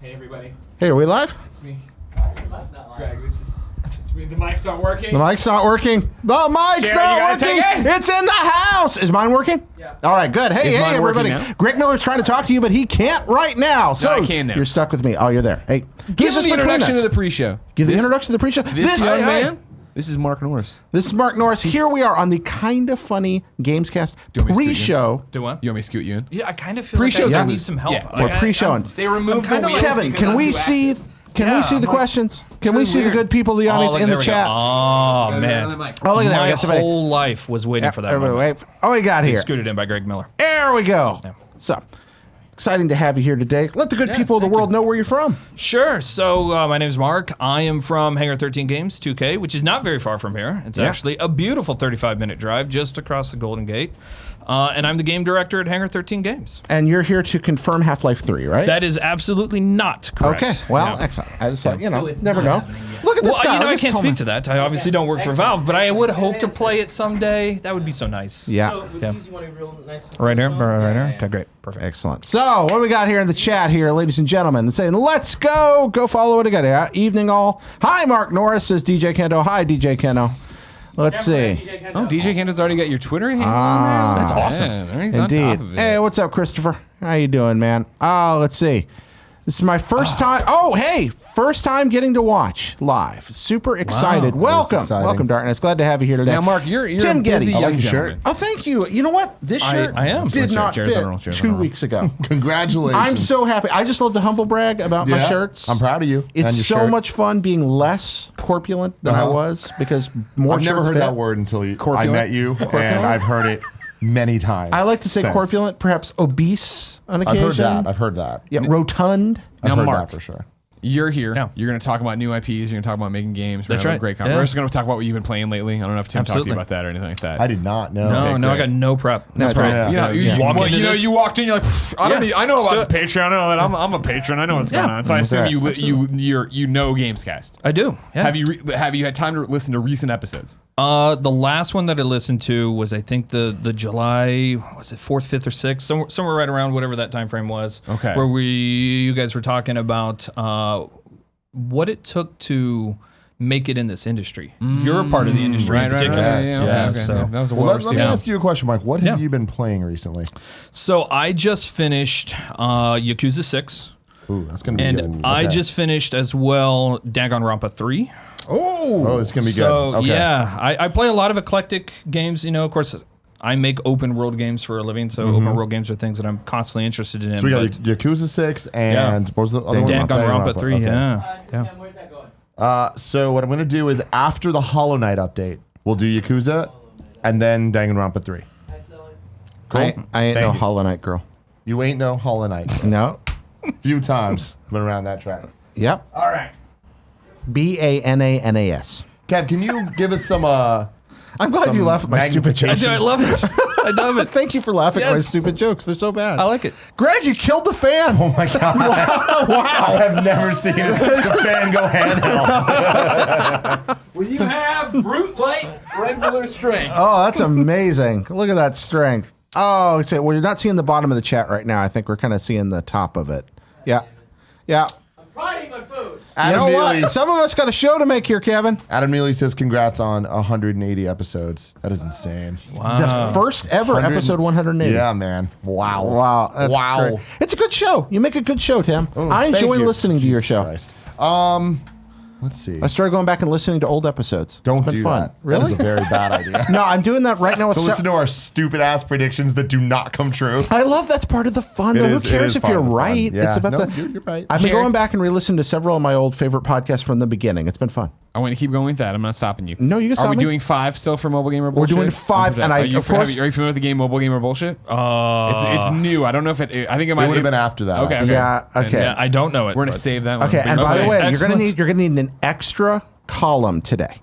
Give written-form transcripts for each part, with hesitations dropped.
Hey everybody. Hey, are we live? It's me. Greg, it's me. The mic's not working. The mic's not working. The mic's not working. It's in the house. Is mine working? Yeah. All right, good. Hey, everybody. Now? Greg Miller's trying to talk to you, but he can't right now. So I can now. You're stuck with me. Oh, you're there. Hey, Give the introduction to the pre-show. Give the introduction to the pre-show. This young man. This is Mark Norris. This is Mark Norris. Here we are on the Kinda Funny Gamescast pre-show. Do what? You want me to scoot you in? Yeah, I kind of feel Pre-shows like I are- need some help. yeah, Like, we're pre-showing. They removed the wheels. Kevin, because can I'm we too see? active. Can we see the questions? Can we see the good people of the audience in the chat? Oh, man. Oh, look at that. We My got somebody. whole life was waiting for that Everybody moment. wait. Oh, we got here. Scooted in by Greg Miller. There we go. So, exciting to have you here today. Let the good people of the world know where you're from. Sure. So my name is Mark. I am from Hangar 13 Games 2K, which is not very far from here. It's actually a beautiful 35-minute drive just across the Golden Gate. And I'm the game director at Hangar 13 Games. And you're here to confirm Half-Life 3, right? That is absolutely not correct. Okay. Well, Yeah. excellent. I just thought, never know. Look at this guy. I can't speak to that. I obviously don't work for Valve, but I would hope to play it someday. That would be so nice. Yeah. Right here? Right here? Okay, great. Perfect. Excellent. So, what we got here in the chat here, ladies and gentlemen, saying, let's go. Go follow it again. Evening all. Hi, Mark Norris, says DJ Kendo. Hi, DJ Kendo. Let's see. Oh, DJ Kendo's already got your Twitter handle. That's awesome. Man, he's on top Indeed. of it. Hey, what's up, Christopher? How you doing, man? Oh, let's see. This is my first time. Oh, hey, first time getting to watch live. Super excited. Welcome. Welcome, Darkness. Glad to have you here today. Now, Mark, you're Tim a busy Gettys. young shirt. gentleman. Oh, thank you. You know what? This shirt I am. did not Cheers fit on roll, cheers 2 on roll. weeks ago. Congratulations. I'm so happy. I just love to humble brag about my shirts. I'm proud of you. It's and your so shirt. much fun being less corpulent than I was because more I've never shirts heard fit. that word until I met you, and I've heard it many times. I like to say since. corpulent, perhaps obese on occasion. I've heard that. Yeah, rotund. I've heard Mark. that for sure. You're here. Yeah. You're going to talk about new IPs. You're going to talk about making games. We're That's gonna have right. a great conversation. Yeah. We're just going to talk about what you've been playing lately. I don't know if Tim talked to Absolutely. you about that or anything like that. I did not know. No, Okay, no, I great. got no prep. That's No right. prep. You know, you walked in. You're like, I don't need. I know about the Patreon. I know that I'm a patron. I know what's going on. So I assume right. you know Gamescast. I do. Yeah. Have you had time to listen to recent episodes? The last one that I listened to was, I think, the July, was it 4th, 5th, or 6th? Somewhere right around whatever that time frame was. Okay. Where you guys were talking about what it took to make it in this industry. You're a part of the industry in particular. Yes. So- That was a Well, let me yeah. ask you a question, Mike. What have you been playing recently? So I just finished Yakuza 6. Ooh, that's gonna be And good. I Okay. just finished as well Danganrompa 3. Oh, it's gonna be good. So Okay. yeah, I play a lot of eclectic games. Of course, I make open world games for a living, so open world games are things that I'm constantly interested in. So we got Yakuza 6 and what was the other one? Danganronpa 3, Okay. yeah. Where's that going? So what I'm gonna do is after the Hollow Knight update, we'll do Yakuza, and then Danganronpa 3. Cool. I ain't Thank no you. Hollow Knight girl. You ain't no Hollow Knight. No. Few times been around that track. Yep. All right. BANANAS. Kev, can you give us some? I'm glad you laugh at my stupid jokes. I love it. I love it. Thank you for laughing at my Yes. stupid jokes. They're so bad. I like it. Greg, you killed the fan. Oh my god! Wow! I have never seen the fan go handheld. When you have brute light, regular strength. Oh, that's amazing. Look at that strength. Oh, so well, you're not seeing the bottom of the chat right now. I think we're kind of seeing the top of it. Yeah. Yeah. I'm trying to eat my food. You know what? Some of us got a show to make here, Kevin. Adam Neely says, "Congrats on 180 episodes. That is insane. The first ever episode 180. Yeah, man. Wow. Wow. That's Wow. great. It's a good show. You make a good show, Tim. Oh, I thank enjoy you. listening to your Jesus show. Christ. Let's see. I started going back and listening to old episodes. Don't It's been do fun. that. Really? That is a very bad idea. No, I'm doing that right now. With To listen to our stupid ass predictions that do not come true. I love that's part of the fun. Though. It Who is- it cares is if part you're of the fun. right? Yeah. It's about No, the. you're right. I've been Jared. going back and re-listening to several of my old favorite podcasts from the beginning. It's been fun. I want to keep going with that. I'm not stopping you. No, you can Are stop we me. doing 5 still for Mobile Gamer We're Bullshit? doing 5, and are I, you, of course, are you familiar with the game Mobile Gamer Bullshit? It's new. I don't know if it. I think it might It would have been after that. Okay. yeah, okay, Yeah, I don't know it. We're gonna but- save that one. okay. And by the way, Excellent. you're gonna need an extra column today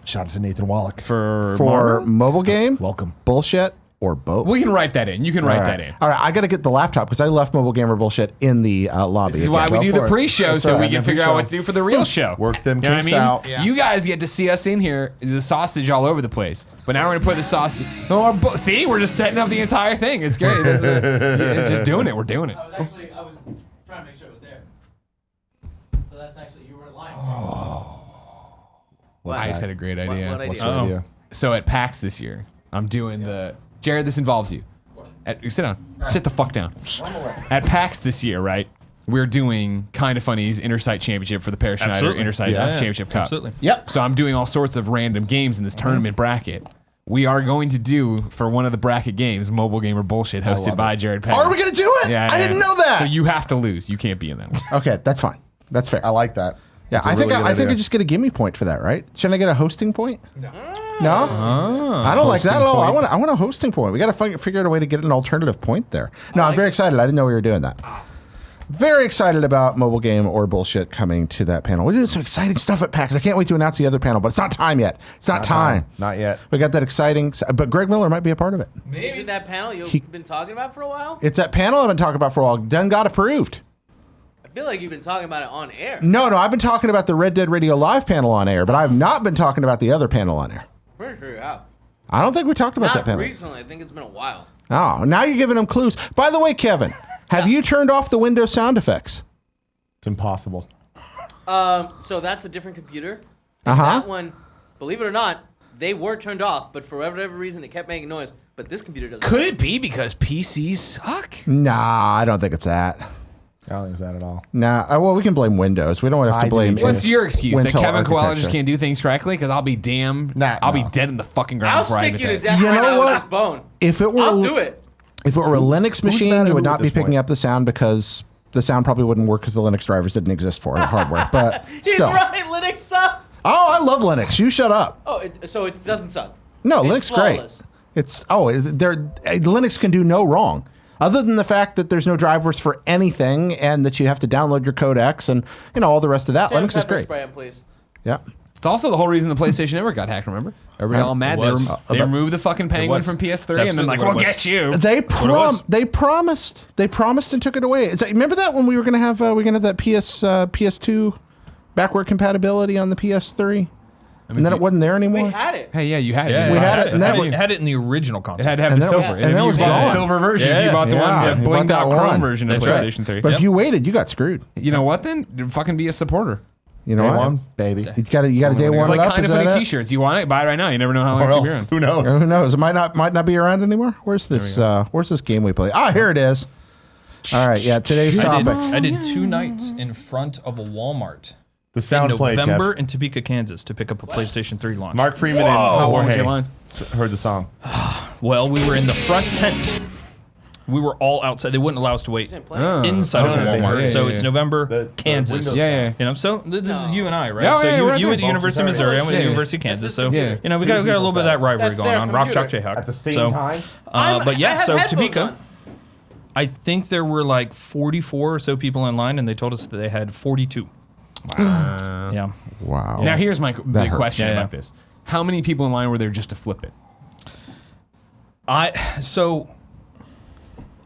Shout out to Nathan Wallach. for for mobile game, Welcome. bullshit, or both. we can write that in. You can write that in. All right, I got to get the laptop because I left Mobile Gamer Bullshit in the lobby. This is why we again. do for the it. pre-show, That's so all we right. can figure out what to do for the real show. Work them You know what I kinks mean? out. Yeah. You guys get to see us in here, the sausage all over the place. But now we're gonna put the sausage. Oh, see, we're just setting up the entire thing. It's great. It's just doing it. We're doing it. I was trying to make sure it was there. So that's actually, you weren't lying. I just had a great idea. What What's idea? your idea? So at PAX this year, I'm doing the Jared. This involves you. Sit down. Sit the fuck down. At PAX this year, right? We're doing Kind of Funny's Intersight Championship for the Per Schneider Absolutely. Intersight Championship Cup. Absolutely. Yep. So I'm doing all sorts of random games in this tournament bracket. We are going to do for one of the bracket games, Mobile Gamer Bullshit, hosted by Jared Petty. Are we gonna do it? Yeah, I didn't know that. So you have to lose. You can't be in that one. Okay, that's fine. That's fair. I like that. Yeah, That's a I think really good I think I idea. just get a gimme point for that, right? Shouldn't I get a hosting point? No, I don't like that at all. I want a hosting point. We got to figure out a way to get an alternative point there. No, I'm very excited. I didn't know we were doing that. Very excited about Mobile Game or Bullshit coming to that panel. We're doing some exciting stuff at PAX. I can't wait to announce the other panel, but it's not time yet. It's not time. Not yet. We got that exciting, but Greg Miller might be a part of it. Is it that panel you've been talking about for a while? It's that panel I've been talking about for a while. Done got approved. I feel like you've been talking about it on air. No, I've been talking about the Red Dead Radio Live panel on air, but I've not been talking about the other panel on air. Pretty sure you have. I don't think we talked about Not that panel. recently. I think it's been a while. Oh, now you're giving them clues. By the way, Kevin, have you turned off the Windows sound effects? It's impossible. So that's a different computer. That one, believe it or not, they were turned off, but for whatever reason, it kept making noise. But this computer doesn't. Could it be because PCs suck? Nah, I don't think it's that. I don't think it's that at all. Nah, well, we can blame Windows. We don't have to I blame. do. What's your excuse? That Wintel Kevin Koala architecture. just can't do things correctly? Because I'll be damned. I'll be dead in the fucking ground I'll before I stick you admit to that. death You right know now what? with this bone. If it were, I'll do it. If it were a Linux machine, mad at you who would at not be this picking point? up the sound because the sound probably wouldn't work because the Linux drivers didn't exist for it, the hardware. But He's still. right. Linux sucks. Oh, I love Linux. You shut up. Oh, so it doesn't suck. No, It's Linux great. flawless. Linux can do no wrong, other than the fact that there's no drivers for anything and that you have to download your codecs and all the rest of that. Sam Linux is Pepper great. Spray him, please. Yeah. It's also the whole reason the PlayStation Network got hacked, remember? Everybody all mad. was. They removed the fucking penguin was. from PS3 It's and then absolutely like, what it we'll was. get you. They promised and took it away. Remember that when we were going to have that PS2 backward compatibility on the PS3, and then it wasn't there We anymore. had it. Hey, yeah, you had it. Yeah, We yeah, had it, and then it had it in the original It console. had to have And the then it was- silver. and then it you was bought the gone. silver version. If you Yeah. bought the Yeah, one, the you bought that bling.chrome one. version of That's right. PlayStation 3. But if you waited, you got screwed. You know what then? Fucking be a supporter. You know Day what? one, baby. You got to day It's one like it up. Kind Is of that Funny it? t-shirts. You want it? Buy it right now. You never know how long Or it's else, around. who knows? Who knows? It might not be around anymore. Where's this game we play? Ah, here it is. All right, yeah. Today's topic. I did 2 nights in front of a Walmart The in sound played, November Kev. in Topeka, Kansas, to pick up a PlayStation 3 launch. Mark Freeman and How long was your Jorge line? heard the song. Well, we were in the front tent. We were all outside. They wouldn't allow us to wait Didn't play it. inside of a yeah, Walmart. yeah, so yeah, it's yeah. November, The Kansas. windows. Yeah. You know, so this is you and I, right? Yeah, so yeah, you, we're you right went to there. University of Missouri. I went to Yeah, yeah. University of Kansas. So Yeah. you know, we got a little bit of that rivalry That's going their on. Rock, Chalk, computer. Jayhawk. At the same So, time? But yeah, I have so headphones Topeka. on. I think there were like 44 or so people in line, and they told us that they had 42. Wow. Yeah. Wow. Now here's my big hurts. question Yeah, yeah. about this. How many people in line were there just to flip it?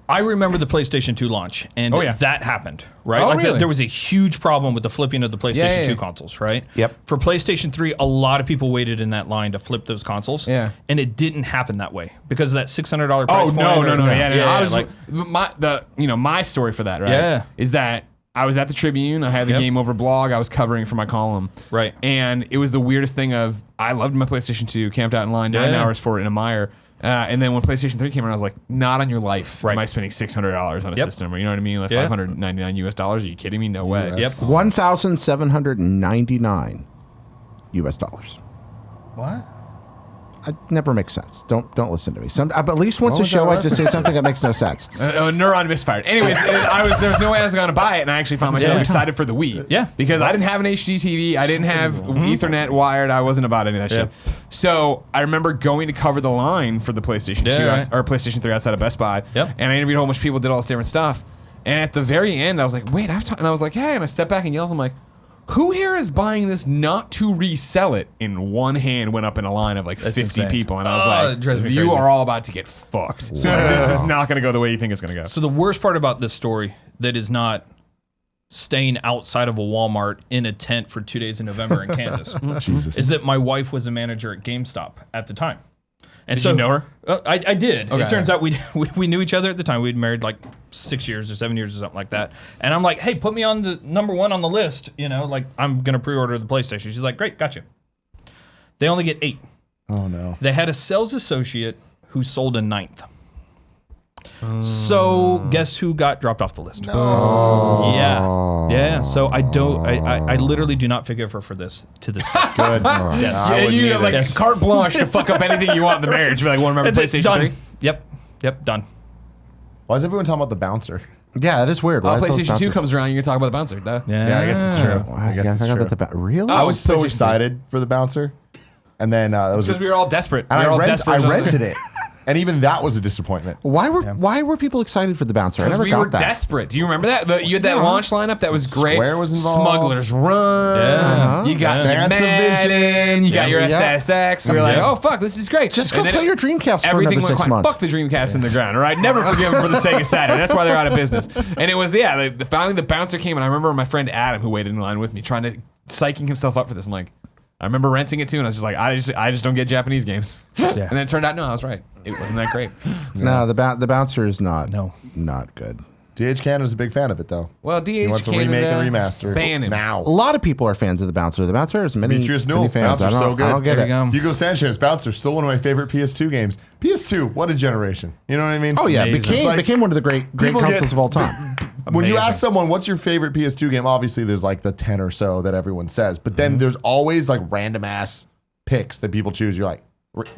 I remember the PlayStation 2 launch, and Oh, yeah. that happened, right? Oh, like really? there was a huge problem with the flipping of the PlayStation Yeah, yeah, 2 yeah. consoles, right? Yep. For PlayStation 3, a lot of people waited in that line to flip those consoles. Yeah. And it didn't happen that way because of that $600 price point. no. or- I was like, my story for that, right? Yeah. Is that I was at the Tribune. I had the Yep. Game Over blog. I was covering for my column. Right. And it was the weirdest thing of I loved my PlayStation 2, camped out in line 9 Yeah. hours for it in a mire. And then when PlayStation 3 came around, I was like, not on your life. Right. Am I spending $600 on a Yep. system? Or you know what I mean? Like Yeah. $599 US. Are you kidding me? No way. Uh, Yep. $1,799 US dollars. What? It never makes sense. Don't listen to me. But at least once a was show, that I just say something that makes no sense. A neuron misfired. Anyways, there was no way I was going to buy it, and I actually found myself Yeah. excited for the Wii. Yeah. Because I didn't have an HD TV, I didn't have Ethernet wired, I wasn't about any of that Yeah. shit. So I remember going to cover the line for the PlayStation 2 Yeah, right. or PlayStation 3 outside of Best Buy. Yep. And I interviewed a whole bunch of people, did all this different stuff. And at the very end, I was like, wait, and I was like, hey, and I stepped back and yelled, I'm like, who here is buying this not to resell it? In one hand went up in a line of like 50 insane. people. And I Oh, was it drives like, me you crazy. are all about to get fucked. So this is not going to go the way you think it's going to go. So the worst part about this story that is not staying outside of a Walmart in a tent for 2 days in November in Kansas Jesus. is that my wife was a manager at GameStop at the time. And Did you know her? I did. Okay. It turns out we knew each other at the time. We'd married like 6 years or 7 years or something like that. And I'm like, hey, put me on the #1 on the list. You know, like I'm gonna pre-order the PlayStation. She's like, great, got you. They only get 8. Oh no. They had a sales associate who sold a 9th. So guess who got dropped off the list? No. Yeah. So I literally do not forgive her for this to this day. Good. Yes. I Yeah, wouldn't you have either. like carte blanche to fuck up anything you want in the marriage. You're like, one remember That's it, PlayStation done. 3? Yep, done. Why is everyone talking about the bouncer? Yeah, that is weird. Why is those PlayStation 2 bouncers- comes around, you're gonna talk about the bouncer. Duh. Yeah, I guess it's true. I guess guess it's I got true. really? I was so PlayStation excited for the bouncer, and then that was Because we were all desperate. and We were all I desperate. rented it, and even that was a disappointment. Why were people excited for the bouncer? I Because never we got were that. desperate. Do you remember that? You had that launch lineup that was great. Square was involved. Smugglers Run. Yeah. You got Yeah. your Madden. You got your Yeah. SSX. We were like, Yeah. oh fuck, this is great. Just go And then play your Dreamcast for everything another went 6 quiet. months. Fuck the Dreamcast in the ground. All right, never forgive them for the Sega Saturn. That's why they're out of business. And it was finally the bouncer came, and I remember my friend Adam, who waited in line with me, trying to psyching himself up for this. I'm like, I remember renting it too, and I was just like, I just don't get Japanese games. And then it turned out, no, I was right. It wasn't that great. No, the bouncer is not good. DH Canada's a big fan of it though. Well, DH He wants to Canada, remake and remaster ban him. now. A lot of people are fans of the bouncer. The bouncer has many, Demetrius many Newell, fans. Bouncer's so good. I don't get There it. you go. Hugo Sanchez, Bouncer, still one of my favorite PS2 games. PS2, what a generation. You know what I mean? Oh yeah, Amazing. It's like became one of the great people get- consoles of all time. When you Amazing. ask someone what's your favorite PS2 game, obviously there's like the 10 or so that everyone says, but then there's always like random ass picks that people choose. You're like,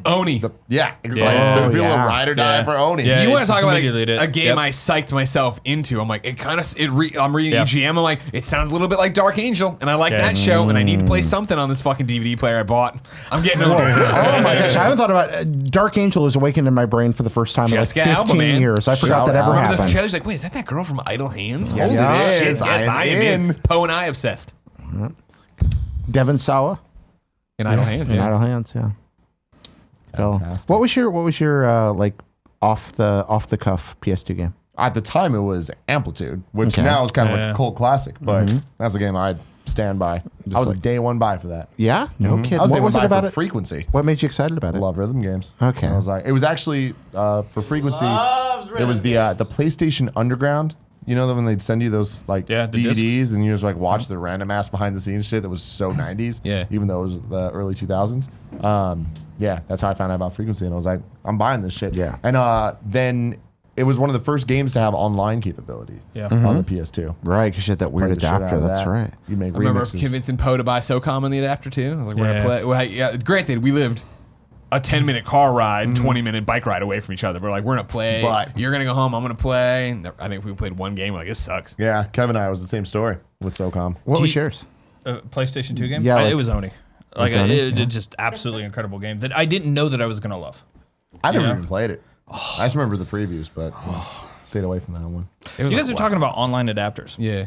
Oni. yeah, exactly. Yeah. There's people Yeah. that ride or die Yeah. for Oni. Yeah. You want it's to talk about immediately a it. game Yep. I psyched myself into? I'm like, I'm reading Yeah. EGM. I'm like, it sounds a little bit like Dark Angel, and I like that show, and I need to play something on this fucking DVD player I bought. I'm getting Oh my gosh, I haven't thought about Dark Angel has awakened in my brain for the first time in like Jessica 15 Alba, man. years. I forgot Shout that ever out. Remember the happened. trailer's like, wait, is that girl from Idle Hands? Yes, Holy it shit. is. Yes, I I am am in. in. Poe and I obsessed. Devin Sawa In Idle Hands, in yeah. Idle Hands, yeah. Phil, Fantastic. what was your like off the cuff PS2 game? At the time, it was Amplitude, which Okay. now is kind of like Yeah. a cult classic, but that's a game I'd stand by. I was a day one buy for that. Yeah, no kid. I was What day was one it buy about for it? Frequency. What made you excited about I it? love rhythm games. Okay. And I was like, it was actually for Frequency. Loves It was the PlayStation Underground. You know, when they'd send you those like Yeah, the DVDs and you just like watch the random ass behind the scenes shit that was so 90s. Yeah. Even though it was the early 2000s. Yeah, that's how I found out about Frequency, and I was like, I'm buying this shit. Yeah. And then it was one of the first games to have online capability. Yeah. On the PS2. Right, because you had that weird Played the shit out adapter. of That's that. right. You make I remember remixes. convincing Poe to buy SOCOM on the adapter too. I was like, we're Yeah. gonna play. Well, yeah, granted, we lived a 10-minute car ride, 20-minute bike ride away from each other. We're like, we're gonna play. But- You're gonna go home. I'm gonna play. And I think we played one game. We're like, this sucks. Yeah, Kevin and I was the same story with SOCOM. What was you- yours? PlayStation 2 game? Yeah, like- it was Oni. Like Oni? it just absolutely incredible game that I didn't know that I was gonna love. I never Yeah. even played it. I just remember the previews, but stayed away from that one. It was You guys like, are talking about online adapters. Yeah.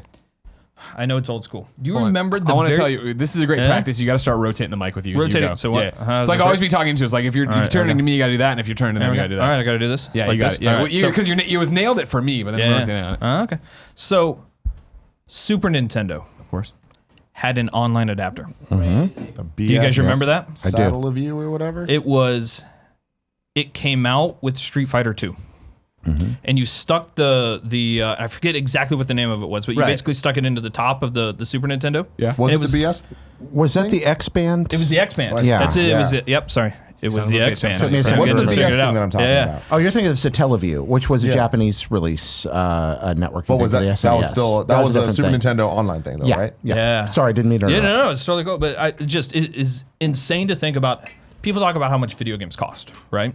I know it's old school. Do you Hold on. remember the I want to very- tell you, this is a great Yeah? practice. You got to start rotating the mic with you. as you Rotating, go. so what? Yeah. How It's does like this always work? be talking to us. Like if you're right, turning okay. to me, you got to do that, and if you're turning to them, There you we got to go. do that. All right, I got to do this. Yeah, Like you got this? it. Yeah, All right, because you was nailed it for me, but then we're rotating on it. Okay. So, Super Nintendo Of course. had an online adapter. The Do you guys remember that? I do. Saddle of You or whatever? It came out with Street Fighter 2. And you stuck the I forget exactly what the name of it was, but you Right. basically stuck it into the top of the Super Nintendo. Yeah. was it it was- the BS? Was that the X Band? It was the X Band. Yeah. That's it. It was Yeah. it. Yep. Sorry. It was Sounds the like X it's Band. Took me a I'm second getting to this figure What's the figured BS out. thing that I'm talking Yeah. about? Oh, you're thinking it's the Teleview, which was a Yeah. Japanese release networking What thing was for that? the SNES. That was still that was a the different Super thing. Nintendo online thing, though, Yeah, right? yeah. Yeah. Sorry, didn't mean to Yeah, interrupt. no, it's totally cool. But it is insane to think about. People talk about how much video games cost, right?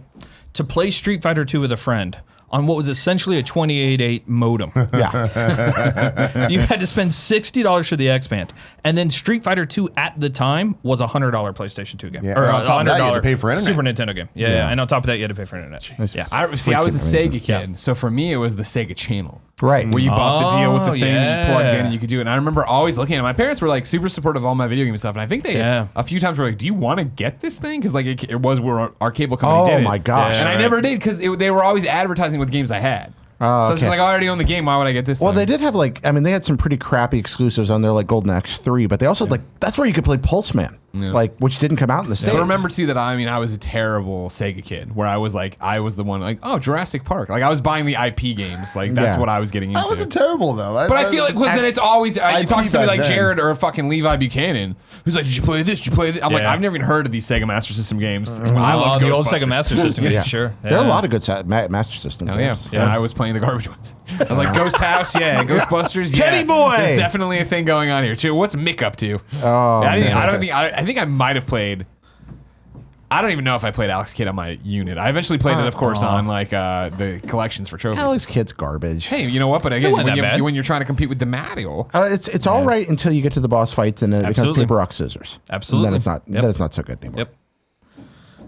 To play Street Fighter 2 with a friend on what was essentially a 28.8 modem. Yeah. You had to spend $60 for the X Band. And then Street Fighter 2 at the time was a $100 PlayStation 2 game. Yeah, Or and a on top of that, you had to $100 pay for internet. Super Nintendo game. Yeah. And on top of that, you had to pay for internet. Yeah. I was a Freaking Sega amazing. kid, so for me it was the Sega Channel. Right. Where you bought the deal with the Oh, thing that you plugged in yeah. and you could do it. And I remember always looking at it. My parents were like super supportive of all my video game stuff. And I think they Yeah. a few times were like, do you want to get this thing? Because like it was where our cable company did Oh it. my gosh. And I right. never did because they were always advertising with games I had. Oh, So it's just okay. like, I already own the game. Why would I get this Well, thing? they did have they had some pretty crappy exclusives on there, like Golden Axe 3, but they also had that's where you could play Pulse Man. like which didn't come out in the States. But remember too that I was a terrible Sega kid, where I was the one like, oh, Jurassic Park. Like I was buying the IP games, like that's what I was getting into. That wasn't terrible though. But I feel like then it's always you talk to somebody like then. Jared or fucking Levi Buchanan, who's like, did you play this? Did you play this? I'm like, I've never even heard of these Sega Master System games. I love the old Ghostbusters. Sega Master System games. Sure, There are a lot of good Master System Oh, games. yeah, I was playing the garbage ones. I was like, Ghost House, Ghostbusters, Teddy Boy! There's definitely a thing going on here too. What's Mick up to? Oh, I think I might have played. I don't even know if I played Alex Kidd on my unit. I eventually played it, of course, on like the collections for trophies. Alex Kidd's garbage. Hey, you know what? But again, wasn't that bad. when you're trying to compete with DeMatteo, It's all right until you get to the boss fights and then it becomes Absolutely. paper, rock, scissors. Absolutely. And then it's not. Yep. Then it's not so good anymore.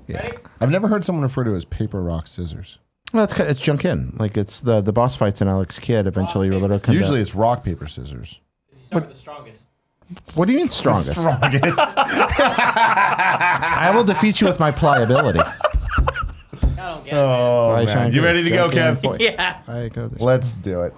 Yep. I've never heard someone refer to it as paper, rock, scissors. Well, it's junk in. Like it's the boss fights in Alex Kidd eventually literally come Usually down. it's rock, paper, scissors. You start with the strongest. What do you mean strongest? Strongest. I will defeat you with my pliability. I don't get it. Oh, I man. shine You good. ready to go, Junk in Kev? point. Yeah. I go this Let's do it.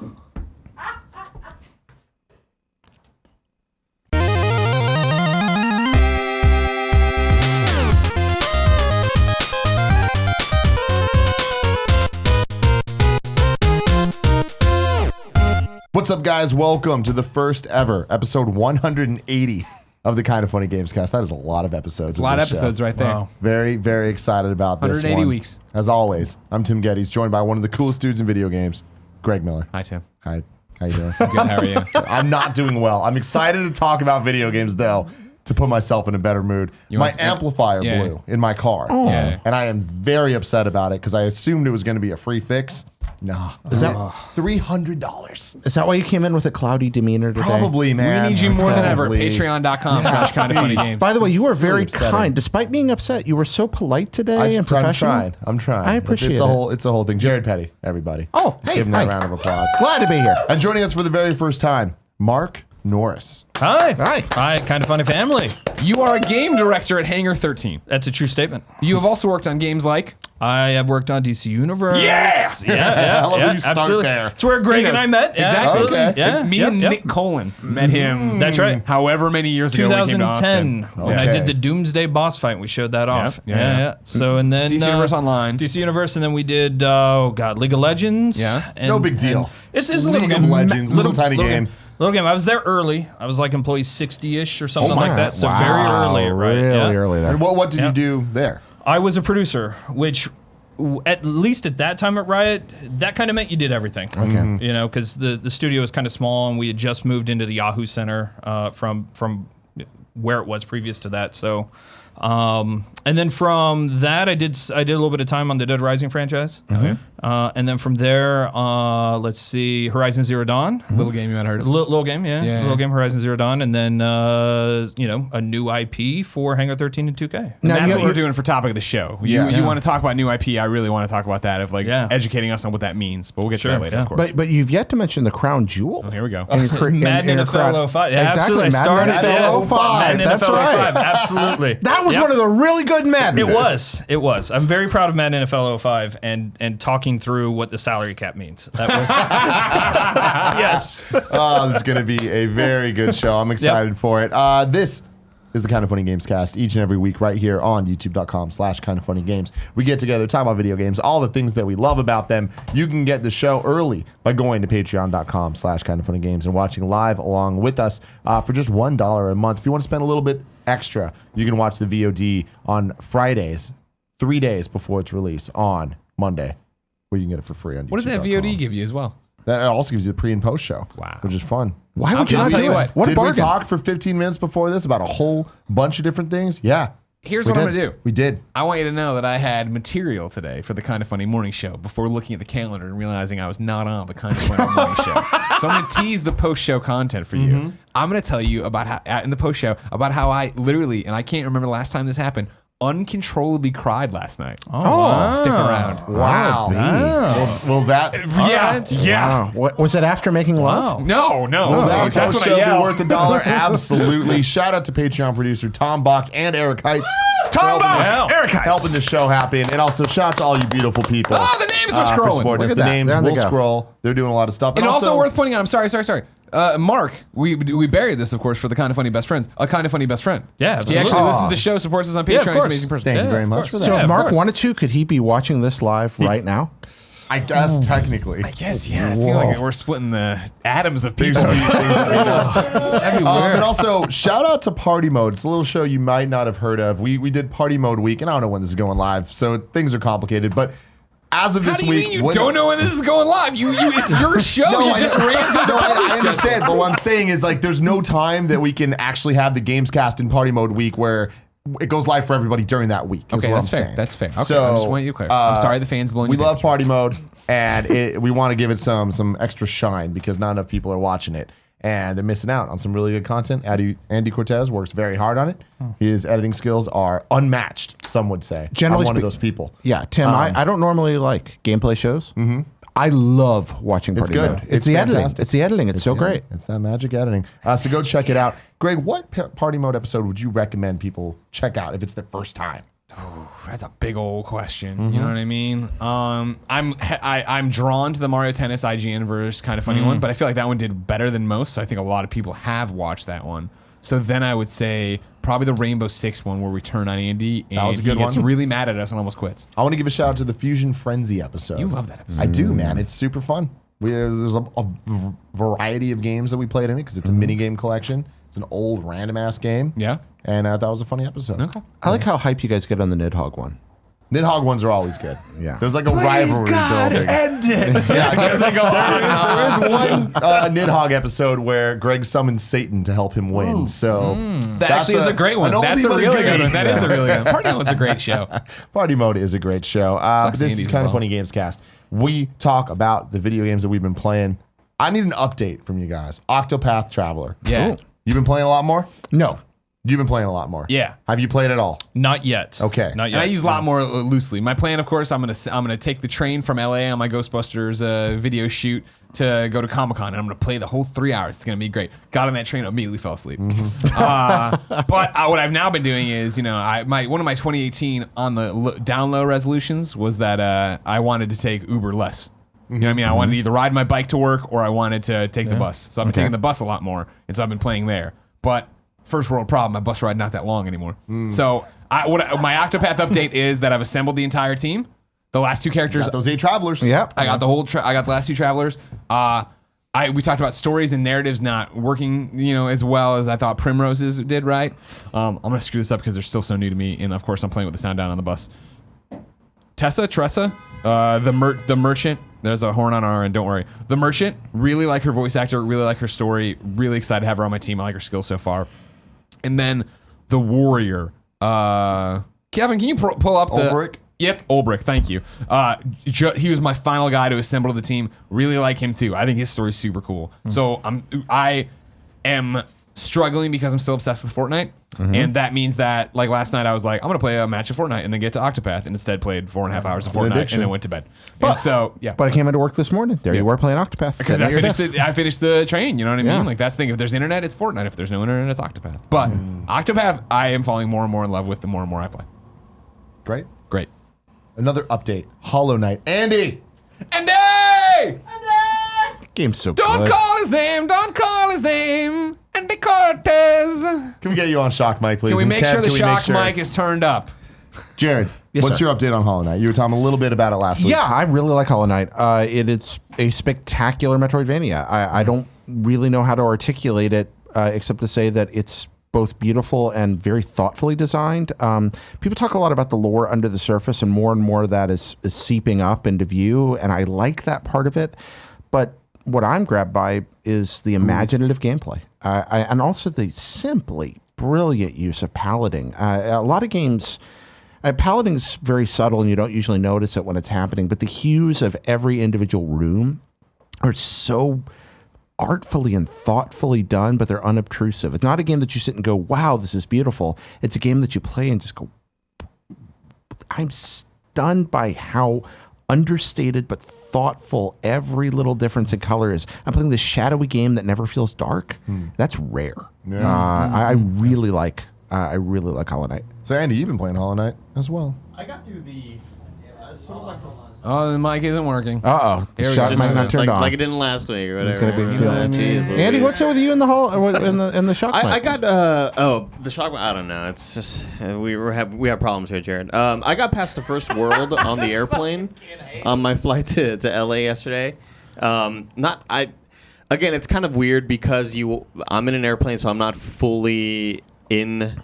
What's up, guys? Welcome to the first ever episode 180 of the Kind of Funny Gamescast. That is a lot of episodes. a lot of this show. episodes right there. Wow. Very, very excited about this 180 one. weeks. As always, I'm Tim Gettys, joined by one of the coolest dudes in video games, Greg Miller. Hi, Tim. Hi, how you doing? Good. How are you? I'm not doing well. I'm excited to talk about video games, though, to put myself in a better mood. My want some- amplifier Yeah. blew in my car. Yeah. And I am very upset about it because I assumed it was going to be a free fix. Nah. Is that $300. is that why you came in with a cloudy demeanor today? Probably, man. We need you more than ever. Probably. Patreon.com/kindoffunnygames. By the way, you were very upsetting. kind. Despite being upset, you were so polite today and professional. I'm trying. I appreciate it's it. It's a whole thing. Jared Petty, everybody. Oh, hey, Give him that hi. round of applause. Glad to be here. And joining us for the very first time, Mark Norris. Hi. Hi. Hi, Kind of Funny family. You are a game director at Hangar 13. That's a true statement. You have also worked on games like I have worked on DC Universe. Yeah! Yeah. I love that you start absolutely. there. It's where Greg and I met. Yeah, Exactly. absolutely. Okay. Yeah. me and Nick Colin met him. That's right. However many years ago, when we came to 2010 Austin. when I Okay. did the Doomsday boss fight. We showed that off. yeah. So and then DC Universe Online. DC Universe, and then we did League of Legends. Yeah. and, No big deal. and It's a little League of game. Legends, little tiny game. Little game. I was there early. I was like employee 60-ish or something like that. So Wow. very early, right? Really Yeah. early there. And what did you do there? I was a producer, which at least at that time at Riot, that kind of meant you did everything. Okay. You know, because the studio was kind of small and we had just moved into the Yahoo Center from where it was previous to that. So, and then from that, I did a little bit of time on the Dead Rising franchise. And then from there, let's see, Horizon Zero Dawn. Little game you might have heard of. Little game, yeah. Yeah. Little game, Horizon Zero Dawn. And then, a new IP for Hangar 13 and 2K. And Now, that's you- what we're doing for topic of the show. You want to talk about new IP? I really want to talk about that, of like educating us on what that means. But we'll get to that later, of course. But you've yet to mention the crown jewel. Here we go. Madden NFL 05. Yeah, Exactly. absolutely. I started Madden NFL 05. Madden That's NFL right. 05. Absolutely. That was one of the really good Madden. It was. I'm very proud of Madden NFL 05 and talking through what the salary cap means. That was yes. Oh, this is going to be a very good show. I'm excited for it. This is the Kind of Funny Gamescast each and every week right here on youtube.com/kindoffunnygames. We get together, talk about video games, all the things that we love about them. You can get the show early by going to patreon.com/kindoffunnygames and watching live along with us for just $1 a month. If you want to spend a little bit extra, you can watch the VOD on Fridays, 3 days before its release on Monday, where you can get it for free on What does that youtube.com. VOD give you as well? That also gives you the pre and post show. Wow. Which is fun. Why would you I'll not tell do you it? what. What a Did we bargain. talk for 15 minutes before this about a whole bunch of different things? Yeah. Here's We what I'm did. going to do. We did. I want you to know that I had material today for the Kind of Funny morning show before looking at the calendar and realizing I was not on the Kind of Funny morning show. So I'm going to tease the post-show content for you. I'm going to tell you about how, in the post-show, about how I literally, and I can't remember the last time this happened, uncontrollably cried last night. Stick around. Wow. Will that Wow. What, was it after making love? No. will that That's post what I show be yelled. worth $1? Absolutely. Shout out to Patreon producer Tom Bach and Eric Heitz. Tom for helping Bach! us- Eric Heitz. helping the show happen. And also shout out to all you beautiful people. Oh, the names are for scrolling. supporting Look us. at The that. names There they will go. scroll. They're doing a lot of stuff. And also worth pointing out, I'm sorry. Mark, we buried this, of course, for the Kind of Funny Best Friends. A Kind of Funny Best Friend. Yeah, He absolutely. actually listens to the show, supports us on Patreon. of He's an course. amazing person. Thank you Yeah, very of much course. for that. So Yeah, if of Mark course. wanted to, could he be watching this live right now? I guess technically. Yes, yeah. It seems like we're splitting the atoms of people. That'd be weird. And also, shout out to Party Mode. It's a little show you might not have heard of. We did Party Mode Week, and I don't know when this is going live, so things are complicated. But as of How this do you week, mean you don't know when this is going live? It's your show. You just ran through the I understand, but what I'm saying is like there's no time that we can actually have the Gamescast in Party Mode Week where it goes live for everybody during that week. Is Okay, what that's I'm fair. saying. That's fair. Okay, So, I just want you to clarify. I'm sorry the fans blowing We your love picture. Party Mode, and we want to give it some extra shine because not enough people are watching it. And they're missing out on some really good content. Andy Cortez works very hard on it. His editing skills are unmatched, some would say. Generally I'm one of spe- those people. Yeah, Tim, I don't normally like gameplay shows. Mm-hmm. I love watching Party good. Mode. It's the editing. fantastic. It's the editing. It's so great. It's that magic editing. So go check it out. Greg, what Party Mode episode would you recommend people check out if it's their first time? That's a big old question. You know what I mean? I'm drawn to the Mario Tennis IGN verse Kind of Funny one, but I feel like that one did better than most. So I think a lot of people have watched that one. So then I would say probably the Rainbow Six one where we turn on Andy and was a good he gets one. really mad at us and almost quits. I want to give a shout out to the Fusion Frenzy episode. You love that episode. I do, man. It's super fun. There's a variety of games that we played in it because it's a mini game collection. It's an old random ass game. Yeah. And that was a funny episode. Okay. I like how hype you guys get on the Nidhogg one. Nidhogg ones are always good. Yeah. There's like a rivalry building. end it. Yeah, because they go on and on. There is one Nidhogg episode where Greg summons Satan to help him win. So That actually is a great one. an That's a oldie but really goodie. good one. That is a really good one. Party Mode's a great show. Party Mode is a great show. But Sucks this Andy's is Kind of involved. Funny Gamescast. We talk about the video games that we've been playing. I need an update from you guys. Octopath Traveler. Yeah. Cool. You've been playing a lot more? No. You've been playing a lot more. Yeah. Have you played at all? Not yet. Okay. Not And yet. I use a lot more loosely. My plan, of course, I'm gonna take the train from LA on my Ghostbusters video shoot to go to Comic-Con, and I'm gonna play the whole 3 hours. It's gonna be great. Got on that train, immediately fell asleep. But what I've now been doing is, one of my 2018 on the down low resolutions was that I wanted to take Uber less. You know what I mean? I wanted to either ride my bike to work or I wanted to take the bus. So I've been taking the bus a lot more, and so I've been playing there. But first world problem, my bus ride not that long anymore. So my Octopath update is that I've assembled the entire team. The last two characters, Got those 8 travelers. Yeah. I got the whole. I got the last two travelers. We talked about stories and narratives not working, as well as I thought Primrose's did. Right. I'm gonna screw this up because they're still so new to me, and of course I'm playing with the sound down on the bus. Tressa, the merchant. There's a horn on our end. Don't worry. The merchant. Really like her voice actor. Really like her story. Really excited to have her on my team. I like her skills so far. And then the warrior. Kevin, can you pull up the? Ulbrich? Yep, Ulbrich. Thank you. He was my final guy to assemble the team. Really like him too. I think his story's super cool. So I am struggling because I'm still obsessed with Fortnite, and that means that like last night I was like, I'm gonna play a match of Fortnite and then get to Octopath, and instead played 4.5 hours of Fortnite addiction. and then went to bed. And so yeah. But I came into work this morning. There you were playing Octopath. Because sitting I at your finished, desk. I finished the train, you know what I mean? Yeah. Like that's the thing. If there's internet, it's Fortnite. If there's no internet, it's Octopath. But Octopath, I am falling more and more in love with the more and more I play. Great. Great. Another update. Hollow Knight. Andy! Andy! Game's so Don't good. call his name. Don't call his name. Andy Cortez. Can we get you on shock mic, please? Can we And make Kev, sure the can we make shock mic is turned up? Jared, Yes, what's sir. your update on Hollow Knight? You were talking a little bit about it last week. Yeah, I really like Hollow Knight. It is a spectacular Metroidvania. I don't really know how to articulate it except to say that it's both beautiful and very thoughtfully designed. People talk a lot about the lore under the surface, and more of that is seeping up into view, and I like that part of it. But what I'm grabbed by is the imaginative gameplay, and also the simply brilliant use of palading. A lot of games... palading's very subtle, and you don't usually notice it when it's happening, but the hues of every individual room are so artfully and thoughtfully done, but they're unobtrusive. It's not a game that you sit and go, wow, this is beautiful. It's a game that you play and just go, I'm stunned by how understated but thoughtful every little difference in color is. I'm playing this shadowy game that never feels dark. That's rare. I really like Hollow Knight. So, Andy, you've been playing Hollow Knight as well. I got through the Oh, the mic isn't working. Uh-oh. The Here we shot go. might not turn on. Like it didn't last week or whatever. It's gonna be doing. Jeez, Andy, Louise. what's up with you in the hall or in the shock mic? I got the shock. I don't know. It's just we have problems here, Jared. I got past the first world on the airplane on my flight to LA yesterday. Again, it's kind of weird because I'm in an airplane, so I'm not fully in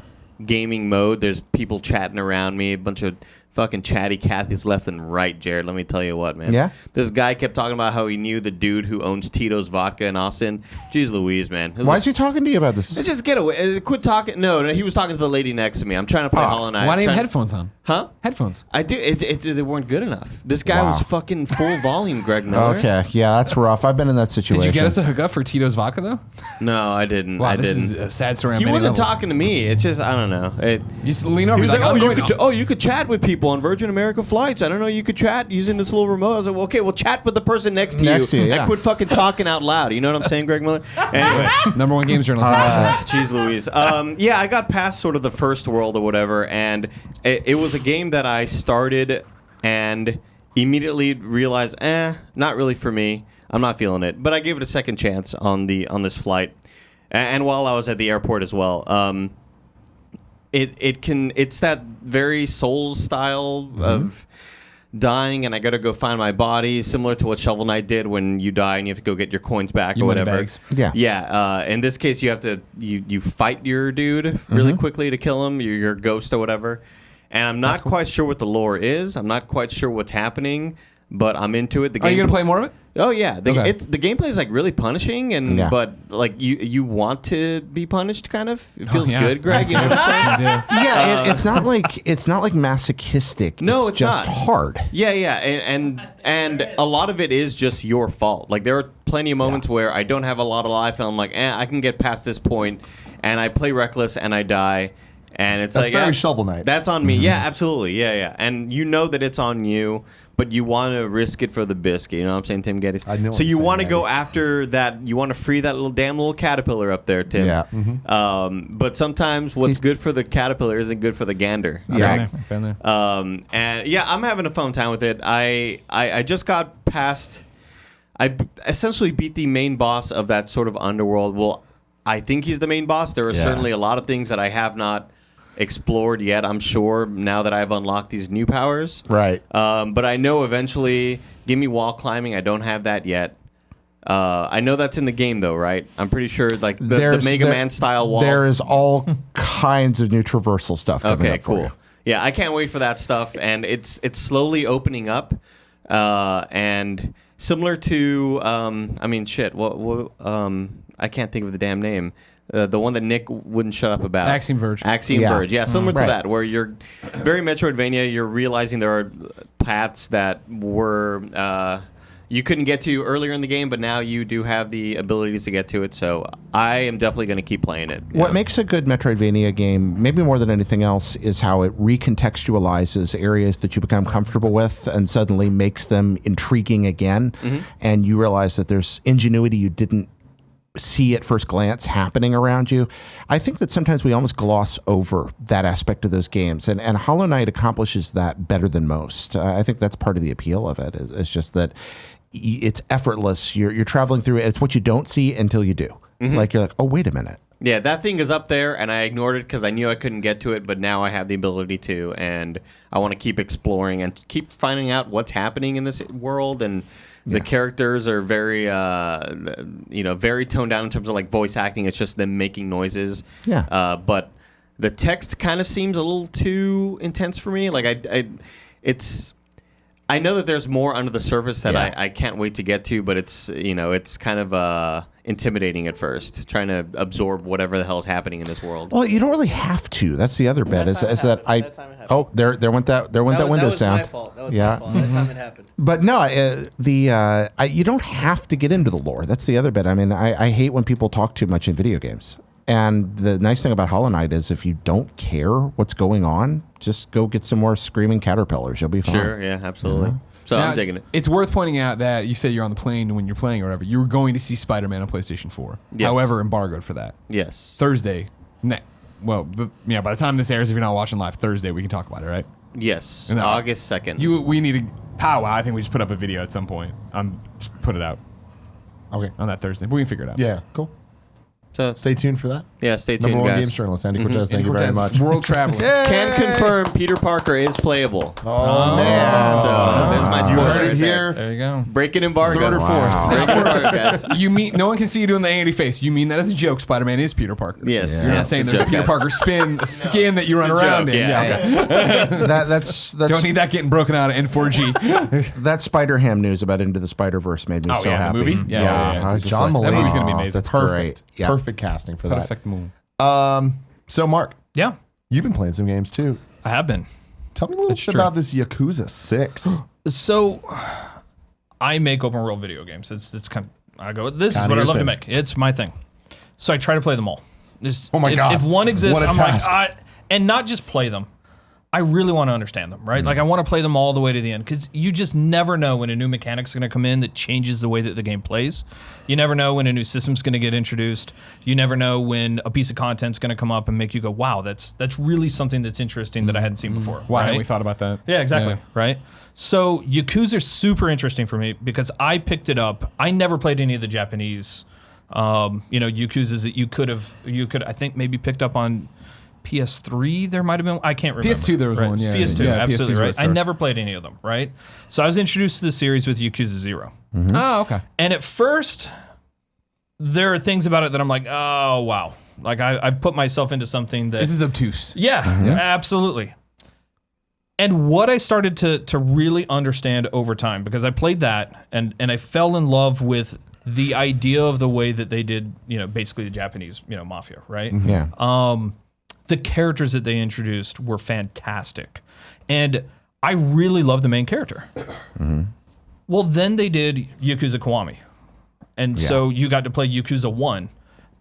gaming mode. There's people chatting around me, a bunch of fucking chatty Cathys left and right, Jared. Let me tell you what, man. Yeah? This guy kept talking about how he knew the dude who owns Tito's Vodka in Austin. Jeez Louise, man. Why is he talking to you about this? Just get away. Quit talking. No, he was talking to the lady next to me. I'm trying to play Hollow Knight. Why do you have headphones on? Huh? Headphones. I do. They weren't good enough. This guy Wow. was fucking full volume, Greg Miller. Okay, yeah, that's rough. I've been in that situation. Did you get us a hookup for Tito's vodka though? No, I didn't. Wow, I this didn't. is a sad story. On He many wasn't levels. talking to me. It's just I don't know. You just lean over. He was you're like, I'm you could chat with people on Virgin America flights. I don't know. You could chat using this little remote. I was like, well, okay, well, chat with the person next to you. yeah. And quit fucking talking out loud. You know what I'm saying, Greg Miller? Anyway. number one games journalist. Jeez Louise. Yeah, I got past sort of the first world or whatever, and it was a game that I started and immediately realized, not really for me. I'm not feeling it. But I gave it a second chance on this flight, and while I was at the airport as well. It's that very Souls style of dying, and I got to go find my body, similar to what Shovel Knight did when you die and you have to go get your coins back or money whatever. bags. Yeah. Yeah. In this case, you have to you fight your dude really quickly to kill him, your ghost or whatever. And I'm not quite sure what the lore is. I'm not quite sure what's happening, but I'm into it. Are you gonna play more of it? Oh yeah, the Okay. gameplay is like really punishing, and Yeah. but like you want to be punished, kind of. It feels yeah. good, Greg. You know what I'm saying? I do. Yeah, it's not like masochistic. No, it's it's just not. hard. Yeah, and a lot of it is just your fault. Like there are plenty of moments where I don't have a lot of life, and I'm like, I can get past this point, and I play reckless and I die, and it's That's like very Shovel Knight. That's on me. Yeah, absolutely. Yeah, and you know that it's on you, but you want to risk it for the biscuit. You know what I'm saying, Tim Gettys? I know So what you you're want to saying, go Eddie. after that. You want to free that little caterpillar up there, Tim. Yeah. But sometimes what's good for the caterpillar isn't good for the gander. Yeah. Been there. And yeah, I'm having a fun time with it. I just got past. Essentially beat the main boss of that sort of underworld. Well, I think he's the main boss. There are certainly a lot of things that I have not explored yet, I'm sure, now that I've unlocked these new powers. Right. But I know eventually, give me wall climbing. I don't have that yet. I know that's in the game, though, right? I'm pretty sure, like, the Mega Man style wall. There is all kinds of new traversal stuff coming Okay, up for cool. you. Yeah, I can't wait for that stuff, and it's slowly opening up, and similar to, I can't think of the damn name. The one that Nick wouldn't shut up about. Axiom Verge. Axiom Yeah. Verge. Yeah, similar to Right. that, where you're very Metroidvania. You're realizing there are paths that were you couldn't get to earlier in the game, but now you do have the abilities to get to it. So I am definitely going to keep playing it. What makes a good Metroidvania game, maybe more than anything else, is how it recontextualizes areas that you become comfortable with and suddenly makes them intriguing again. And you realize that there's ingenuity you didn't see at first glance happening around you. I think that sometimes we almost gloss over that aspect of those games, and Hollow Knight accomplishes that better than most. I think that's part of the appeal of it. It's just that it's effortless. You're traveling through it. It's what you don't see until you do. Like you're like, oh, wait a minute. Yeah, that thing is up there, and I ignored it because I knew I couldn't get to it, but now I have the ability to, and I want to keep exploring and keep finding out what's happening in this world. And the characters are very, very toned down in terms of like voice acting. It's just them making noises. Yeah. But the text kind of seems a little too intense for me. Like I know that there's more under the surface that I can't wait to get to, but it's kind of intimidating at first, trying to absorb whatever the hell is happening in this world. Well, you don't really have to. That's the other bit. Is that I? That time it happened. Oh, there went that window that was sound. my fault. That was my fault. That time it happened. But no, you don't have to get into the lore. That's the other bit. I mean, I hate when people talk too much in video games. And the nice thing about Hollow Knight is if you don't care what's going on, just go get some more screaming caterpillars. You'll be fine. Sure, yeah, absolutely. So Now, I'm digging it. It's worth pointing out that you said you're on the plane when you're playing or whatever. You were going to see Spider-Man on PlayStation 4. Yes. However, embargoed for that. Yes. Thursday. By the time this airs, if you're not watching live, Thursday we can talk about it, right? Yes, No. August 2nd. We need to powwow. I think we just put up a video at some point. Just put it out Okay. on that Thursday. But we can figure it out. Yeah, cool. So Stay tuned for that. yeah, stay tuned, Number one guys. games journalist, Andy Cortez. Thank you very Cortez, much. World Traveler. Can confirm Peter Parker is playable. Oh, man. So there's my You spoiler heard it right there. here. There you go. Breaking embargo. Third or fourth. Breaking embargo, guys. You mean no one can see you doing the Andy face. You mean that as a joke? Spider-Man is Peter Parker. Yes. You're not saying there's a Peter Parker skin that you run It's a around joke, in. yeah. Okay. That's Don't need that getting broken out of N4G. that Spider-Ham news about Into the Spider-Verse made me Oh, so yeah, the happy. movie? Yeah. I was just John like, That movie's gonna be "Oh, amazing. That's Perfect. great. Yeah. Perfect casting for that. Perfect move. So, Mark, Yeah, you've been playing some games too. I have been. Tell me a little bit true. about this Yakuza 6. So, I make open world video games. It's kind of, I go, this is Kinda what I your love to thing. make. It's my thing. So I try to play them all. Oh my God. If one exists, What a I'm task. like, and not just play them. I really want to understand them, right? Like I want to play them all the way to the end because you just never know when a new mechanic's going to come in that changes the way that the game plays. You never know when a new system's going to get introduced. You never know when a piece of content's going to come up and make you go, "Wow, that's really something that's interesting that I hadn't seen before." Why right? haven't we thought about that? Yeah, exactly. Yeah. Right. So Yakuza's super interesting for me because I picked it up. I never played any of the Japanese, Yakuzas that you could I think maybe picked up on PS3. There might have been. I can't remember. PS2 there was right. one, yeah. PS2, Yeah, absolutely PS2 is where it right. I starts. never played any of them. Right. So I was introduced to the series with Yakuza 0. Oh, okay. And at first, there are things about it that I'm like, oh wow, like I put myself into something that This is obtuse. yeah, absolutely. And what I started to really understand over time, because I played that and I fell in love with the idea of the way that they did, basically the Japanese, mafia, right? Yeah. The characters that they introduced were fantastic. And I really loved the main character. Well, then they did Yakuza Kiwami. And so you got to play Yakuza 1,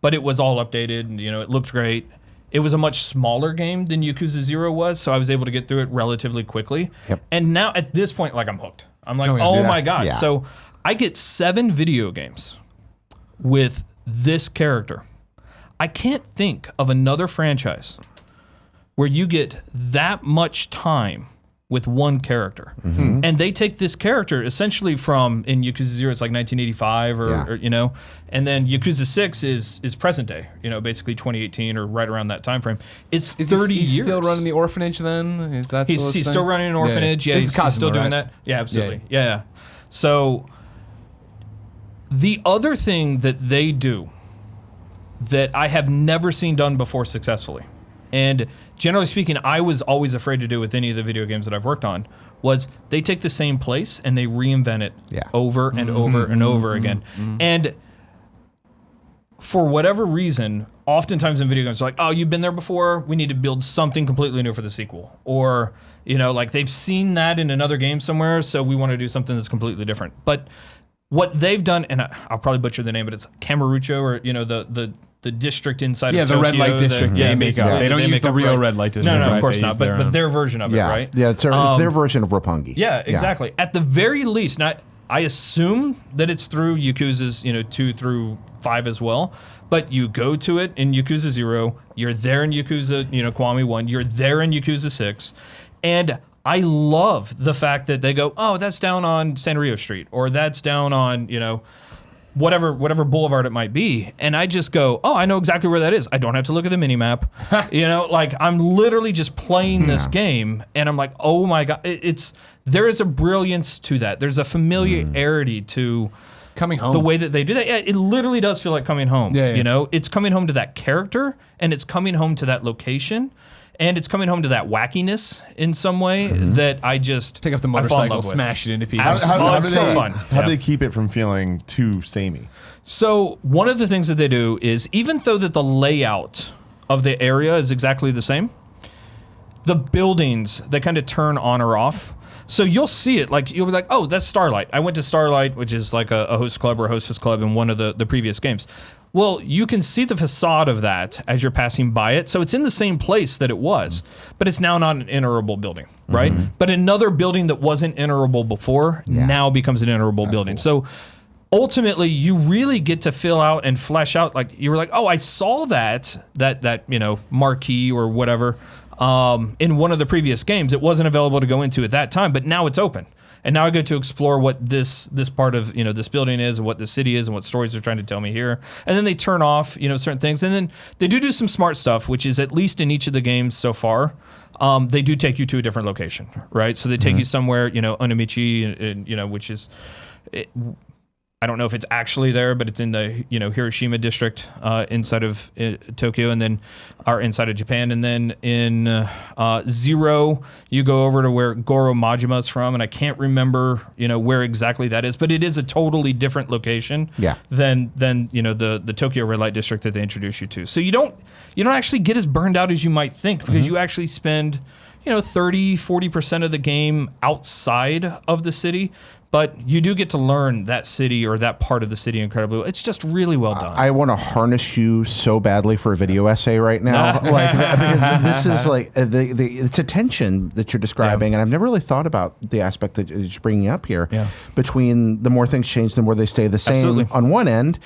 but it was all updated and, it looked great. It was a much smaller game than Yakuza 0 was, so I was able to get through it relatively quickly. Yep. And now at this point, like I'm hooked. I'm like, Oh, yeah. oh Yeah. my God. Yeah. So I get 7 video games with this character. I can't think of another franchise where you get that much time with one character. And they take this character essentially from, in Yakuza 0, it's like 1985 or and then Yakuza 6 is present day, basically 2018 or right around that time frame. It's Is 30 he's years. still running the orphanage then? Is that He's still running an orphanage. Yeah, This he's, is Kazuma, still doing right? that. Yeah, absolutely. Yeah. So the other thing that they do that I have never seen done before successfully, and generally speaking, I was always afraid to do with any of the video games that I've worked on, was they take the same place and they reinvent it over and over and over again. And for whatever reason, oftentimes in video games, they're like, oh, you've been there before, we need to build something completely new for the sequel. Or, like they've seen that in another game somewhere, so we want to do something that's completely different. But what they've done, and I'll probably butcher the name, but it's Kamurocho, or, the district inside of Tokyo. the red light district they make basically, up. They don't use make the up, real right. red light district. No, right? of course They not. use their But own. their version of it, Yeah. right? Yeah. It's their version of Roppongi. Yeah, exactly. At the very least, I assume that it's through Yakuza's, 2 through 5 as well. But you go to it in Yakuza 0, you're there in Yakuza, Kiwami 1, you're there in Yakuza 6, and I love the fact that they go, oh, that's down on Sanrio Street, or that's down on, whatever boulevard it might be, and I just go, oh, I know exactly where that is. I don't have to look at the mini map. Like I'm literally just playing this game, and I'm like, oh my God, there is a brilliance to that. There's a familiarity to Coming home. the way that they do that. Yeah, it literally does feel like coming home. Yeah. It's coming home to that character, and it's coming home to that location. And it's coming home to that wackiness in some way that I just Pick up the I fall in motorcycle, love with. smash it into pieces. It's so fun. How do they keep it from feeling too samey? So one of the things that they do is, even though that the layout of the area is exactly the same, the buildings, they kind of turn on or off. So you'll see it, like you'll be like, oh, that's Starlight. I went to Starlight, which is like a host club or a hostess club in one of the previous games. Well, you can see the facade of that as you're passing by it. So it's in the same place that it was, but it's now not an enterable building, right? But another building that wasn't enterable before now becomes an enterable building. cool. So ultimately, you really get to fill out and flesh out, like you were like, oh, I saw that marquee or whatever in one of the previous games. It wasn't available to go into at that time, but now it's open. And now I get to explore what this part of this building is, and what the city is, and what stories they're trying to tell me here. And then they turn off certain things, and then they do some smart stuff, which is at least in each of the games so far. They do take you to a different location, right? So they take you somewhere, Onamichi, and which is. I don't know if it's actually there, but it's in the Hiroshima district inside of Tokyo, and then inside of Japan, and then in Zero you go over to where Goro Majima is from, and I can't remember where exactly that is, but it is a totally different location than the Tokyo Red Light District that they introduce you to. So you don't actually get as burned out as you might think, because you actually spend 30-40% of the game outside of the city. But you do get to learn that city or that part of the city incredibly well. It's just really well done. I want to harness you so badly for a video essay right now. Because this is like it's a tension that you're describing, and I've never really thought about the aspect that you're bringing up here. Yeah. Between the more things change, the more they stay the same on one end,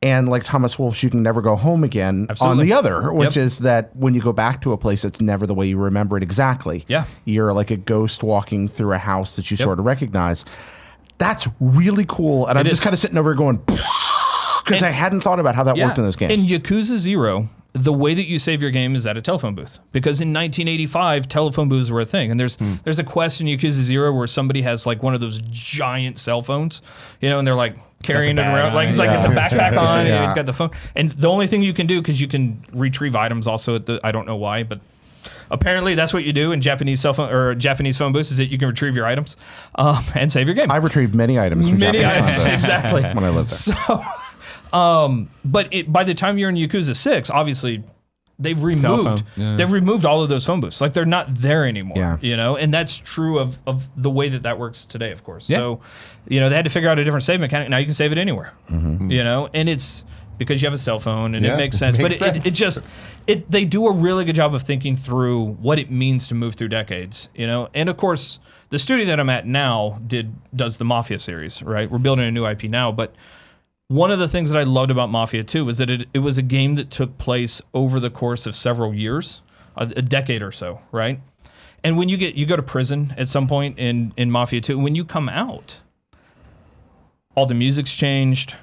and like Thomas Wolfe's "You Can Never Go Home Again" on the other, which is that when you go back to a place, it's never the way you remember it exactly. Yeah. You're like a ghost walking through a house that you sort of recognize. That's really cool, and I'm just kind of sitting over here going, because I hadn't thought about how that worked in those games. In Yakuza 0, the way that you save your game is at a telephone booth, because in 1985, telephone booths were a thing, and there's a quest in Yakuza 0 where somebody has like one of those giant cell phones, and they're like carrying it around, like it's like got the backpack on, and it's got the phone, and the only thing you can do, because you can retrieve items also at I don't know why, but apparently that's what you do in Japanese cell phone or Japanese phone booths, is that you can retrieve your items and save your game. I've retrieved many items from Japanese phone booths. Exactly. When I lived there. But by the time you're in Yakuza 6, obviously they've removed all of those phone booths. Like they're not there anymore. Yeah. And that's true of the way that works today, of course. Yeah. So, they had to figure out a different save mechanic. Now you can save it anywhere. And it's because you have a cell phone, and it makes sense. They do a really good job of thinking through what it means to move through decades, And of course, the studio that I'm at now does the Mafia series, right? We're building a new IP now, but one of the things that I loved about Mafia 2 was that it was a game that took place over the course of several years, a decade or so, right? And when you go to prison at some point in Mafia 2, when you come out, all the music's changed.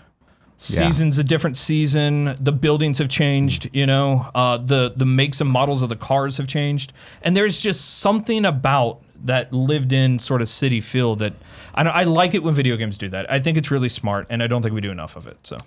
Season's a different season. The buildings have changed, the makes and models of the cars have changed. And there's just something about that lived in sort of city feel that I like it when video games do that. I think it's really smart, and I don't think we do enough of it. So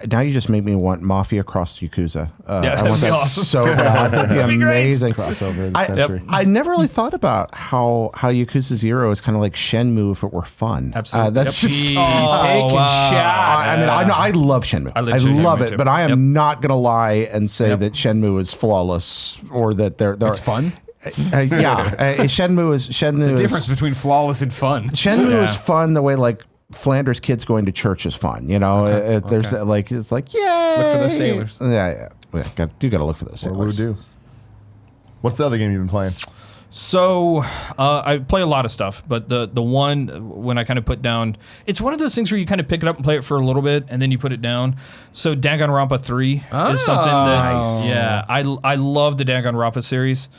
now you just make me want Mafia cross Yakuza. Yeah, I want that awesome. so bad. That'd be amazing. Crossover of the century. I never really thought about how Yakuza 0 is kind of like Shenmue if it were fun. Absolutely. That's just taking shots. I love Shenmue. I love it, too. but I am not going to lie and say that Shenmue is flawless or that they're It's fun. Shenmue is The difference between flawless and fun. Shenmue is fun the way like Flanders kids going to church is fun. There's like it's like Look for those sailors. Yeah. You got to look for those sailors. What do? What's the other game you've been playing? So I play a lot of stuff, but the one when I kind of put down, it's one of those things where you kind of pick it up and play it for a little bit, and then you put it down. So Danganronpa 3 is something that I love the Danganronpa series.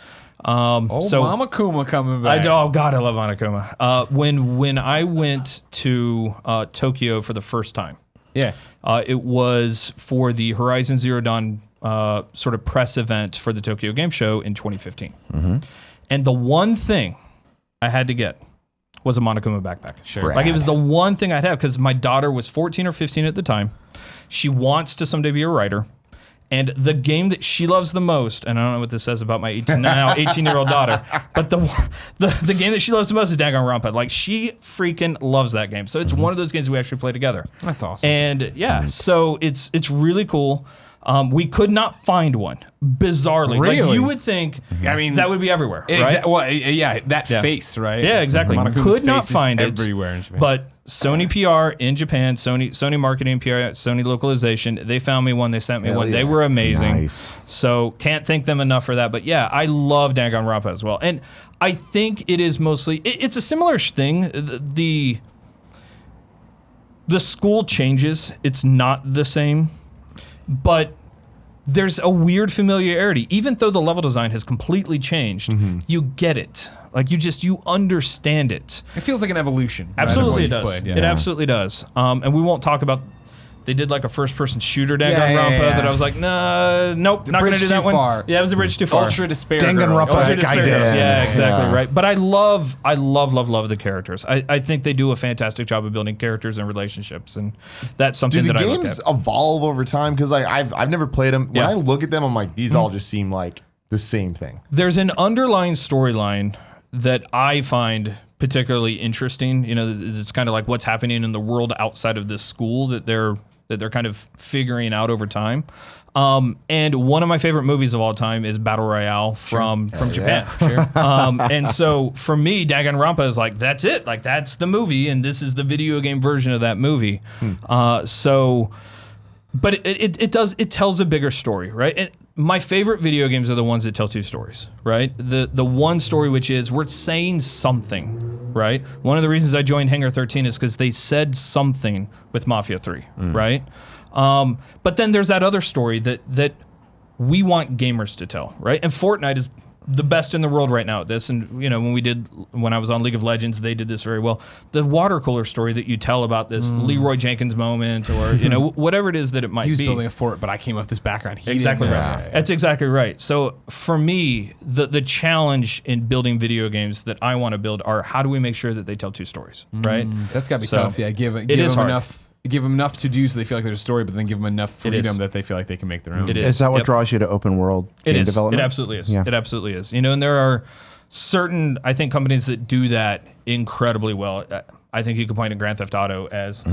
Mama Kuma coming back. God, I love Monokuma. When I went to Tokyo for the first time, it was for the Horizon Zero Dawn sort of press event for the Tokyo Game Show in 2015. And the one thing I had to get was a Monokuma backpack. Sure. Like it was the one thing I'd have, because my daughter was 14 or 15 at the time. She wants to someday be a writer. And the game that she loves the most, and I don't know what this says about my 18-year-old daughter, but the game that she loves the most is Danganronpa. Like, she freaking loves that game. So it's one of those games we actually play together. That's awesome. And so it's really cool. We could not find one, bizarrely. Really? Like, you would think that would be everywhere, right? That face, right? Yeah, exactly. Monokuma's Could not face is find it everywhere in Japan. But Sony PR in Japan, Sony marketing PR, Sony localization, they found me one, they sent me one. They were amazing. Nice. So can't thank them enough for that. But yeah, I love Danganronpa as well. And I think it is mostly, it's a similar thing. The school changes. It's not the same. But there's a weird familiarity. Even though the level design has completely changed, you get it. Like you understand it. It feels like an evolution. Absolutely, right, it does. It absolutely does. And we won't talk about. They did like a first-person shooter Danganrompa that I was like, nah, nope, not gonna do that one. Far. Yeah, it was a bridge too far. Ultra despair. Danganronpa, Ultra despair girls. Yeah, exactly Yeah. right. But I love the characters. I think they do a fantastic job of building characters and relationships, and that's something Do the that I look games at. evolve over time? Because like I've never played them. When Yeah. I look at them, I'm like, these all just seem like the same thing. There's an underlying storyline that I find particularly interesting. You know, it's kind of like what's happening in the world outside of this school that they're kind of figuring out over time. And one of my favorite movies of all time is Battle Royale from Japan. And so for me, Danganronpa is like, that's it. Like, that's the movie, and this is the video game version of that movie. But it tells a bigger story, right? And my favorite video games are the ones that tell two stories, right? The one story which is we're saying something, right? One of the reasons I joined Hangar 13 is because they said something with Mafia 3, right? But then there's that other story that we want gamers to tell, right? And Fortnite is the best in the world right now at this. And, you know, when I was on League of Legends, they did this very well. The water cooler story that you tell about this Leroy Jenkins moment, or, you know, whatever it is that it might be. He was building a fort, but I came up with this background. Exactly right. That's exactly right. So for me, the challenge in building video games that I want to build are how do we make sure that they tell two stories, right? That's got to be So, tough. Yeah, give them hard. enough. Give them enough to do so they feel like there's a story, but then give them enough freedom that they feel like they can make their own. It Is that what draws you to open world game development? It absolutely is. Yeah. It absolutely is. You know, and there are certain, I think, companies that do that incredibly well. I think you could point to Grand Theft Auto as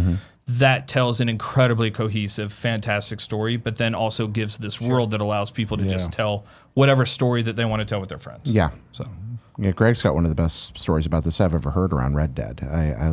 that tells an incredibly cohesive, fantastic story, but then also gives this world that allows people to just tell whatever story that they want to tell with their friends. Yeah. So. Yeah, Greg's got one of the best stories about this I've ever heard around Red Dead. I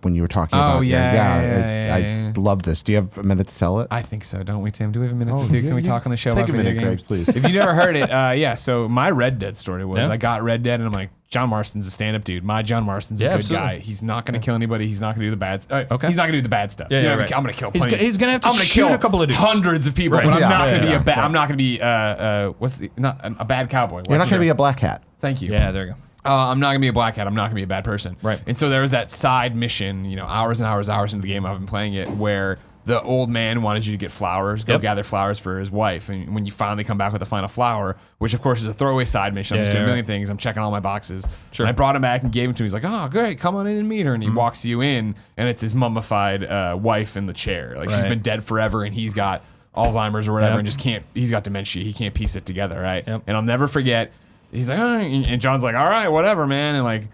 when you were talking about I love this. Do you have a minute to tell it? I think so, don't we, Tim? Do we have a minute to do? Can we talk on the show about Take a video minute, games? Greg, please. If you've never heard it, so my Red Dead story was Yeah. I got Red Dead and I'm like, John Marston's a stand-up dude. My John Marston's a good guy. He's not going to kill anybody. He's not going to do the bad stuff. Okay. He's not going to do the bad stuff. Yeah, You know, right. I'm going to kill He's plenty. he's going to have to I'm gonna shoot kill a couple of dudes. hundreds of people, Right. but I'm Yeah. not going to be Yeah. I'm not going to be not a bad cowboy. You're not going to be a black hat. Thank you. Yeah, there you go. I'm not gonna be a black hat. I'm not gonna be a bad person. Right. And so there was that side mission, you know, hours and hours into the game I've been playing it, where the old man wanted you to get flowers, go gather flowers for his wife. And when you finally come back with the final flower, which of course is a throwaway side mission, I'm just doing a million things. I'm checking all my boxes. Sure. And I brought him back and gave him to him. He's like, oh, great, come on in and meet her. And he walks you in, and it's his mummified wife in the chair. Like she's been dead forever, and he's got Alzheimer's or whatever, and just can't. He's got dementia. He can't piece it together, right? Yep. And I'll never forget. He's like, oh, and John's like, all right, whatever, man. And like,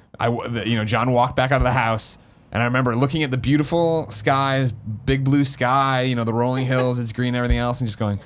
John walked back out of the house, and I remember looking at the beautiful skies, big blue sky, you know, the rolling hills, it's green and everything else, and just going,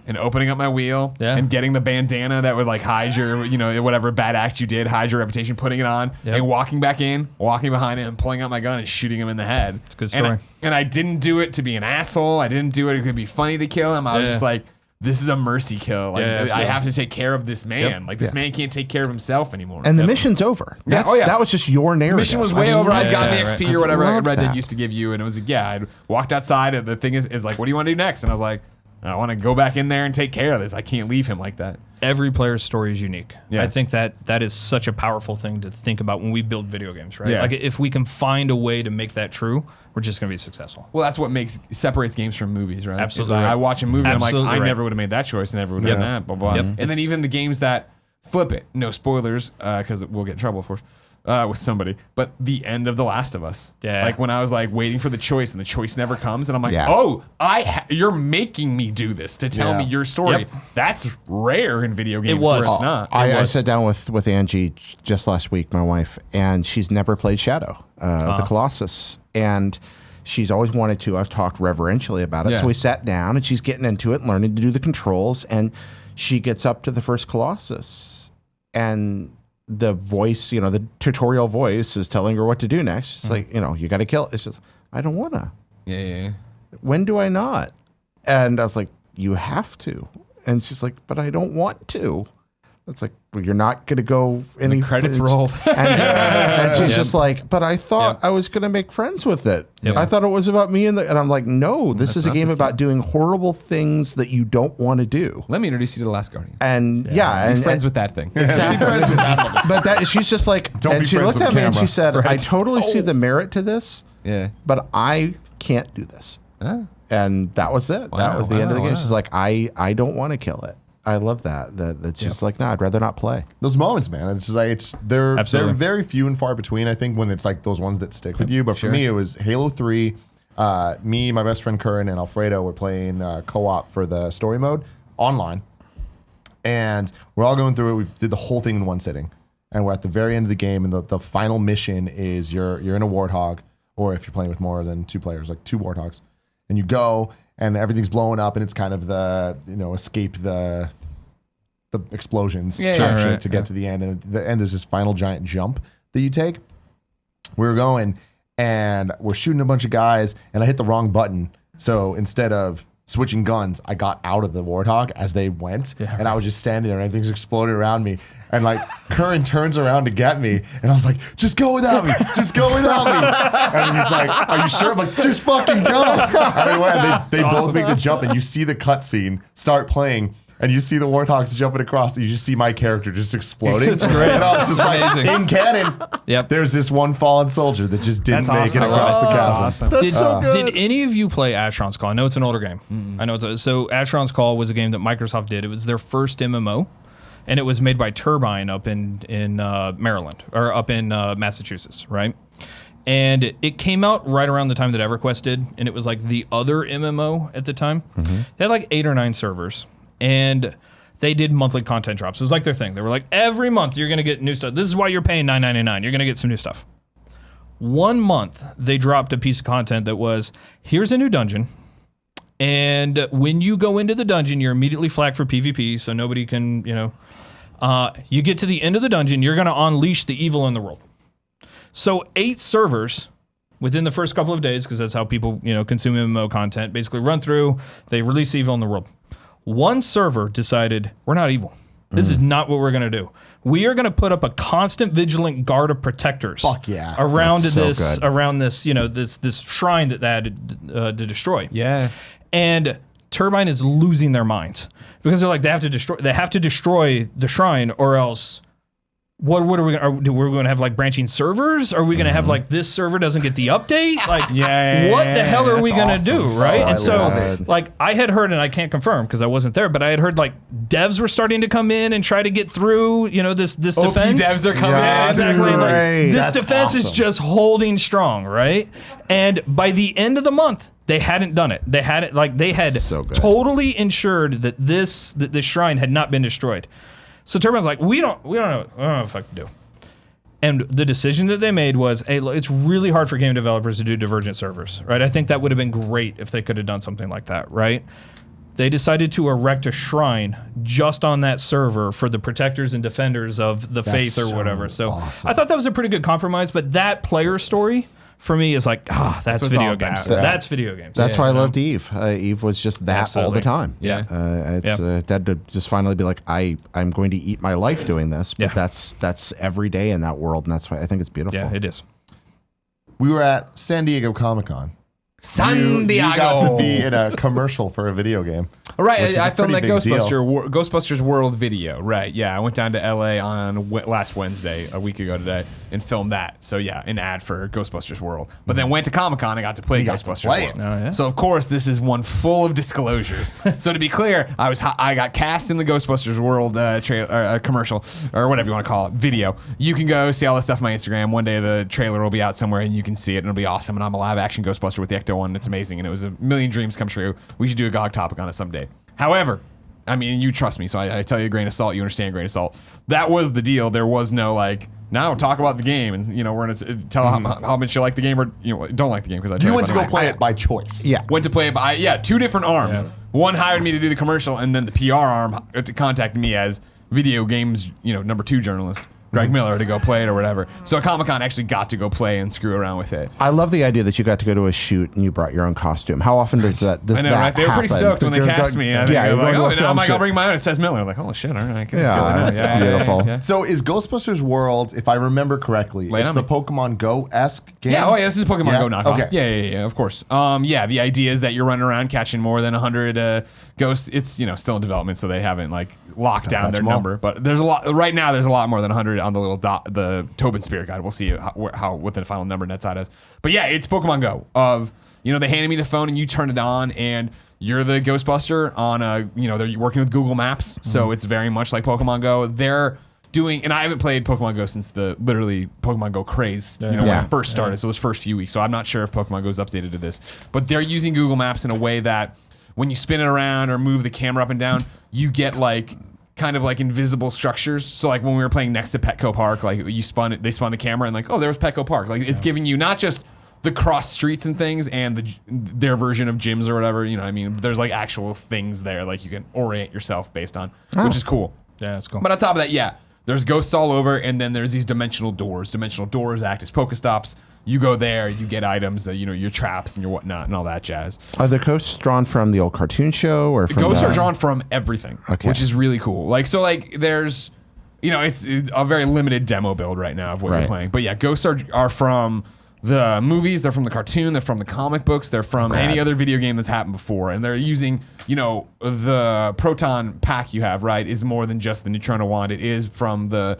and opening up my wheel and getting the bandana that would like hide your, you know, whatever bad act you did, hide your reputation, putting it on, and walking back in, walking behind him, pulling out my gun and shooting him in the head. It's a good story. And I didn't do it to be an asshole. I didn't do it. It could be funny to kill him. I was just like, this is a mercy kill. Like I have to take care of this man. Like this man can't take care of himself anymore. And the mission's over. That was just your narrative. The mission was way over. I'd gotten the XP or whatever I love Red Dead that. used to give you, and it was like, I'd walked outside, and the thing is like, what do you want to do next? And I was like, I want to go back in there and take care of this. I can't leave him like that. Every player's story is unique. Yeah. I think that is such a powerful thing to think about when we build video games, right? Yeah. Like if we can find a way to make that true, we're just going to be successful. Well, that's what separates games from movies, right? Absolutely Is that right. I watch a movie, and I'm like, Absolutely I right. never would have made that choice, never would have done that, blah blah. Yep. And then even the games that flip it, no spoilers, because we'll get in trouble, of course. With somebody, but the end of The Last of Us. Yeah. Like when I was like waiting for the choice and the choice never comes, and I'm like, Yeah. oh, you're making me do this to tell me your story. Yep. That's rare in video games. It was. Where it's not. I sat down with Angie just last week, my wife, and she's never played Shadow of the Colossus. And she's always wanted to. I've talked reverentially about it. Yeah. So we sat down, and she's getting into it and learning to do the controls. And she gets up to the first Colossus, and the voice, you know, the tutorial voice is telling her what to do next. It's like, you know, you got to kill it. It's just, I don't want to. Yeah. When do I not? And I was like, you have to. And she's like, but I don't want to. It's like, well, you're not going to go any credits rolled. And she's just like, but I thought I was going to make friends with it. I thought it was about me and I'm like, no, this is a game about doing horrible things that you don't want to do. Let me introduce you to The Last Guardian. And Be friends with that thing. Exactly. But she's just like, Don't be she friends looked with at the me and she camera. said, I totally see the merit to this, Yeah. but I can't do this. And that was it. That was the end of the game. She's like, I don't want to kill it. I love that. That's just like, no, I'd rather not play. Those moments, man. It's just like they're Absolutely. very few and far between. I think when it's like those ones that stick with you. But for me, it was Halo 3. Me, my best friend Curran, and Alfredo were playing co-op for the story mode online, and we're all going through it. We did the whole thing in one sitting, and we're at the very end of the game. And the final mission is you're in a warthog, or if you're playing with more than 2 players, like 2 warthogs, and you go. And everything's blowing up, and it's kind of the escape the explosions to get to the end. And at the end, there's this final giant jump that you take. We were going, and we're shooting a bunch of guys, and I hit the wrong button. So instead of switching guns, I got out of the warthog as they went, and I was just standing there, and everything's exploding around me. And like Curran turns around to get me, and I was like, "Just go without me, just go without me." And he's like, "Are you sure?" I'm like, "Just fucking go." And we went, and they both make the jump, and you see the cutscene start playing. And you see the warthogs jumping across, and you just see my character just exploding. It's great. And I was just like, Amazing. in canon, there's this one fallen soldier that just didn't make it across the chasm. Awesome. Did any of you play Asheron's Call? I know it's an older game. I know so Asheron's Call was a game that Microsoft did. It was their first MMO, and it was made by Turbine up in Maryland or up in Massachusetts, right? And it came out right around the time that EverQuest did, and it was like the other MMO at the time. They had like 8 or 9 servers. And they did monthly content drops. It was like their thing. They were like, every month you're going to get new stuff. This is why you're paying $9.99. You're going to get some new stuff. One month, they dropped a piece of content that was, here's a new dungeon. And when you go into the dungeon, you're immediately flagged for PvP, so nobody can, you get to the end of the dungeon, you're going to unleash the evil in the world. So 8 servers within the first couple of days, because that's how people, consume MMO content, basically run through, they release evil in the world. One server decided, we're not evil. This is not what we're going to do. We are going to put up a constant vigilant guard of protectors. Fuck yeah. Around That's so this, good. around this, this shrine that they had to destroy. Yeah. And Turbine is losing their minds because they're like, they have to destroy the shrine, or else what are we going to, we're going to have like branching servers? Are we going to have like this server doesn't get the update? Like, what the hell are we going to do? Right. I And so love it. like I had heard, and I can't confirm because I wasn't there, but I had heard like devs were starting to come in and try to get through, this OP defense. devs are coming Yeah, in. Exactly. Like, Great. this That's defense is awesome. just holding strong, right? And by the end of the month, they hadn't done it. They had it they had So good. totally ensured that this shrine had not been destroyed. So Turbine's like, we don't know what the fuck to do. And the decision that they made was, hey, look, it's really hard for game developers to do divergent servers, right? I think that would have been great if they could have done something like that, right? They decided to erect a shrine just on that server for the protectors and defenders of the faith or whatever. So awesome. I thought that was a pretty good compromise, but that player story for me is like, that's what it's video all games. about. That's video games. That's Yeah, why I no. loved Eve. Eve was just that all Absolutely. the time. Yeah. It's that to just finally be like, I'm going to eat my life doing this, but Yeah. that's every day in that world, and that's why I think it's beautiful. Yeah, it is. We were at San Diego Comic-Con. San Diego. You got to be in a commercial for a video game. Right, which is I a filmed that pretty big deal. Ghostbusters World video. Right, yeah, I went down to LA on last Wednesday, a week ago today, and filmed that. So yeah, an ad for Ghostbusters World. But then went to Comic-Con and got to play got to Ghostbusters play World. it. Oh, yeah? So of course, this is one full of disclosures. So to be clear, I got cast in the Ghostbusters World commercial, or whatever you want to call it, video. You can go see all this stuff on my Instagram. One day the trailer will be out somewhere, and you can see it, and it'll be awesome. And I'm a live action Ghostbuster with the Ecto-1, and it's amazing. And it was a million dreams come true. We should do a GOG topic on it someday. However, I mean, you trust me, so I tell you a grain of salt, you understand a grain of salt. That was the deal. There was no now talk about the game, and we're gonna tell how much you like the game or don't like the game, because You went to go play it by choice. Yeah. Went to play it by 2 different arms. Yeah. One hired me to do the commercial, and then the PR arm contacted me as video games number 2 journalist. Greg Miller to go play it or whatever. So at Comic-Con, I actually got to go play and screw around with it. I love the idea that you got to go to a shoot and you brought your own costume. How often does that I know, right? They were pretty stoked when they cast me. I think yeah, they were like, going to a now film I'm like, I'll shoot. bring my own. It says Miller. I'm like, oh shit, all right. Yeah, that's beautiful. Yeah. So is Ghostbusters World, if I remember correctly, Lay it it's on the me. Pokemon Go-esque game? Yeah, this is Pokemon Yeah? Go knockoff. Okay. Yeah, of course. Yeah, the idea is that you're running around catching more than 100 ghosts. It's still in development, so they haven't like locked down catch their 'em all. number. But there's a lot right now. There's a lot more than 100 on the little the Tobin Spirit Guide. We'll see how what the final number net side is. But yeah, it's Pokemon Go. They handed me the phone and you turn it on and you're the Ghostbuster on they're working with Google Maps, so it's very much like Pokemon Go. They're doing, and I haven't played Pokemon Go since the literally Pokemon Go craze, when it first started. So those first few weeks. So I'm not sure if Pokemon Go is updated to this, but they're using Google Maps in a way that when you spin it around or move the camera up and down, you get like kind of like invisible structures. So like when we were playing next to Petco Park, like they spun the camera and like, oh, there was Petco Park. Like it's giving you not just the cross streets and things and their version of gyms or whatever, there's like actual things there like you can orient yourself based on, which is cool. Yeah, that's cool. But on top of that, there's ghosts all over, and then there's these dimensional doors. Dimensional doors act as Pokestops. You go there, you get items, your traps and your whatnot and all that jazz. Are the ghosts drawn from the old cartoon show or from Ghosts are drawn from everything, which is really cool. There's, it's a very limited demo build right now of what you're playing. But yeah, ghosts are from the movies, they're from the cartoon, they're from the comic books, they're from any other video game that's happened before. And they're using, the proton pack you have, right, is more than just the Neutrona wand. It is from the,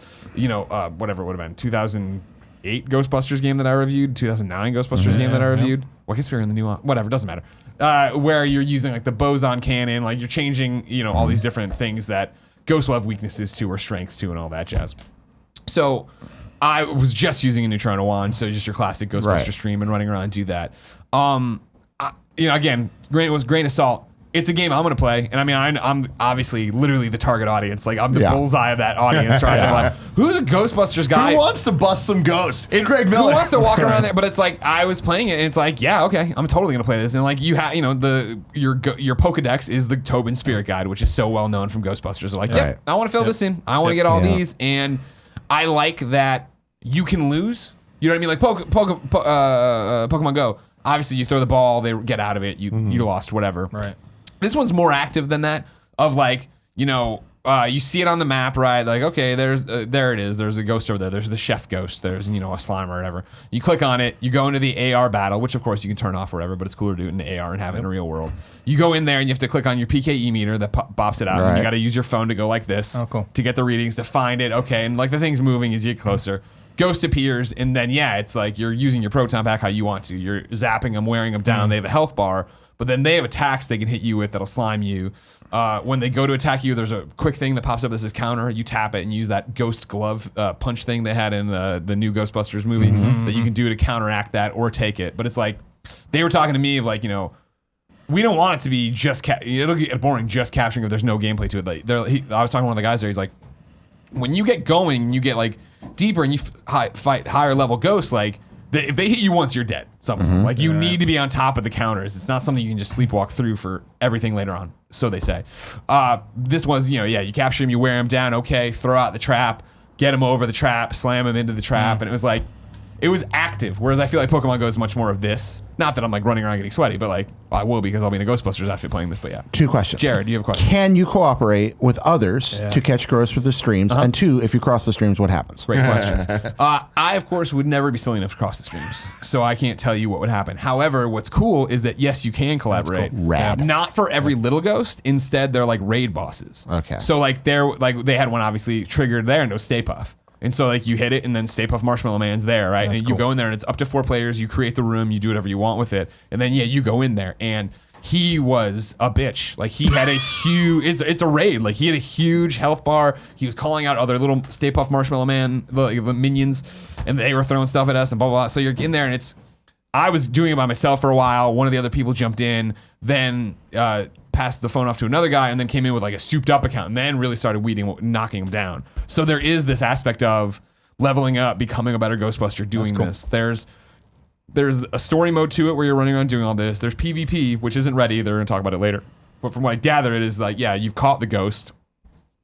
whatever it would have been, 2008 Ghostbusters game that I reviewed, 2009 Ghostbusters game that I reviewed. Well, I guess we're in the new one. Whatever, doesn't matter. Where you're using like the boson cannon, like you're changing, all these different things that ghosts will have weaknesses to or strengths to and all that jazz. So I was just using a Neutrona wand, so just your classic Ghostbuster stream and running around and do that. Again, grain of salt. It's a game I'm going to play, and I'm obviously literally the target audience. Like I'm the bullseye of that audience, right? I'm like, who's a Ghostbusters guy? Who wants to bust some ghosts? Greg Miller. Who wants to walk around there? But it's like I was playing it, and it's like, yeah, okay, I'm totally going to play this. And like you have, your Pokedex is the Tobin Spirit Guide, which is so well known from Ghostbusters. They're like, yep, I want to fill this in. I want to get all these, and I like that you can lose. You know what I mean? Like Pokemon Go. Obviously, you throw the ball, they get out of it. You lost, whatever. Right. This one's more active than that. Of like, you see it on the map, right? Like, okay, there it is. There's a ghost over there. There's the chef ghost. There's a slime or whatever. You click on it. You go into the AR battle, which of course you can turn off or whatever, but it's cooler to do it in the AR and have it in the real world. You go in there and you have to click on your PKE meter that bops it out. And you got to use your phone to go like this to get the readings, to find it. Okay, and like the thing's moving as you get closer. Ghost appears, and then it's like you're using your proton pack how you want to. You're zapping them, wearing them down. They have a health bar, but then they have attacks they can hit you with that'll slime you. When they go to attack you, there's a quick thing that pops up that says counter. You tap it and use that ghost glove punch thing they had in the new Ghostbusters movie that you can do to counteract that or take it. But it's like they were talking to me of like, we don't want it to be just it'll get boring just capturing if there's no gameplay to it. Like I was talking to one of the guys there. He's like, when you get going, you get like deeper and you fight higher level ghosts. Like if they hit you once, you're dead. Some of them. Like you need to be on top of the counters. It's not something you can just sleepwalk through for everything later on. So they say. This was, you capture him, you wear him down. Okay, throw out the trap, get him over the trap, slam him into the trap, and it was like. It was active, whereas I feel like Pokemon Go is much more of this. Not that I'm like running around getting sweaty, but like I will because I'll be in a Ghostbusters outfit playing this. But yeah. 2 questions. Jared, do you have a question? Can you cooperate with others to catch ghosts with the streams? And 2, if you cross the streams, what happens? Great questions. I, of course, would never be silly enough to cross the streams, so I can't tell you what would happen. However, what's cool is that yes, you can collaborate. Cool. Rad. Not for every little ghost. Instead, they're like raid bosses. Okay. So like they had one obviously triggered there, and it was Stay Puft. And so like you hit it and then Stay Puft Marshmallow Man's there, right? And you go in there and it's up to 4 players. You create the room, you do whatever you want with it. And then you go in there and he was a bitch. Like he had a huge, it's a raid. Like he had a huge health bar. He was calling out other little Stay Puft Marshmallow Man, the minions, and they were throwing stuff at us and blah, blah, blah. So you're in there and I was doing it by myself for a while. One of the other people jumped in, then passed the phone off to another guy, and then came in with like a souped up account, and then really started knocking him down. So there is this aspect of leveling up, becoming a better Ghostbuster, doing this. There's a story mode to it where you're running around doing all this. There's PvP, which isn't ready. They're going to talk about it later. But from what I gather, it is like, you've caught the ghost.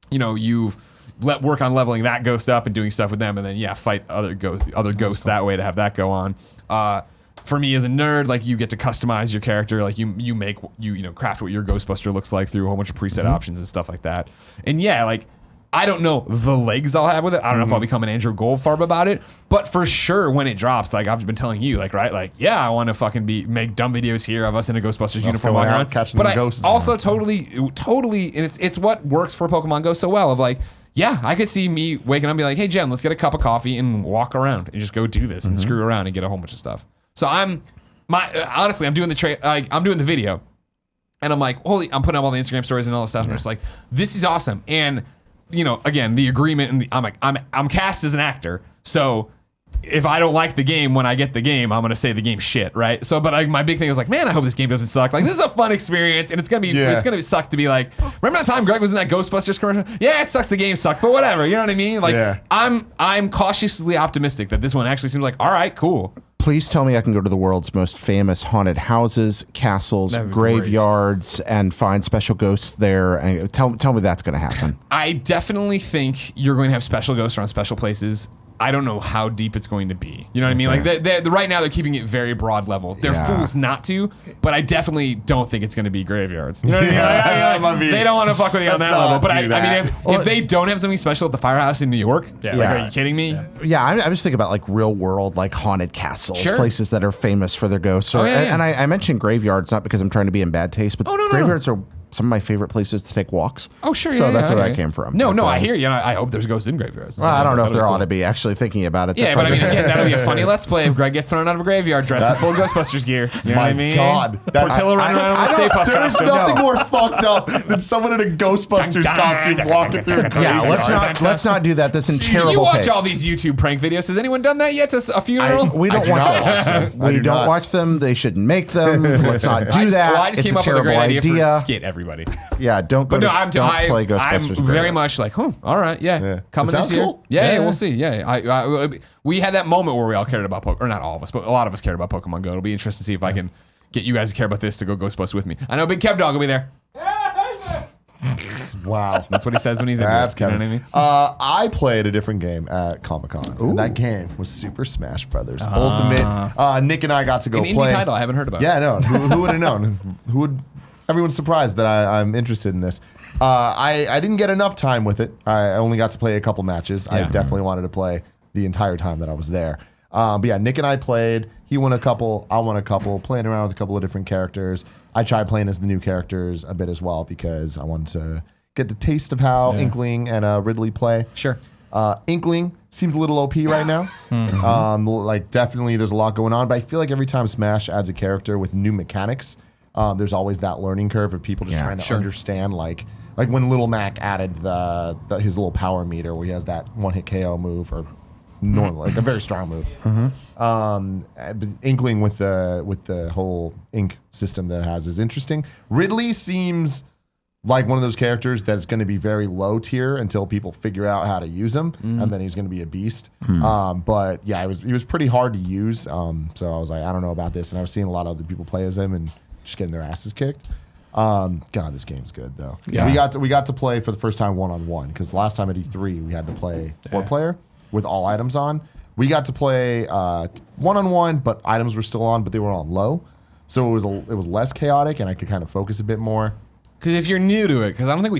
You've work on leveling that ghost up and doing stuff with them, and then fight other ghosts that way to have that go on. For me as a nerd, like you get to customize your character, like you craft what your Ghostbuster looks like through a whole bunch of preset options and stuff like that. And like I don't know the legs I'll have with it. I don't know if I'll become an Andrew Goldfarb about it, but for sure when it drops, like I've been telling you, like I want to fucking make dumb videos here of us in a Ghostbusters uniform walking around, catching but ghosts. Also totally, and it's what works for Pokemon Go so well. Of like, I could see me waking up and be like, hey Jen, let's get a cup of coffee and walk around and just go do this and screw around and get a whole bunch of stuff. So honestly, I'm doing I'm doing the video, and I'm like, I'm putting up all the Instagram stories and all that stuff, and I'm just like, this is awesome. And again, the agreement, and I'm like, I'm cast as an actor, so if I don't like the game when I get the game, I'm gonna say the game's shit, right? So, but my big thing was like, man, I hope this game doesn't suck. Like, this is a fun experience, and it's gonna suck to be like, remember that time Greg was in that Ghostbusters commercial? Yeah, it sucks. The game sucked, but whatever. You know what I mean? Like, I'm cautiously optimistic that this one actually seems like, all right, cool. Please tell me I can go to the world's most famous haunted houses, castles, graveyards, and find special ghosts there. And tell me that's going to happen. I definitely think you're going to have special ghosts around special places. I don't know how deep it's going to be. You know what I mean? Like right now they're keeping it very broad level. They're fools not to, but I definitely don't think it's going to be graveyards. You know what I mean? They don't want to fuck with you on that level. But I mean, if they don't have something special at the firehouse in New York, are you kidding me? Yeah, I was thinking about like real world, like haunted castles, places that are famous for their ghosts. And I mentioned graveyards not because I'm trying to be in bad taste, but graveyards are some of my favorite places to take walks. Oh, sure. So that's where that came from. No, I hear you. I hope there's ghosts in graveyards. Well, I don't know if there ought to be. Actually thinking about it. Yeah, but I mean, again, that'll be a funny Let's Play if Greg gets thrown out of a graveyard dressed in full Ghostbusters gear. You know what I mean? God. Portillo running around with a Stay Puft There's costume. nothing more fucked up than someone in a Ghostbusters costume walking through a Yeah, graveyard. let's not do that. That's in terrible You watch taste. all these YouTube prank videos. Has anyone done that yet to a funeral? We don't watch them. We don't watch them. They shouldn't make them. Let's not do that. Well, I just It's came a up with a terrible great idea for idea. a skit, everybody. Yeah, don't play Ghostbusters. I'm very much like, all right, coming this year. Cool. Yeah, we'll see. Yeah, we had that moment where we all cared about Pokemon, or not all of us, but a lot of us cared about Pokemon Go. It'll be interesting to see if I can get you guys to care about this to go Ghostbusters with me. I know Big Kev Dog will be there. Wow. That's what he says when he's in there. That's You know Kevin. what I mean? I played a different game at Comic-Con. And that game was Super Smash Brothers Ultimate. Nick and I got to go An play. indie title I haven't heard about. Yeah, no. Who would have known? Everyone's surprised that I'm interested in this. I didn't get enough time with it. I only got to play a couple matches. I definitely wanted to play the entire time that I was there. But yeah, Nick and I played. He won a couple. I won a couple. Playing around with a couple of different characters. I tried playing as the new characters a bit as well because I wanted to get the taste of how Inkling and Ridley play. Sure. Inkling seems a little OP right now. Like definitely there's a lot going on, but I feel like every time Smash adds a character with new mechanics, there's always that learning curve of people just trying to understand like when Little Mac added his little power meter where he has that one-hit KO move or normal, like a very strong move. But Inkling with the whole ink system that it has is interesting. Ridley seems like one of those characters that's going to be very low tier until people figure out how to use him, and then he's going to be a beast. But yeah, he was pretty hard to use. So I was like, I don't know about this, and I was seeing a lot of other people play as him and just getting their asses kicked. God, this game's good though. Yeah. We got to play for the first time 1-on-1 because last time at E3 we had to play 4-player with all items on. We got to play 1-on-1, but items were still on, but they were on low, so it was less chaotic and I could kind of focus a bit more. Because if you're new to it, because I don't think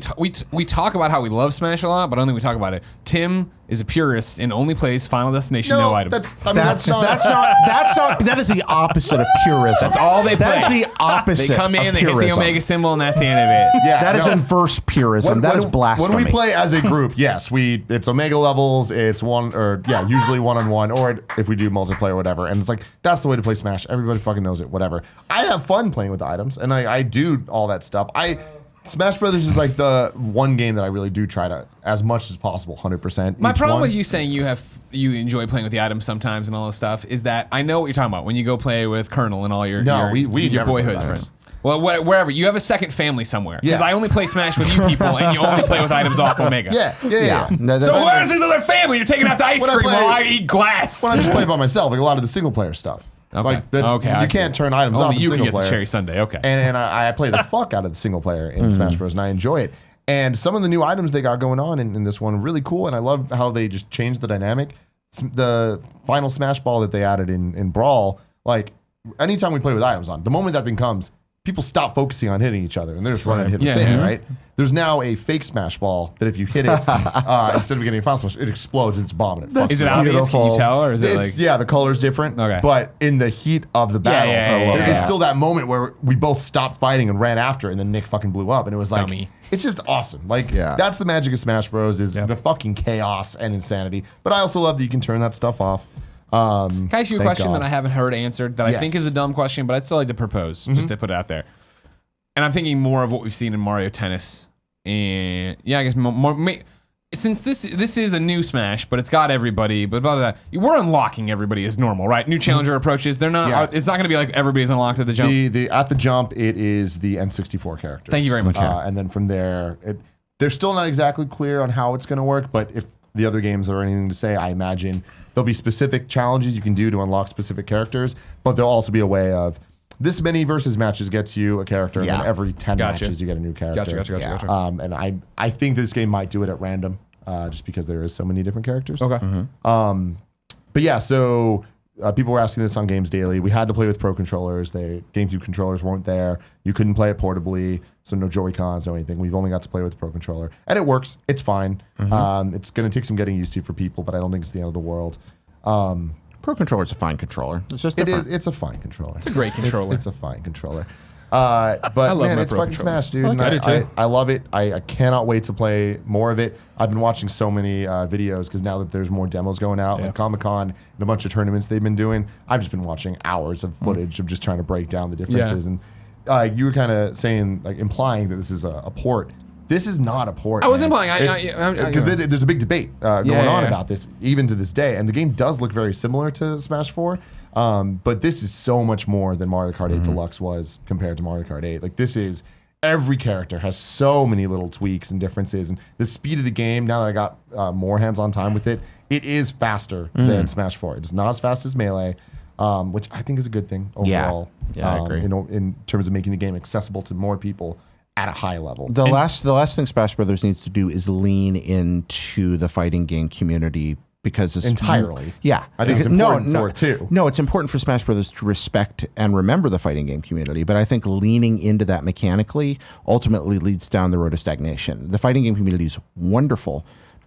we talk about how we love Smash a lot, but I don't think we talk about it. Tim is a purist and only plays Final Destination no items. That is the opposite of purism. That's all they play. That's the opposite. They come in, of they hit purism. the Omega symbol, and that's the end of it. Yeah, that is inverse purism. That is blasphemy. When we play as a group, yes, it's Omega levels. It's usually 1-on-1, or if we do multiplayer, or whatever. And it's like that's the way to play Smash. Everybody fucking knows it. Whatever. I have fun playing with the items, and I do all that stuff. Smash Brothers is like the one game that I really do try to, as much as possible, 100%. My problem with you saying you enjoy playing with the items sometimes and all this stuff is that I know what you're talking about when you go play with Colonel and all your boyhood friends. Well, wherever you have a second family somewhere, because I only play Smash with you people, and you only play with items off Omega. Yeah. So where's this other family? You're taking out the ice cream while I eat glass. When I just play by myself, like a lot of the single player stuff. Okay. You can't turn items off in you single can get player. the Cherry Sundae. Okay. And I play the fuck out of the single player in Smash Bros. And I enjoy it. And some of the new items they got going on in this one are really cool, and I love how they just changed the dynamic. The final smash ball that they added in Brawl, like anytime we play with items on, the moment that thing comes, people stop focusing on hitting each other and they're just running and hitting the thing, right? There's now a fake smash ball that if you hit it, instead of getting a final smash, it explodes and it's bombing it. Is it obvious? Can you tell? Or is it like... Yeah, the color's different. Okay. But in the heat of the battle, there is still that moment where we both stopped fighting and ran after, and then Nick fucking blew up. And it was like, it's just awesome. Like, that's the magic of Smash Bros. Is the fucking chaos and insanity. But I also love that you can turn that stuff off. Can I ask you a question that I haven't heard answered that I think is a dumb question, but I'd still like to propose, just to put it out there. And I'm thinking more of what we've seen in Mario Tennis. And I guess since this is a new Smash, but it's got everybody, but we're unlocking everybody as normal, right? New challenger approaches. They're not. It's not going to be like everybody's unlocked at the jump. At the jump, it is the N64 characters. Thank you very much. And then from there, they're still not exactly clear on how it's going to work. But if the other games have anything to say, I imagine there'll be specific challenges you can do to unlock specific characters. But there'll also be a way of this many versus matches gets you a character, and then every 10 matches you get a new character. Gotcha. And I think this game might do it at random, just because there is so many different characters. Okay. But yeah, so people were asking this on Games Daily. We had to play with Pro controllers. GameCube controllers weren't there. You couldn't play it portably, so no Joy-Cons, no anything. We've only got to play with the Pro controller, and it works. It's fine. It's going to take some getting used to for people, but I don't think it's the end of the world. Pro controller's a fine controller. It's just different. It's a fine controller. It's a great controller. It's a fine controller. But man, it's fucking Smash, dude. I do too. I love it. I cannot wait to play more of it. I've been watching so many videos because now that there's more demos going out, like Comic-Con and a bunch of tournaments they've been doing, I've just been watching hours of footage of just trying to break down the differences. And you were kind of saying, like implying that this is a port. This is not a port. I was implying, because there's a big debate going on about this, even to this day. And the game does look very similar to Smash 4, but this is so much more than Mario Kart 8 Deluxe was compared to Mario Kart 8. Like this is, every character has so many little tweaks and differences, and the speed of the game. Now that I got more hands-on time with it, it is faster than Smash 4. It is not as fast as Melee, which I think is a good thing overall. Yeah, I agree. In terms of making the game accessible to more people at a high level. The last thing Smash Brothers needs to do is lean into the fighting game community, because it's entirely. I think it's important for it too. No, it's important for Smash Brothers to respect and remember the fighting game community, but I think leaning into that mechanically ultimately leads down the road of stagnation. The fighting game community is wonderful,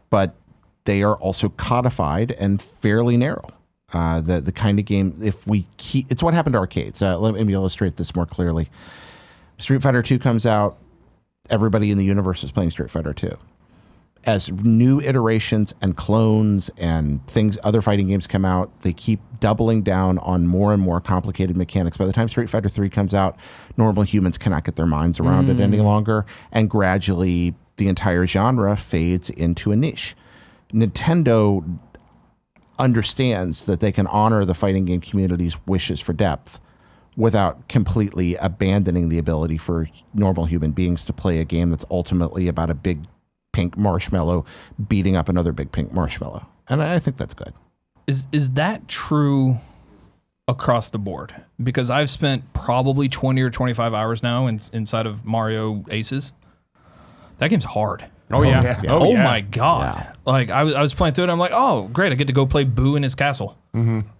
but they are also codified and fairly narrow. The kind of game, it's what happened to arcades. Let me illustrate this more clearly. Street Fighter 2 comes out, everybody in the universe is playing Street Fighter 2. As new iterations and clones and other fighting games come out, they keep doubling down on more and more complicated mechanics. By the time Street Fighter 3 comes out, normal humans cannot get their minds around it any longer, and gradually the entire genre fades into a niche. Nintendo understands that they can honor the fighting game community's wishes for depth without completely abandoning the ability for normal human beings to play a game that's ultimately about a big pink marshmallow beating up another big pink marshmallow. And I think that's good. Is that true across the board? Because I've spent probably 20 or 25 hours now inside of Mario Aces. That game's hard. Oh yeah. Oh my God. Yeah. Like I was playing through it. I'm like, oh great. I get to go play Boo in his castle.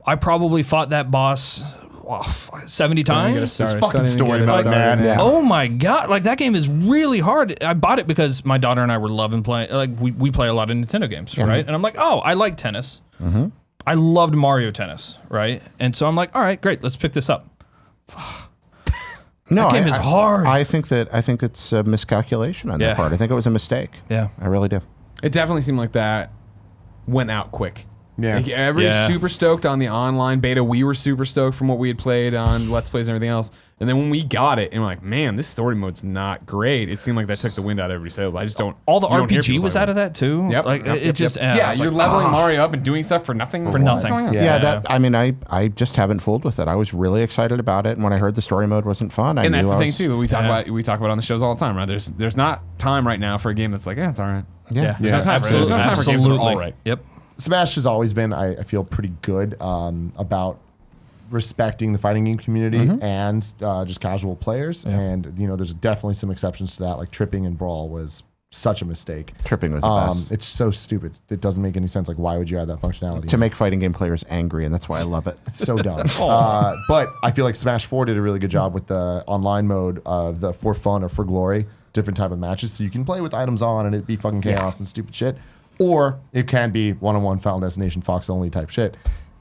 I probably fought that boss 70 times. This fucking story about it, man. Yeah. Oh my God. Like that game is really hard. I bought it because my daughter and I were loving playing. Like we play a lot of Nintendo games, right? And I'm like, oh, I like tennis. I loved Mario Tennis, right? And so I'm like, all right, great. Let's pick this up. No, that game is hard. I think it's a miscalculation on their part. I think it was a mistake. Yeah. I really do. It definitely seemed like that went out quick. Yeah. Like everybody's super stoked on the online beta. We were super stoked from what we had played on Let's Plays and everything else. And then when we got it, and we're like, man, this story mode's not great. It seemed like that took the wind out of everybody's sails. I just don't. All the RPG was out of that too. Yep. Like it just. Yeah, you're leveling Mario up and doing stuff for nothing. For nothing. I just haven't fooled with it. I was really excited about it, and when I heard the story mode wasn't fun, and that's the thing too. We talk about on the shows all the time, right? There's not time right now for a game that's like, yeah, it's all right. Yeah. There's no time. There's no time for games that are all right. Yep. Smash has always been, I feel, pretty good about respecting the fighting game community and just casual players. Yeah. And, there's definitely some exceptions to that. Like tripping in Brawl was such a mistake. Tripping was the best. It's so stupid. It doesn't make any sense. Like, why would you add that functionality? To make fighting game players angry, and that's why I love it. It's so dumb. But I feel like Smash 4 did a really good job with the online mode of the for fun or for glory, different type of matches. So you can play with items on and it'd be fucking chaos and stupid shit. Or it can be one-on-one Final Destination Fox only type shit.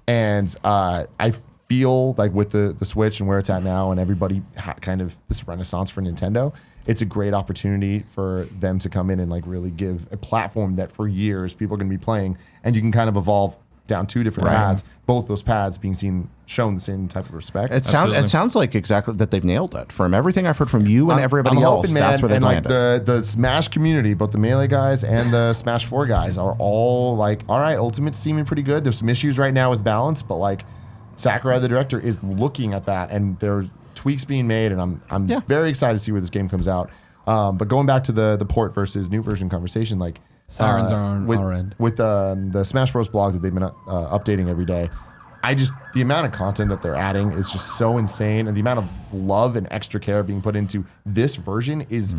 And I feel like with the Switch and where it's at now and everybody kind of this renaissance for Nintendo, it's a great opportunity for them to come in and like really give a platform that for years people are going to be playing, and you can kind of evolve down two different paths, both those paths being shown the same type of respect. It sounds like exactly that they've nailed it. From everything I've heard from you and everybody else, that's where they landed. Like the Smash community, both the Melee guys and the Smash 4 guys are all like, all right, Ultimate's seeming pretty good. There's some issues right now with balance, but like Sakurai, the director, is looking at that, and there's tweaks being made, and I'm very excited to see where this game comes out. But going back to the port versus new version conversation, like sirens are on our end. With the Smash Bros blog that they've been updating every day, the amount of content that they're adding is just so insane, and the amount of love and extra care being put into this version is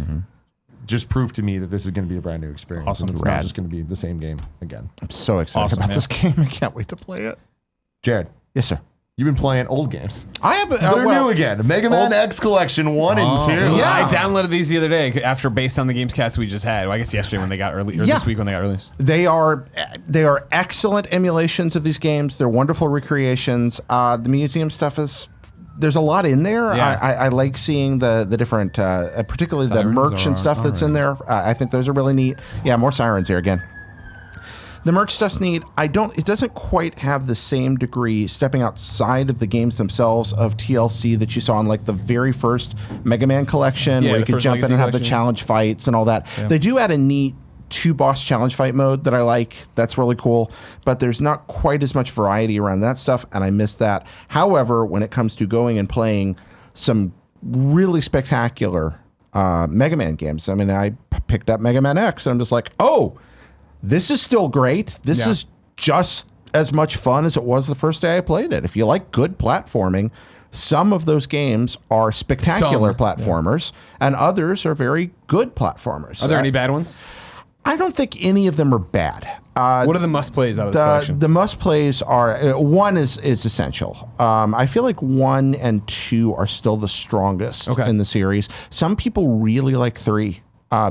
just proof to me that this is going to be a brand new experience. Awesome. And it's not just going to be the same game again. I'm so excited about this game. I can't wait to play it. Jared. Yes, sir. You've been playing old games. I have. They're new again. Megaman X Collection 1 and 2. Yeah, I downloaded these the other day based on the Gamescast we just had. Well, I guess yesterday when they got early, or this week when they got released. They are excellent emulations of these games. They're wonderful recreations. The museum stuff there's a lot in there. Yeah. I like seeing the different, particularly Sirens the merch and stuff that's in there. I think those are really neat. Yeah, more sirens here again. The merch stuff's neat. It doesn't quite have the same degree stepping outside of the games themselves of TLC that you saw in like the very first Megaman collection, where you could jump in and have the challenge fights and all that. Yeah. They do add a neat 2-boss challenge fight mode that I like. That's really cool. But there's not quite as much variety around that stuff, and I miss that. However, when it comes to going and playing some really spectacular Mega Man games, I mean, I picked up Mega Man X, and I'm just like, oh, this is still great. This is just as much fun as it was the first day I played it. If you like good platforming, some of those games are spectacular platformers, and others are very good platformers. Are there any bad ones? I don't think any of them are bad. What are the must-plays out of the collection? The must-plays are, 1 is essential. I feel like 1 and 2 are still the strongest in the series. Some people really like 3.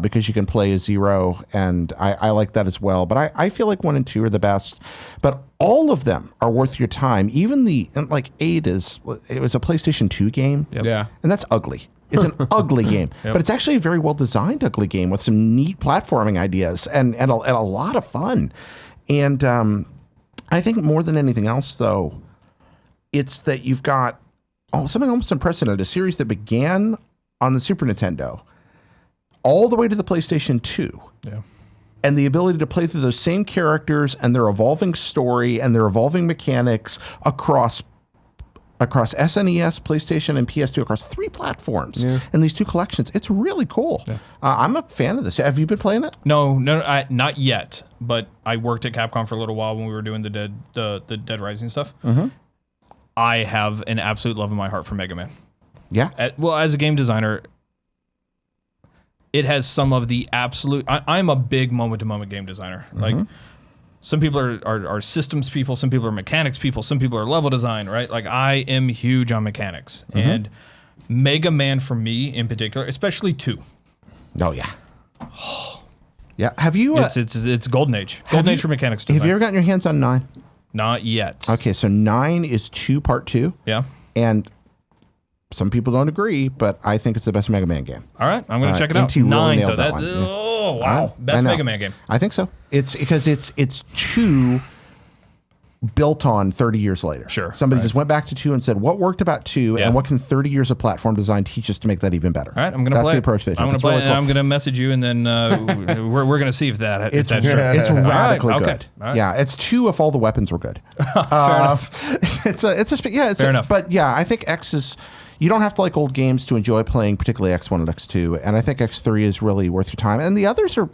Because you can play as Zero, and I like that as well. But I feel like 1 and 2 are the best. But all of them are worth your time. Even 8 it was a PlayStation 2 game. Yep. Yeah. And that's ugly. It's an ugly game. But it's actually a very well-designed ugly game with some neat platforming ideas and a lot of fun. And I think more than anything else, though, it's that you've got something almost unprecedented, a series that began on the Super Nintendo all the way to the PlayStation 2. Yeah. And the ability to play through those same characters and their evolving story and their evolving mechanics across SNES, PlayStation, and PS2, across 3 platforms in these 2 collections. It's really cool. Yeah. I'm a fan of this. Have you been playing it? No, not yet. But I worked at Capcom for a little while when we were doing the Dead Rising stuff. Mm-hmm. I have an absolute love in my heart for Mega Man. Yeah. As a game designer, it has some of the absolute. I'm a big moment-to-moment game designer. Mm-hmm. Like, some people are systems people, some people are mechanics people, some people are level design, right? Like, I am huge on mechanics. Mm-hmm. And Mega Man, for me in particular, especially 2. Oh, yeah. Yeah. Have you... it's Golden Age. Golden Age for mechanics design. Have you ever gotten your hands on 9? Not yet. Okay, so 9 is 2 part 2. Yeah. And... some people don't agree, but I think it's the best Mega Man game. All right, I'm going to check it out. 9, though. That one. Oh, wow. Best Mega Man game. I think so. It's because it's 2 built on 30 years later. Sure. Somebody just went back to 2 and said, what worked about 2 and what can 30 years of platform design teach us to make that even better? All right, I'm going to play. That's the approach they take. I'm going to play it, and I'm going to message you, and then we're going to see if that's true. It's radically good. Okay. Right. Yeah, it's 2 if all the weapons were good. Fair enough. Fair enough. But yeah, I think X is... You don't have to like old games to enjoy playing, particularly X1 and X2. And I think X3 is really worth your time. And the others are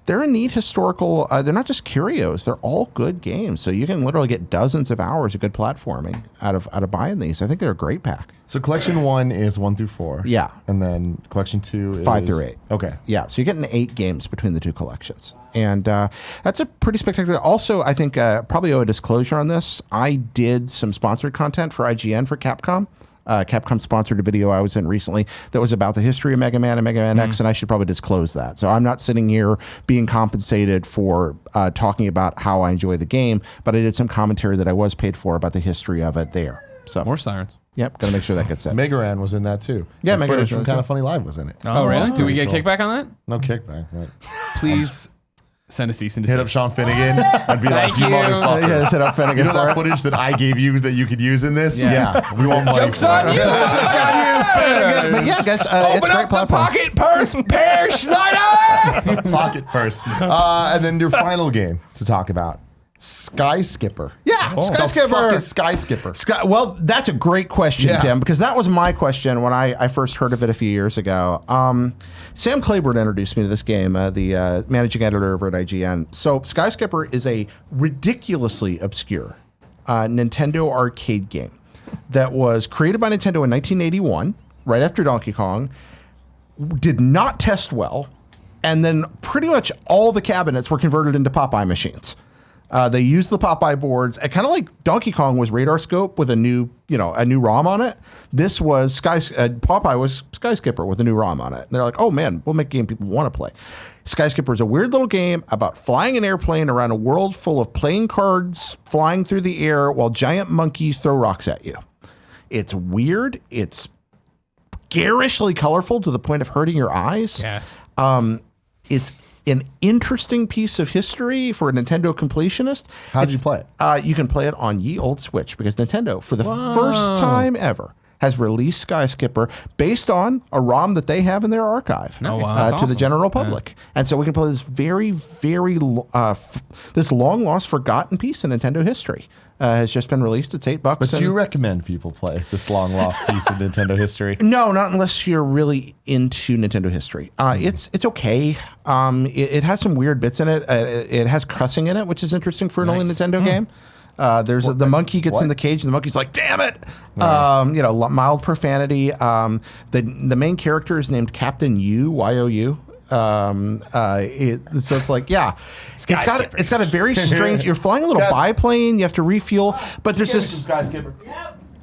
they're a neat historical. They're not just curios; they're all good games. So you can literally get dozens of hours of good platforming out of buying these. I think they're a great pack. So collection 1 is 1 through 4. Yeah. And then collection 2 is 5 through 8. Okay. Yeah, so you're getting 8 games between the 2 collections. And that's a pretty spectacular. Also, I think probably owe a disclosure on this. I did some sponsored content for IGN for Capcom. Capcom sponsored a video I was in recently that was about the history of Mega Man and Mega Man X, and I should probably disclose that. So I'm not sitting here being compensated for talking about how I enjoy the game, but I did some commentary that I was paid for about the history of it there. So More sirens. Yep, gotta make sure that gets said. Megaran was in that too. Yeah, The Megaran footage was from in that Kind too. of Funny Live was in it. Oh, really? Do we get Pretty kickback on that? No kickback. Right. Please send a cease and desist. Hit up Sean Finnegan and be like, you you. motherfucker. Yeah, set up Finnegan You know for that it. footage that I gave you that you could use in this? Yeah. Yeah. We want money. Joke's for on it. you. Joke's on you, Finnegan. But yeah, guys, it's Open great up the platform. pocket purse, Per Schneider! Pocket first. And then your final game to talk about. Sky Skipper. Yeah, Sky The Skipper. fuck is Sky Skipper? Well, that's a great question, Yeah. Tim, because that was my question when I first heard of it a few years ago. Sam Claiborne introduced me to this game, the managing editor over at IGN. So Sky Skipper is a ridiculously obscure Nintendo arcade game that was created by Nintendo in 1981, right after Donkey Kong, did not test well, and then pretty much all the cabinets were converted into Popeye machines. They used the Popeye boards, kind of like Donkey Kong was Radar Scope with a new ROM on it. This was Popeye was Sky Skipper with a new ROM on it. And they're like, oh man, we'll make a game people want to play. Sky Skipper is a weird little game about flying an airplane around a world full of playing cards flying through the air while giant monkeys throw rocks at you. It's weird. It's garishly colorful to the point of hurting your eyes. Yes. It's an interesting piece of history for a Nintendo completionist. How did you play it? You can play it on ye old Switch because Nintendo, for the first time ever, has released Sky Skipper based on a ROM that they have in their archive Nice. That's to the awesome. general public. And so we can play this very, very, this long lost forgotten piece in Nintendo history. Has just been released. It's $8. But do you recommend people play this long lost piece of Nintendo history? No, not unless you're really into Nintendo history. It's okay. It has some weird bits in it. It has cussing in it, which is interesting for an only Nintendo game. There's the monkey gets in the cage and the monkey's like, "Damn it!" Mild profanity. The main character is named Captain Yu, Y-O-U. So it's like, yeah, it's got a very strange. You're flying a little biplane. You have to refuel, but there's this. Sky Skipper.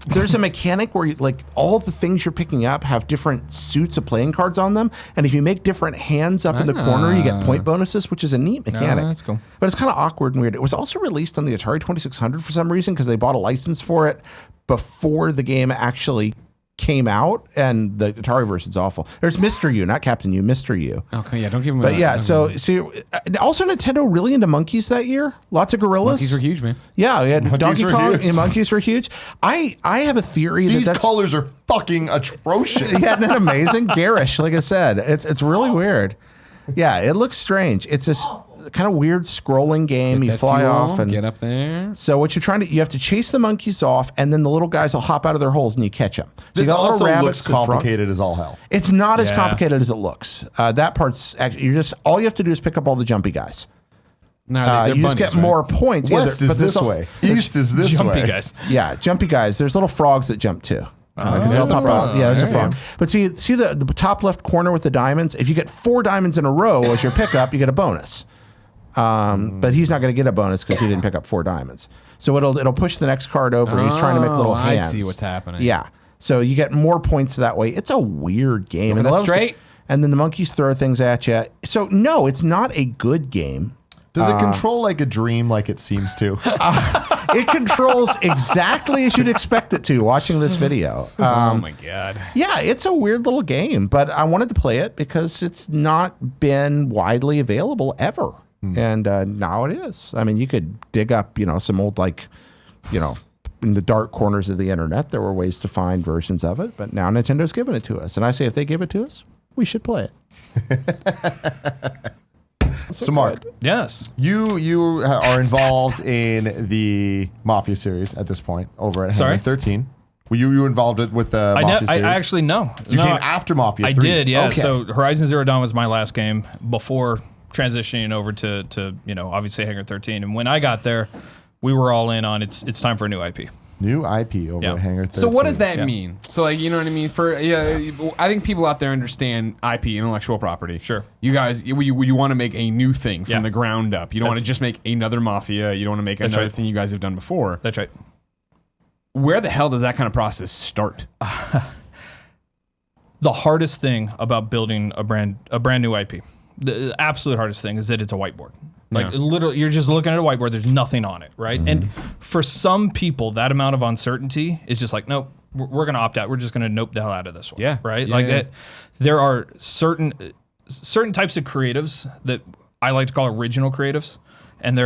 There's a mechanic where like all the things you're picking up have different suits of playing cards on them, and if you make different hands up in the corner, you get point bonuses, which is a neat mechanic. that's cool. But it's kind of awkward and weird. It was also released on the Atari 2600 for some reason because they bought a license for it before the game actually came out, and the Atari version's awful. There's Mr. U, not Captain U, Mr. U. Okay, yeah, don't give him. But yeah, so also Nintendo really into monkeys that year. Lots of gorillas. monkeys were huge, man. Yeah, we had Donkey were Kong huge. and monkeys were huge. I have a theory These that's colors are fucking atrocious. yeah, isn't that amazing? Garish, like I said. It's really weird. Yeah, it looks strange. It's this kind of weird scrolling game. You That fly fuel, off and get up there. so what you have to chase the monkeys off, and then the little guys will hop out of their holes and you catch them. So you This got little also rabbits looks and frogs. complicated as all hell. It's not as Yeah. complicated as it looks. That part's actually all you have to do is pick up all the jumpy guys. No, they're You just bunnies, get right? more points. West but is there's this al- way. East is this Jumpy way. guys. Yeah, jumpy guys. There's little frogs that jump too. Because they'll there's a pop frog. out. Yeah, there's a There you frog. But see the top left corner with the diamonds. If you get 4 diamonds in a row as your pickup, you get a bonus. But he's not going to get a bonus because he didn't pick up 4 diamonds. So it'll push the next card over. He's trying to make little I hands. see what's happening. Yeah. So you get more points that way. It's a weird game. Look at the that levels- straight. And then the monkeys throw things at you. So no, it's not a good game. Does it control like a dream like it seems to? It controls exactly as you'd expect it to watching this video. Oh my god. Yeah, it's a weird little game, but I wanted to play it because it's not been widely available ever. And now it is. I mean, you could dig up, some old, in the dark corners of the internet, there were ways to find versions of it, but now Nintendo's given it to us. And I say if they give it to us, we should play it. So Mark, Yes. you are involved in the Mafia series at this point over at Sorry? Henry 13. Were you involved with the I Mafia series? actually no. You No, came after Mafia 3. I did, yeah. Okay. So Horizon Zero Dawn was my last game before transitioning over to obviously Hangar 13. And when I got there, we were all in on it's time for a new IP. New IP over at Hangar 13. So what does that mean? So like, you know what I mean? I think people out there understand IP, intellectual property. Sure. You guys, you want to make a new thing from the ground up. You don't want to just make another Mafia. You don't want to make another thing you guys have done before. That's right. Where the hell does that kind of process start? The hardest thing about building a brand new IP, the absolute hardest thing is that it's a whiteboard. Like literally, you're just looking at a whiteboard. There's nothing on it, right? And for some people, that amount of uncertainty is just like, nope, we're going to opt out. We're just going to nope the hell out of this one. Yeah. Right. Yeah, Like that. There are certain types of creatives that I like to call original creatives, and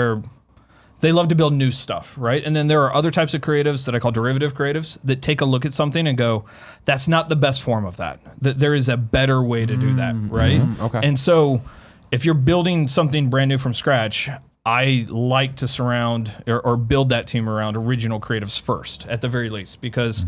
they love to build new stuff, right? And then there are other types of creatives that I call derivative creatives that take a look at something and go, that's not the best form of that. There is a better way to do that, right? Okay. And so if you're building something brand new from scratch, I like to surround or build that team around original creatives first, at the very least, because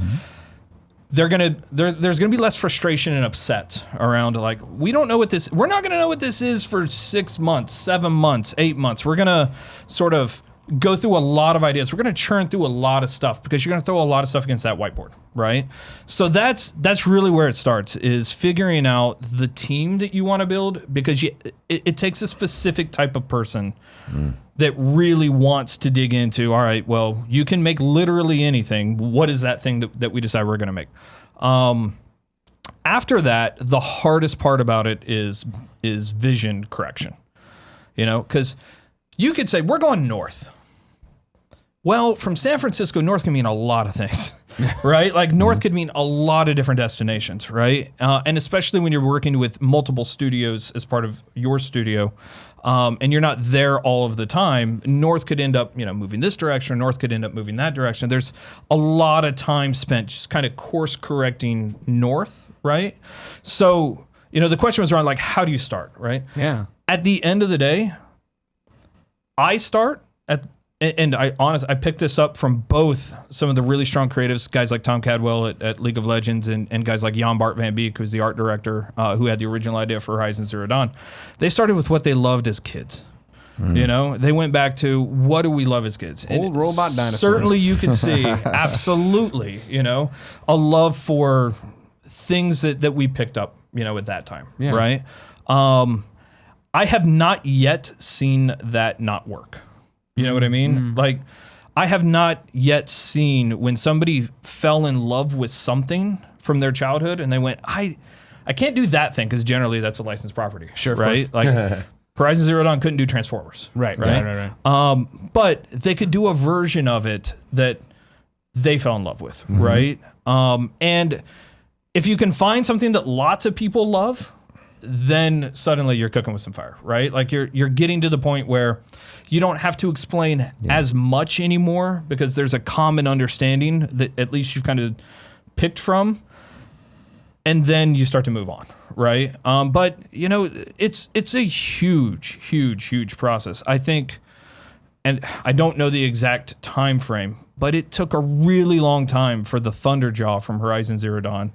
there's gonna be less frustration and upset around like, we're not gonna know what this is for 6 months, 7 months, 8 months. We're gonna sort of go through a lot of ideas. We're gonna churn through a lot of stuff because you're gonna throw a lot of stuff against that whiteboard, right? So that's really where it starts, is figuring out the team that you want to build, because it takes a specific type of person that really wants to dig into, all right, well, you can make literally anything. What is that thing that we decide we're gonna make? After that, the hardest part about it is vision correction, because you could say, we're going north. Well, from San Francisco, north can mean a lot of things, right? Like north could mean a lot of different destinations, right? And especially when you're working with multiple studios as part of your studio, and you're not there all of the time, north could end up, moving this direction, north could end up moving that direction. There's a lot of time spent just kind of course correcting north, right? So, the question was around like, how do you start, right? Yeah. At the end of the day, I start and I picked this up from both some of the really strong creatives, guys like Tom Cadwell at League of Legends, and guys like Jan Bart van Beek, who's the art director, who had the original idea for Horizon Zero Dawn. They started with what they loved as kids. They went back to, what do we love as kids? Old robot dinosaurs. Certainly you could see, absolutely, a love for things that we picked up, at that time, right? I have not yet seen that not work. You know what I mean? Like, I have not yet seen when somebody fell in love with something from their childhood and they went, I can't do that thing, because generally that's a licensed property. Sure, right? Like Horizon Zero Dawn couldn't do Transformers. Right. But they could do a version of it that they fell in love with, right? And if you can find something that lots of people love, then suddenly you're cooking with some fire, right? Like you're getting to the point where you don't have to explain as much anymore, because there's a common understanding that at least you've kind of picked from, and then you start to move on, right? But it's a huge process. I think, and I don't know the exact time frame, but it took a really long time for the Thunderjaw from Horizon Zero Dawn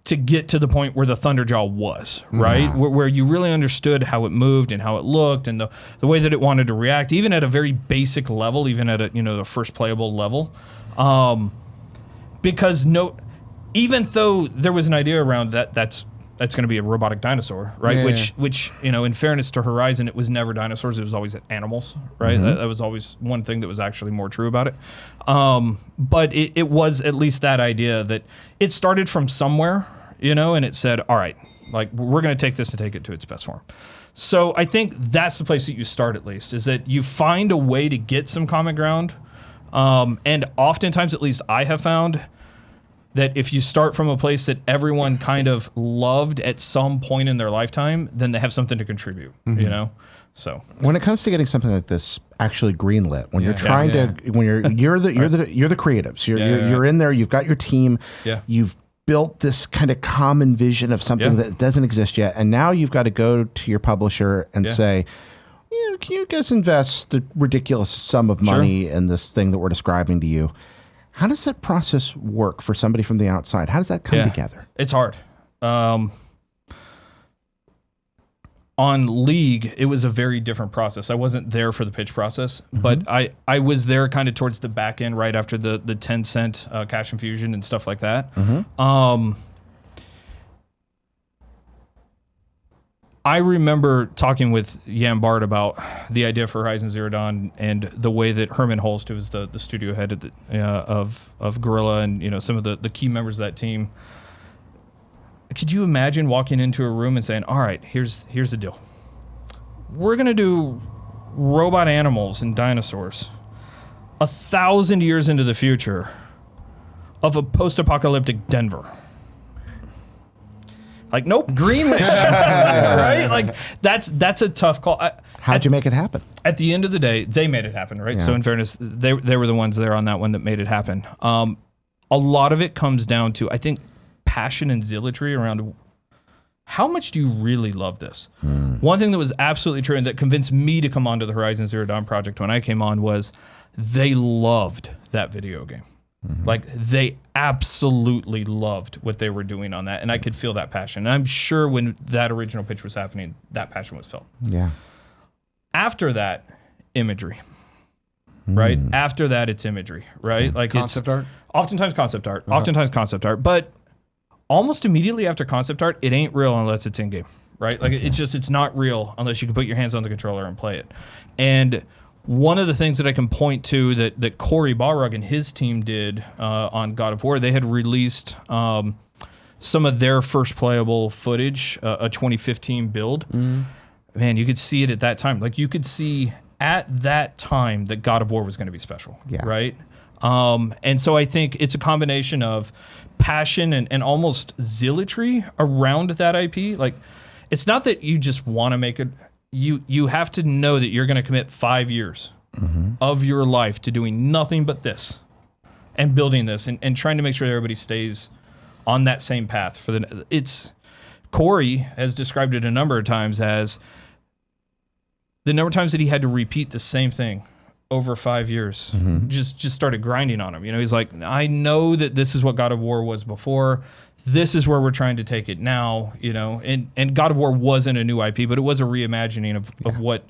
to get to the point where the Thunderjaw was, right? Where you really understood how it moved and how it looked and the way that it wanted to react, even at a very basic level, even at the first playable level. Because even though there was an idea around that's going to be a robotic dinosaur, right? Which in fairness to Horizon, it was never dinosaurs, it was always animals, right? That was always one thing that was actually more true about it. But it was at least that idea that it started from somewhere, and it said, all right, like, we're going to take this and take it to its best form. So I think that's the place that you start, at least, is that you find a way to get some common ground. And oftentimes, at least I have found, that if you start from a place that everyone kind of loved at some point in their lifetime, then they have something to contribute, So when it comes to getting something like this actually greenlit, when you're trying to, when you're the creatives, you're in there, you've got your team, you've built this kind of common vision of something that doesn't exist yet, and now you've got to go to your publisher and say, can you guys invest the ridiculous sum of money in this thing that we're describing to you? How does that process work for somebody from the outside? How does that come together? It's hard. on League, it was a very different process. I wasn't there for the pitch process, but I was there kind of towards the back end, right after the 10-cent cash infusion and stuff like that. I remember talking with Jan Bart about the idea for Horizon Zero Dawn and the way that Herman Holst, who was the studio head of Guerrilla, and some of the key members of that team. Could you imagine walking into a room and saying, "All right, here's the deal. We're gonna do robot animals and dinosaurs 1,000 years into the future of a post-apocalyptic Denver." Like, nope, Greenwich, right? Like, that's a tough call. How'd you make it happen? At the end of the day, they made it happen, right? Yeah. So in fairness, they were the ones there on that one that made it happen. A lot of it comes down to, I think, passion and zealotry around how much do you really love this? One thing that was absolutely true and that convinced me to come onto the Horizon Zero Dawn project when I came on was they loved that video game. Like, they absolutely loved what they were doing on that, and I could feel that passion. And I'm sure when that original pitch was happening, that passion was felt. Yeah. After that, imagery. Right? After that, it's imagery, right? Like, concept art? Oftentimes concept art. Oftentimes concept art. But almost immediately after concept art, it ain't real unless it's in-game, right? Like, it's not real unless you can put your hands on the controller and play it. And one of the things that I can point to that Corey Balrog and his team did on God of War, they had released some of their first playable footage, a 2015 build. Man, you could see it at that time. Like, you could see at that time that God of War was going to be special, right? And so I think it's a combination of passion and almost zealotry around that IP. Like, it's not that you just want to make it. You have to know that you're going to commit 5 years of your life to doing nothing but this and building this and trying to make sure that everybody stays on that same path. Corey has described it a number of times as the number of times that he had to repeat the same thing over 5 years, just started grinding on him. He's like, I know that this is what God of War was before. This is where we're trying to take it now, and God of War wasn't a new IP, but it was a reimagining of what,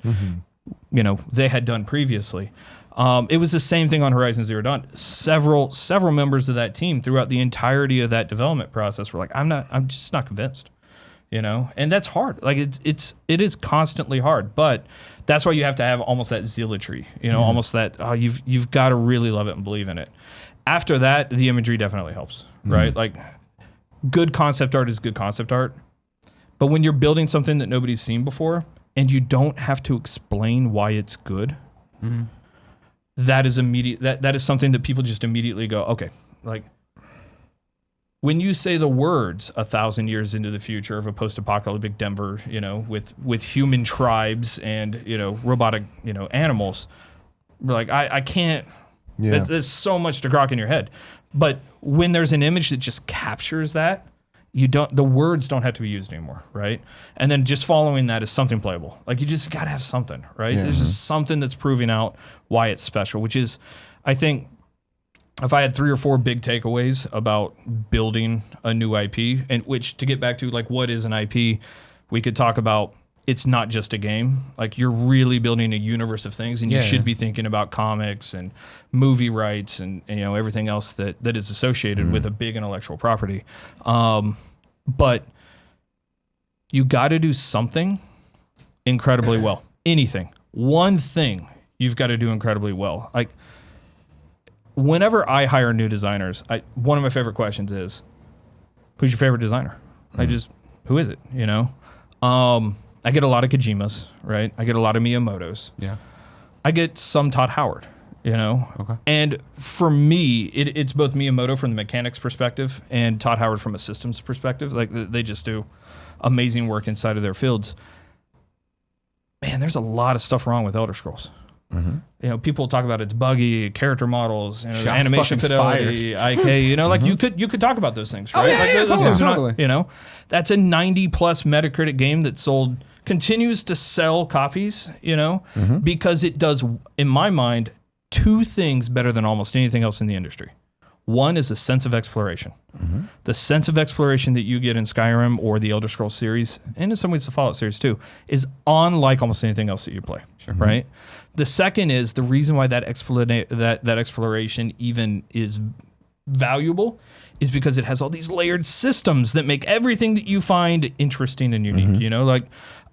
they had done previously. It was the same thing on Horizon Zero Dawn. Several members of that team throughout the entirety of that development process were like, I'm just not convinced, and that's hard. Like, it is constantly hard, but that's why you have to have almost that zealotry, almost that, you've got to really love it and believe in it. After that, the imagery definitely helps, right? Like, good concept art is good concept art, but when you're building something that nobody's seen before and you don't have to explain why it's good, that is immediate. That is something that people just immediately go, okay. Like, when you say the words 1,000 years into the future of a post-apocalyptic Denver, with human tribes and robotic animals, we're like, I can't. Yeah. There's so much to grok in your head. But when there's an image that just captures that, the words don't have to be used anymore, right? And then just following that is something playable. Like, you just got to have something, right? Yeah. There's just something that's proving out why it's special, which is, I think, if I had 3 or 4 big takeaways about building a new IP, and which, to get back to, like, what is an IP, we could talk about. It's not just a game. Like, you're really building a universe of things, and you should be thinking about comics and movie rights and everything else that is associated with a big intellectual property. But you got to do something incredibly well. Anything. One thing you've got to do incredibly well. Like, whenever I hire new designers, one of my favorite questions is, who's your favorite designer? Who is it? I get a lot of Kojimas, right? I get a lot of Miyamotos. Yeah. I get some Todd Howard, Okay. And for me, it's both Miyamoto from the mechanics perspective and Todd Howard from a systems perspective. Like, they just do amazing work inside of their fields. Man, there's a lot of stuff wrong with Elder Scrolls. People talk about it's buggy, character models, animation fidelity, IK. Like, you could talk about those things, right? Totally. That's a 90+ Metacritic game that continues to sell copies, because it does, in my mind, 2 things better than almost anything else in the industry. One is the sense of exploration. The sense of exploration that you get in Skyrim or the Elder Scrolls series, and in some ways the Fallout series too, is unlike almost anything else that you play, right? The second is the reason why that exploration even is valuable is because it has all these layered systems that make everything that you find interesting and unique. You know, like,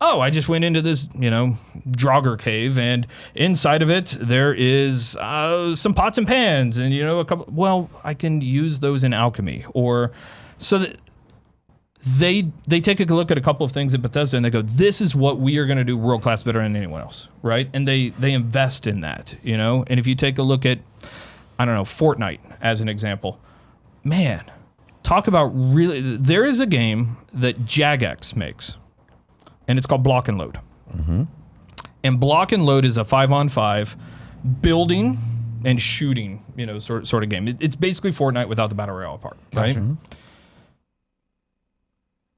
oh, I just went into this, Draugr cave, and inside of it there is some pots and pans, and a couple. Well, I can use those in alchemy, or so that they take a look at a couple of things at Bethesda and they go, this is what we are going to do world class better than anyone else, right? And they invest in that, And if you take a look at, I don't know, Fortnite as an example. Man, talk about really... There is a game that Jagex makes, and it's called Block and Load. And Block and Load is a 5-on-5 building and shooting, sort of game. It's basically Fortnite without the Battle Royale part, right? Gotcha.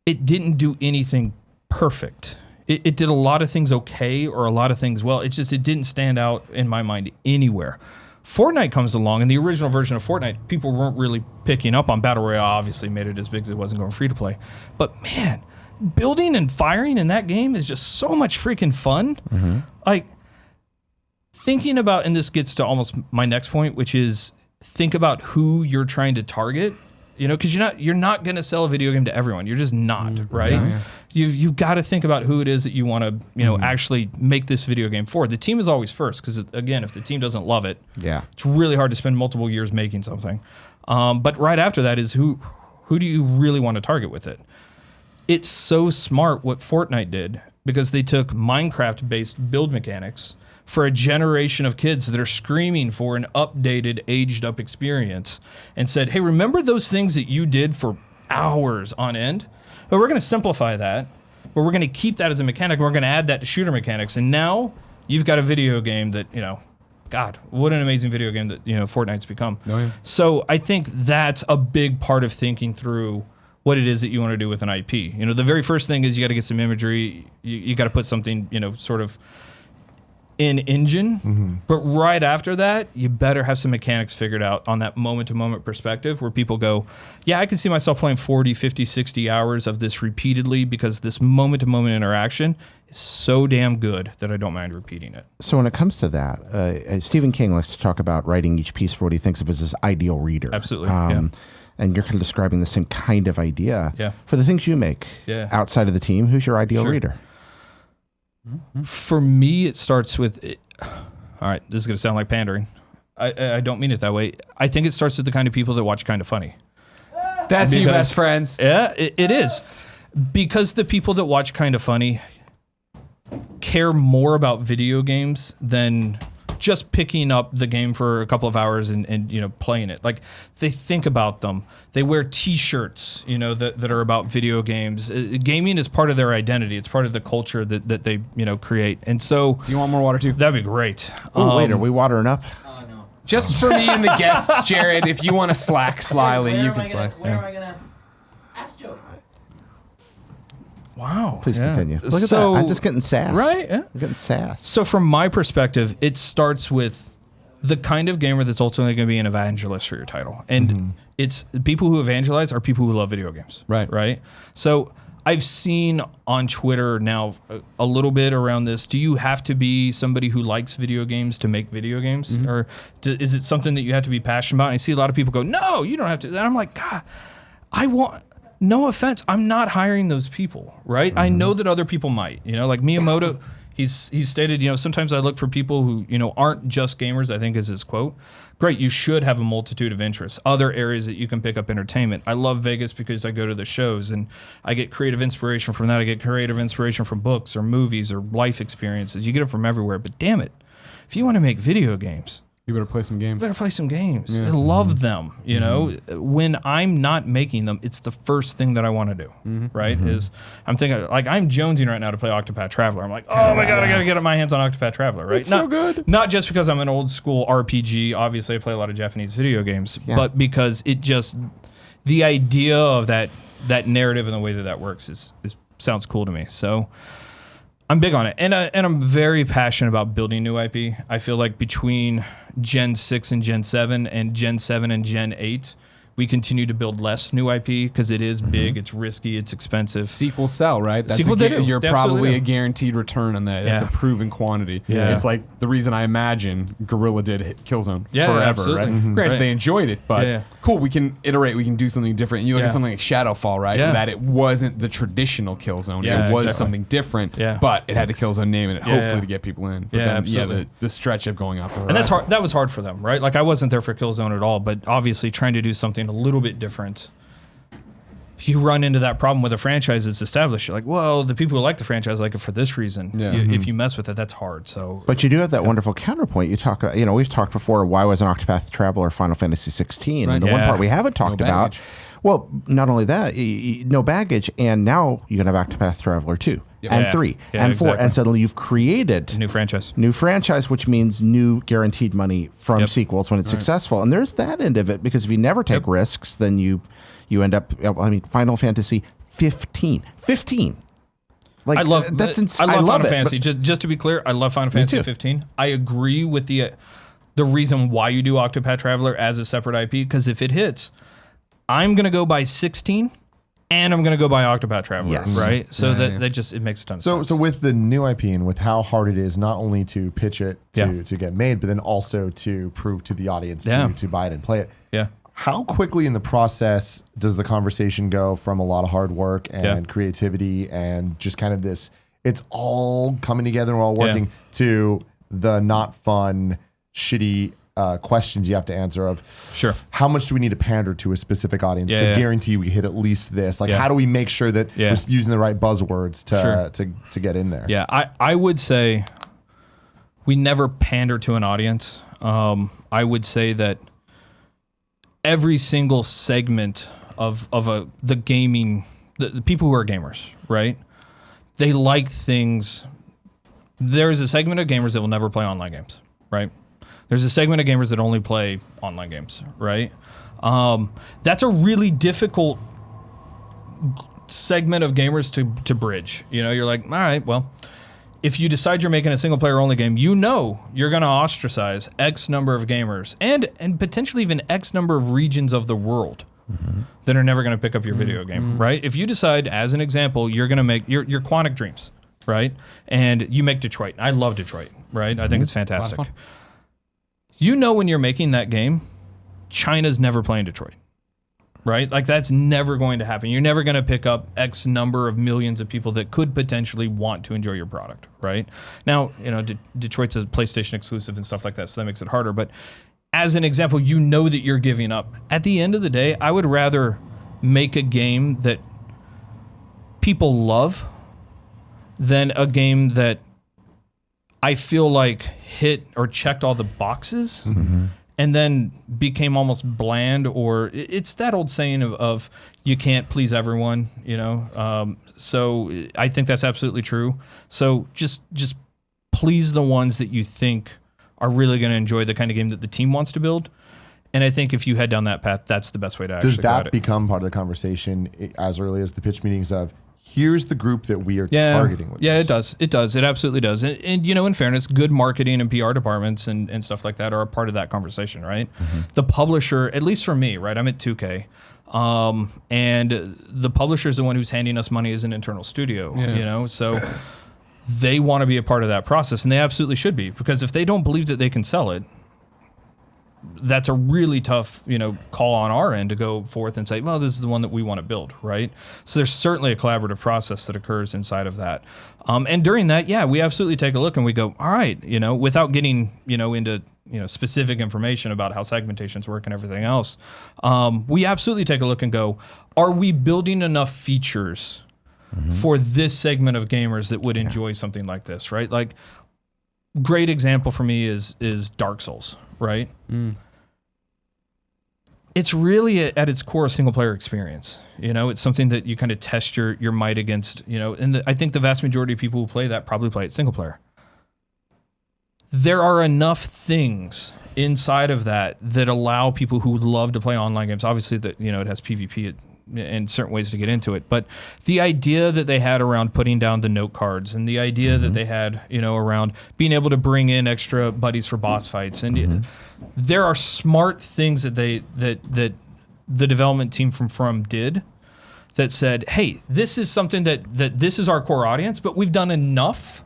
It didn't do anything perfect. It did a lot of things okay or a lot of things well. It didn't stand out in my mind anywhere. Fortnite comes along, and the original version of Fortnite, people weren't really picking up on. Battle Royale obviously made it as big as it wasn't going free to play. But man, building and firing in that game is just so much freaking fun. Like, thinking about, and this gets to almost my next point, which is think about who you're trying to target. Because you're not going to sell a video game to everyone. You're just not, right? Yeah. You've got to think about who it is that you want to, actually make this video game for. The team is always first, because again, if the team doesn't love it, it's really hard to spend multiple years making something. But right after that is who do you really want to target with it? It's so smart what Fortnite did, because they took Minecraft-based build mechanics for a generation of kids that are screaming for an updated, aged-up experience, and said, hey, remember those things that you did for hours on end? But we're going to simplify that, but we're going to keep that as a mechanic, and we're going to add that to shooter mechanics, and now you've got a video game that, God, what an amazing video game that, Fortnite's become. Oh, yeah. So I think that's a big part of thinking through what it is that you want to do with an IP. The very first thing is you got to get some imagery, you got to put something, sort of in engine, but right after that, you better have some mechanics figured out on that moment-to-moment perspective where people go, yeah, I can see myself playing 40, 50, 60 hours of this repeatedly because this moment-to-moment interaction is so damn good that I don't mind repeating it. So when it comes to that, Stephen King likes to talk about writing each piece for what he thinks of as his ideal reader. Absolutely, yeah. And you're kind of describing the same kind of idea. Yeah. For the things you make outside of the team, who's your ideal reader? For me, it starts with, all right, this is going to sound like pandering. I don't mean it that way. I think it starts with the kind of people that watch Kind of Funny. That's you, best friends. Yeah, it is. Because the people that watch Kind of Funny care more about video games than just picking up the game for a couple of hours and playing it. Like, they think about them. They wear T-shirts, that are about video games. Gaming is part of their identity. It's part of the culture that they create. And so, do you want more water too? That'd be great. Oh, wait, are we watering up? No. Just for me and the guests, Jared. If you want to slack slyly, you can slack. Where am I gonna ask Joe? Wow. Please continue. Look at that. I'm just getting sass. Right? Yeah. I'm getting sass. So from my perspective, it starts with the kind of gamer that's ultimately going to be an evangelist for your title. And it's people who evangelize are people who love video games. Right. Right? So I've seen on Twitter now a little bit around this. Do you have to be somebody who likes video games to make video games? Or is it something that you have to be passionate about? And I see a lot of people go, no, you don't have to. And I'm like, God, no offense, I'm not hiring those people, right? I know that other people might, like Miyamoto, he's stated, sometimes I look for people who, aren't just gamers, I think is his quote. Great, you should have a multitude of interests, other areas that you can pick up entertainment. I love Vegas because I go to the shows and I get creative inspiration from that. I get creative inspiration from books or movies or life experiences. You get it from everywhere, but damn it, if you want to make video games, you better play some games. I love them. When I'm not making them, it's the first thing that I want to do. Right? Is I'm thinking like I'm jonesing right now to play Octopath Traveler. I'm like, oh my god, I got to get my hands on Octopath Traveler. Right? It's so good. Not just because I'm an old school RPG. Obviously, I play a lot of Japanese video games, but because the idea of that narrative and the way that works is sounds cool to me. So. I'm big on it, and I'm very passionate about building new IP. I feel like between Gen 6 and Gen 7 and Gen 7 and Gen 8, we continue to build less new IP because it is big, it's risky, it's expensive. Sequels sell, right? That's Sequels, they do. You're They probably absolutely a do. guaranteed return on that. It's Yeah. a proven quantity. Yeah. It's like the reason I imagine Guerrilla did Killzone Yeah, forever, absolutely. right? Mhm. Granted, Right. they enjoyed it, but Yeah. cool, we can iterate, we can do something different. And you look Yeah. at something like Shadowfall, right? Yeah. That it wasn't the traditional Killzone. Yeah, it was exactly. something different, Yeah. but it had the Killzone name in it, Yeah, hopefully yeah. to get people in. But Yeah, then, absolutely. the stretch of going off the And that's horizon. hard. That was hard for them, right? Like I wasn't there for Killzone at all, but obviously trying to do something a little bit different. You run into that problem with a franchise that's established. You're like, well, the people who like the franchise like it for this reason. Yeah. If you mess with it, that's hard. So, But you do have that wonderful counterpoint. You talk, we've talked before. Why was an Octopath Traveler Final Fantasy 16? Right. And the one Yeah. part we haven't talked about. baggage. Well, not only that, no baggage, and now you can have Octopath Traveler 2 and Yeah. 3 Yeah, and 4, exactly. and suddenly you've created new franchise. new franchise, which means new guaranteed money from Yep. sequels when it's successful. And there's that end of it, because if you never take risks, then you end up. I mean, Final Fantasy 15. Like I love that's I love Final it, Fantasy. but- Just to be clear, I love Final Fantasy too. 15. I agree with the reason why you do Octopath Traveler as a separate IP, because if it hits, I'm gonna go buy 16, and I'm gonna go buy Octopath Traveler, Yes. right? So Yeah, that yeah. that just it makes a ton of So, sense. so with the new IP and with how hard it is not only to pitch it Yeah. to get made, but then also to prove to the audience Yeah. to buy it and play it. yeah. How quickly in the process does the conversation go from a lot of hard work and Yeah. creativity and just kind of this, it's all coming together and we're all Yeah. working, to the not fun, shitty questions you have to answer of, Sure. how much do we need to pander to a specific audience Yeah, to yeah. guarantee we hit at least this? Like, Yeah. how do we make sure that Yeah. we're using the right buzzwords Sure. to get in there? Yeah, I would say we never pander to an audience. I would say that every single segment of the gaming, the people who are gamers, right? They like things. There is a segment of gamers that will never play online games, right? There's a segment of gamers that only play online games, right? That's a really difficult segment of gamers to bridge. You're like, all right, well, if you decide you're making a single player only game, you're going to ostracize X number of gamers and potentially even X number of regions of the world that are never going to pick up your video game, right? If you decide, as an example, you're going to make your Quantic Dreams, right? And you make Detroit. I love Detroit, right? I think it's fantastic. fun. When you're making that game, China's never playing Detroit. Right? Like that's never going to happen. You're never going to pick up X number of millions of people that could potentially want to enjoy your product, right? Now, Detroit's a PlayStation exclusive and stuff like that, so that makes it harder. But as an example, that you're giving up. At the end of the day, I would rather make a game that people love than a game that I feel like hit or checked all the boxes. And then became almost bland, or it's that old saying of you can't please everyone, So I think that's absolutely true. So just please the ones that you think are really going to enjoy the kind of game that the team wants to build. And I think if you head down that path, that's the best way to actually Does go at that it. become part of the conversation as early as the pitch meetings of, here's the group that we are Yeah, targeting with yeah, this? it does. It does. It absolutely does. And in fairness, good marketing and PR departments and stuff like that are a part of that conversation, right? The publisher, at least for me, right? I'm at 2K. And the publisher is the one who's handing us money as an internal studio, So they want to be a part of that process, and they absolutely should be, because if they don't believe that they can sell it, that's a really tough, call on our end to go forth and say, well, this is the one that we want to build, right? So there's certainly a collaborative process that occurs inside of that. And during that, yeah, we absolutely take a look and we go, all right, without getting, into, specific information about how segmentations work and everything else, we absolutely take a look and go, are we building enough features for this segment of gamers that would enjoy something like this, right? Like, great example for me is Dark Souls, right? It's really at its core a single player experience. It's something that you kind of test your might against, and I think the vast majority of people who play that probably play it single player. There are enough things inside of that allow people who love to play online games. Obviously, that it has PvP and certain ways to get into it. But the idea that they had around putting down the note cards, and the idea that they had, around being able to bring in extra buddies for boss fights, and there are smart things that that the development team from did that said, hey, this is something that this is our core audience, but we've done enough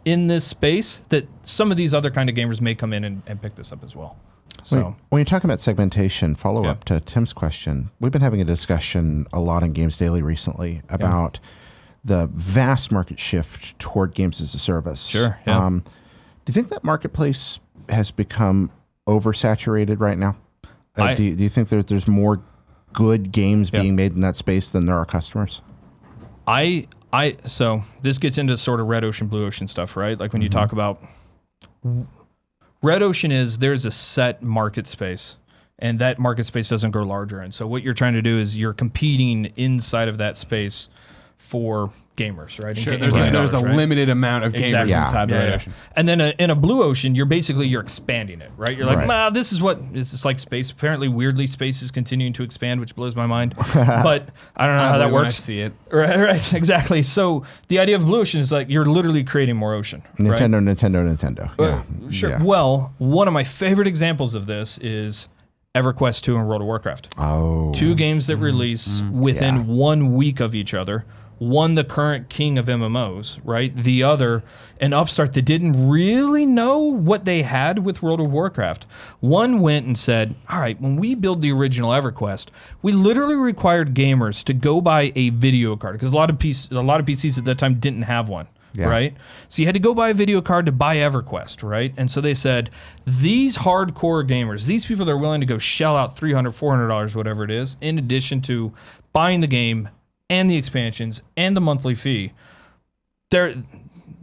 in this space that some of these other kind of gamers may come in and pick this up as well. So when you're talking about segmentation, follow up to Tim's question, we've been having a discussion a lot in Games Daily recently about the vast market shift toward games as a service. Sure. Yeah. Do you think that marketplace has become oversaturated right now? Do you think there's more good games being made in that space than there are customers? So this gets into sort of red ocean, blue ocean stuff, right? Like when you talk about red ocean there's a set market space, and that market space doesn't grow larger. And so what you're trying to do is you're competing inside of that space for gamers, right? Sure, there's a limited amount of gamers inside the red ocean. And then in a blue ocean, you're expanding it, right? You're like, nah, this is it's like space. Apparently, weirdly, space is continuing to expand, which blows my mind. But I don't know how that works. I see it. Right, exactly. So the idea of blue ocean is like you're literally creating more ocean. Nintendo. Yeah. Sure. Yeah. Well, one of my favorite examples of this is EverQuest 2 and World of Warcraft. Oh. 2 games that release within 1 week of each other. One, the current king of MMOs, right? The other, an upstart that didn't really know what they had with World of Warcraft. One went and said, all right, when we build the original EverQuest, we literally required gamers to go buy a video card, because a lot of PCs at that time didn't have one, right? So you had to go buy a video card to buy EverQuest, right? And so they said, these hardcore gamers, these people that are willing to go shell out $300, $400, whatever it is, in addition to buying the game and the expansions and the monthly fee,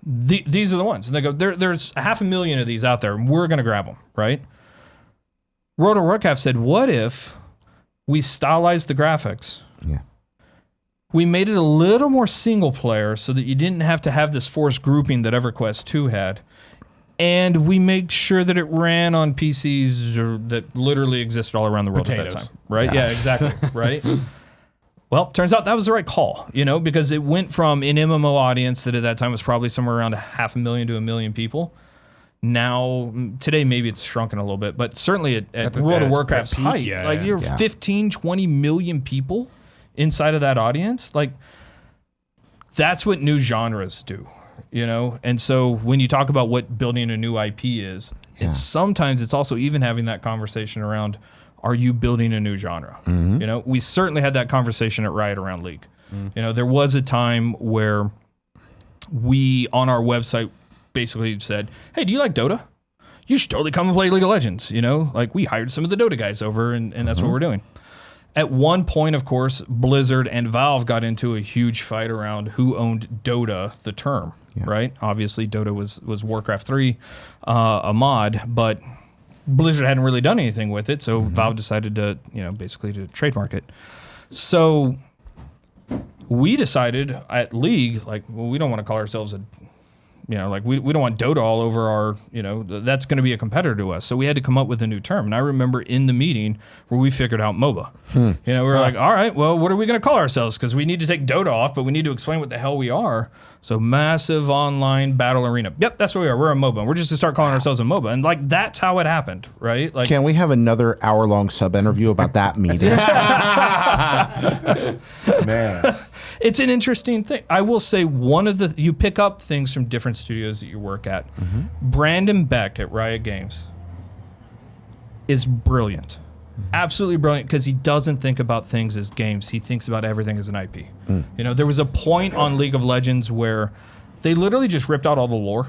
these are the ones. And they go, there's 500,000 of these out there, and we're going to grab them, right? World of Warcraft said, what if we stylized the graphics? Yeah. We made it a little more single player so that you didn't have to have this forced grouping that EverQuest 2 had. And we make sure that it ran on PCs that literally existed all around the world at that time, right? Yeah, exactly, right? Well, turns out that was the right call, because it went from an MMO audience that at that time was probably somewhere around 500,000 to 1 million people. Now, today, maybe it's shrunken a little bit, but certainly at World of Warcraft's height, you're 15, 20 million people inside of that audience. Like, that's what new genres do, And so when you talk about what building a new IP is, sometimes it's also even having that conversation around, are you building a new genre? We certainly had that conversation at Riot around League. There was a time where we, on our website, basically said, hey, do you like Dota? You should totally come and play League of Legends. Like we hired some of the Dota guys over, and that's what we're doing. At one point, of course, Blizzard and Valve got into a huge fight around who owned Dota, the term, right? Obviously, Dota was Warcraft 3, a mod, but Blizzard hadn't really done anything with it, so Valve decided to, basically to trademark it. So we decided at League, we don't want to call ourselves we don't want Dota all over our, that's going to be a competitor to us. So we had to come up with a new term. And I remember in the meeting where we figured out MOBA. We were like, all right, well, what are we going to call ourselves? Because we need to take Dota off, but we need to explain what the hell we are. So massive online battle arena. Yep, that's what we are. We're a MOBA. We're just to start calling ourselves a MOBA. And that's how it happened, right? Can we have another hour-long sub-interview about that meeting? Man. It's an interesting thing. I will say you pick up things from different studios that you work at. Brandon Beck at Riot Games is brilliant. Absolutely brilliant, because he doesn't think about things as games. He thinks about everything as an IP. There was a point on League of Legends where they literally just ripped out all the lore.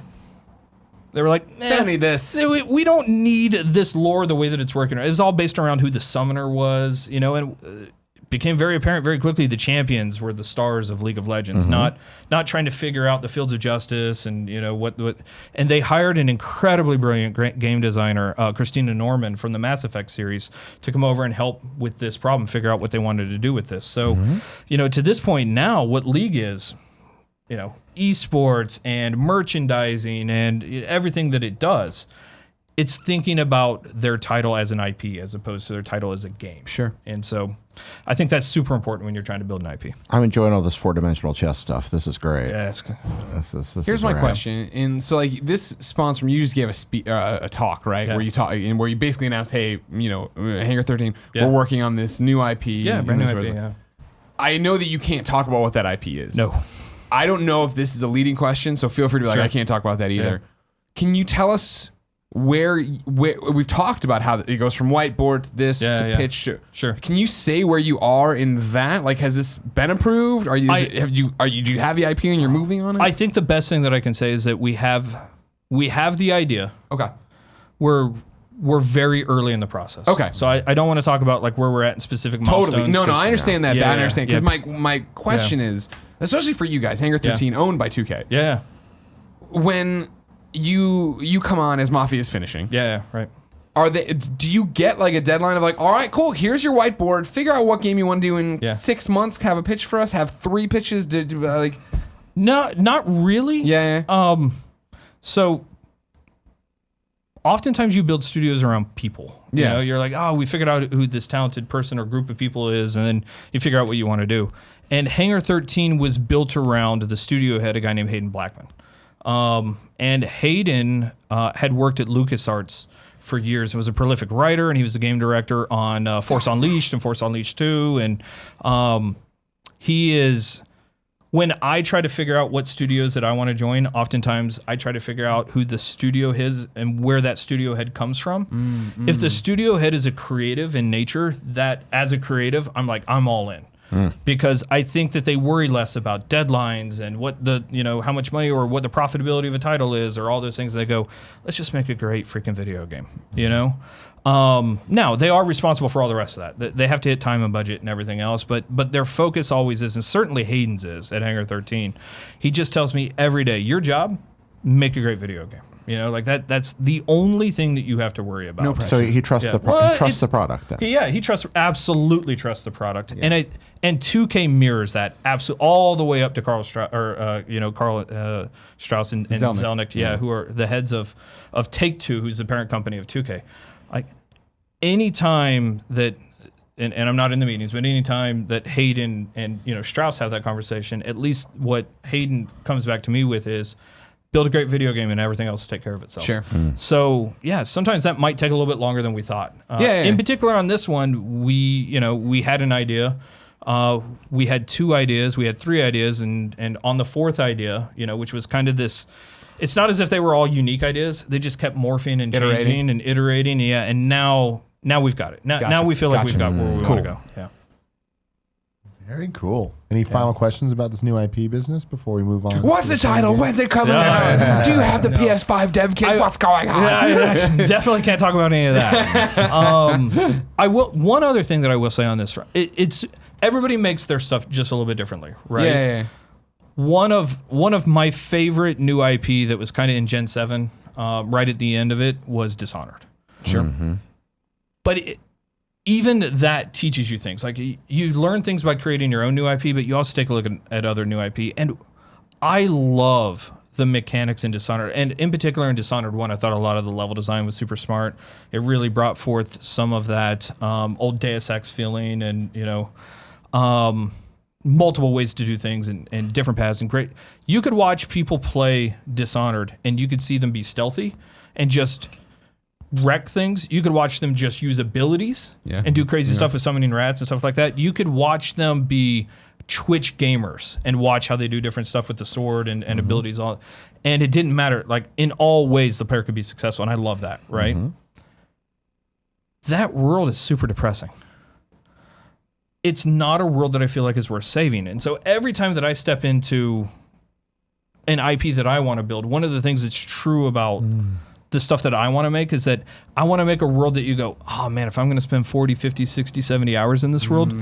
They were like, don't need this. We don't need this lore the way that it's working. It was all based around who the summoner was, and became very apparent very quickly the champions were the stars of League of Legends, not trying to figure out the fields of justice and what. And they hired an incredibly brilliant game designer, Christina Norman from the Mass Effect series, to come over and help with this problem, figure out what they wanted to do with this. So, to this point now, what League is, esports and merchandising and everything that it does, it's thinking about their title as an IP as opposed to their title as a game. Sure. And so I think that's super important when you're trying to build an IP. I'm enjoying all this 4-dimensional chess stuff. This is great. Yes. This Here's is my rad. question. And so, like, this spawns from you just gave a talk, right? Yeah. Where you talk and where you basically announced, hey, Hangar 13, Yeah. we're working on this new IP. Yeah, brand new IP, yeah. I know that you can't talk about what that IP is. No. I don't know if this is a leading question, so feel free to be like, Sure. I can't talk about that either. Yeah. Can you tell us where we've talked about how it goes from whiteboard to this to pitch to, Sure. Can you say where you are in that? Like, has this been approved? Do you have the IP and you're moving on it? I think the best thing that I can say is that we have the idea. Okay. We're very early in the process. Okay. So I don't want to talk about like where we're at in specific milestones. Totally. No, 'cause- I understand that. Yeah, I understand. Because yeah. my question is, especially for you guys, Hangar 13 owned by 2K. Yeah. When you come on as Mafia is finishing, Yeah, right. do you get like a deadline of like, all right, cool, here's your whiteboard, figure out what game you want to do in Yeah. 6 months, have a pitch for us, have 3 pitches to like. No, not really. Yeah. So oftentimes you build studios around people. Yeah. You know, you're like, oh, we figured out who this talented person or group of people is, and then you figure out what you want to do. And Hangar 13 was built around the studio head, a guy named Hayden Blackman. And Hayden had worked at LucasArts for years. He was a prolific writer, and he was the game director on Force Unleashed and Force Unleashed 2. And he is... When I try to figure out what studios that I want to join, oftentimes I try to figure out who the studio is and where that studio head comes from. If the studio head is a creative in nature, that as a creative, I'm all in. Because I think that they worry less about deadlines and what how much money or what the profitability of a title is or all those things. They go, let's just make a great freaking video game, Now, they are responsible for all the rest of that. They have to hit time and budget and everything else, but their focus always is, and certainly Hayden's is at Hangar 13. He just tells me every day, your job, make a great video game. That's the only thing that you have to worry about. No pressure. So he trusts the product then. He absolutely trusts the product, and 2K mirrors that absolutely all the way up to Carl Strauss and Zelnick, who are the heads of Take-Two, who's the parent company of 2K. Like anytime that, and I'm not in the meetings, but anytime that Hayden and Strauss have that conversation, at least what Hayden comes back to me with is, build a great video game and everything else will take care of itself. Sure. So yeah, sometimes that might take a little bit longer than we thought. In particular on this one, we had an idea. We had 2 ideas. We had 3 ideas, and on the 4th idea, which was kind of this. It's not as if they were all unique ideas. They just kept morphing and changing and iterating. Yeah, and now we've got it. Now we feel like we've got where we want to go. Yeah. Very cool. Any final questions about this new IP business before we move on? What's the title? When's it coming out? Do you have the PS5 dev kit? What's going on? I definitely can't talk about any of that. I will. One other thing that I will say on this, it's everybody makes their stuff just a little bit differently, right? Yeah. One of my favorite new IP that was kind of in Gen 7, right at the end of it, was Dishonored. Sure. Mm-hmm. But even that teaches you things. Like you learn things by creating your own new IP, but you also take a look at other new IP. And I love the mechanics in Dishonored. And in particular in Dishonored 1, I thought a lot of the level design was super smart. It really brought forth some of that old Deus Ex feeling and, multiple ways to do things and different paths. And great. You could watch people play Dishonored and you could see them be stealthy and just wreck things. You could watch them just use abilities and do crazy stuff with summoning rats and stuff like that. You could watch them be Twitch gamers and watch how they do different stuff with the sword and abilities. And it didn't matter. Like in all ways, the player could be successful. And I love that, right? That world is super depressing. It's not a world that I feel like is worth saving. And so every time that I step into an IP that I want to build, one of the things that's true about the stuff that I want to make is that I want to make a world that you go, oh man, if I'm going to spend 40, 50, 60, 70 hours in this world,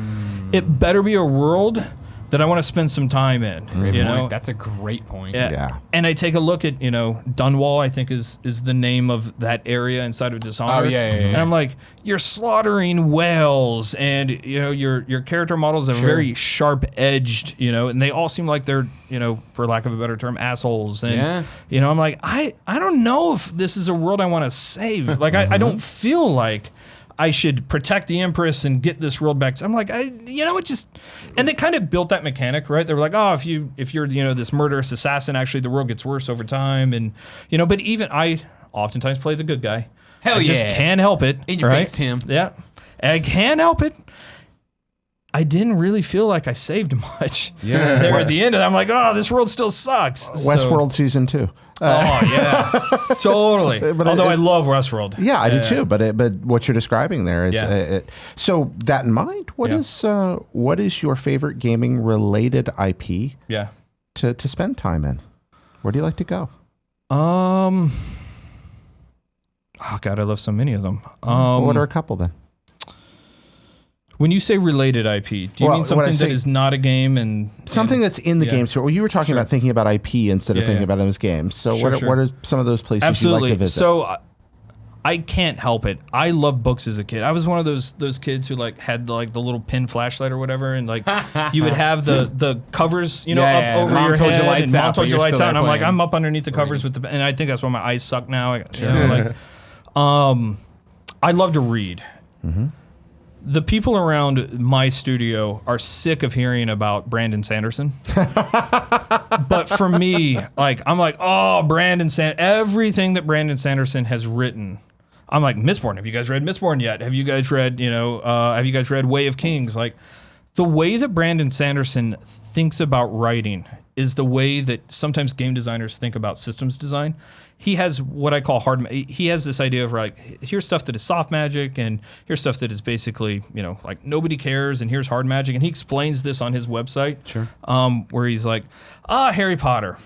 it better be a world that I want to spend some time in. You know, That's a great point. Yeah. And I take a look at, Dunwall, I think is the name of that area inside of Dishonored. Oh, yeah. And I'm like, you're slaughtering whales, and your character models are very sharp edged, and they all seem like they're, for lack of a better term, assholes. And I'm like, I don't know if this is a world I want to save. Like I don't feel like I should protect the Empress and get this world back. So I'm like, and they kind of built that mechanic, right? They were like, oh, if you're this murderous assassin, actually the world gets worse over time, and but even I oftentimes play the good guy. Hell I just can't help it. In your face, Tim. Yeah, I can't help it. I didn't really feel like I saved much. Yeah. There at the end, and I'm like, oh, this world still sucks. Westworld season 2. Oh yeah, totally. But Although I love Westworld. Yeah, I do too. But what you're describing there is so that in mind. What is your favorite gaming related IP? Yeah. To spend time in. Where do you like to go? Oh God, I love so many of them. What are a couple then? When you say related IP, do you mean something that is not a game and something that's in the game? So you were talking about thinking about IP instead of thinking about them as games. So what are some of those places you like to visit? So I can't help it. I loved books as a kid. I was one of those kids who had the little pin flashlight or whatever, and you would have the covers, up over Mom your told head, your lights and Mom out, told but your you're lights still out, and I'm there like, I'm playing. up underneath the covers and I think that's why my eyes suck now. I love to read. Mm-hmm. The people around my studio are sick of hearing about Brandon Sanderson. But for me, I'm like, oh, everything that Brandon Sanderson has written. I'm like, Mistborn. Have you guys read Mistborn yet? Have you guys read, have you guys read Way of Kings? Like, the way that Brandon Sanderson thinks about writing is the way that sometimes game designers think about systems design. He has what I call he has this idea of here's stuff that is soft magic, and here's stuff that is basically, nobody cares, and here's hard magic. And he explains this on his website. Sure. Where he's like, Harry Potter.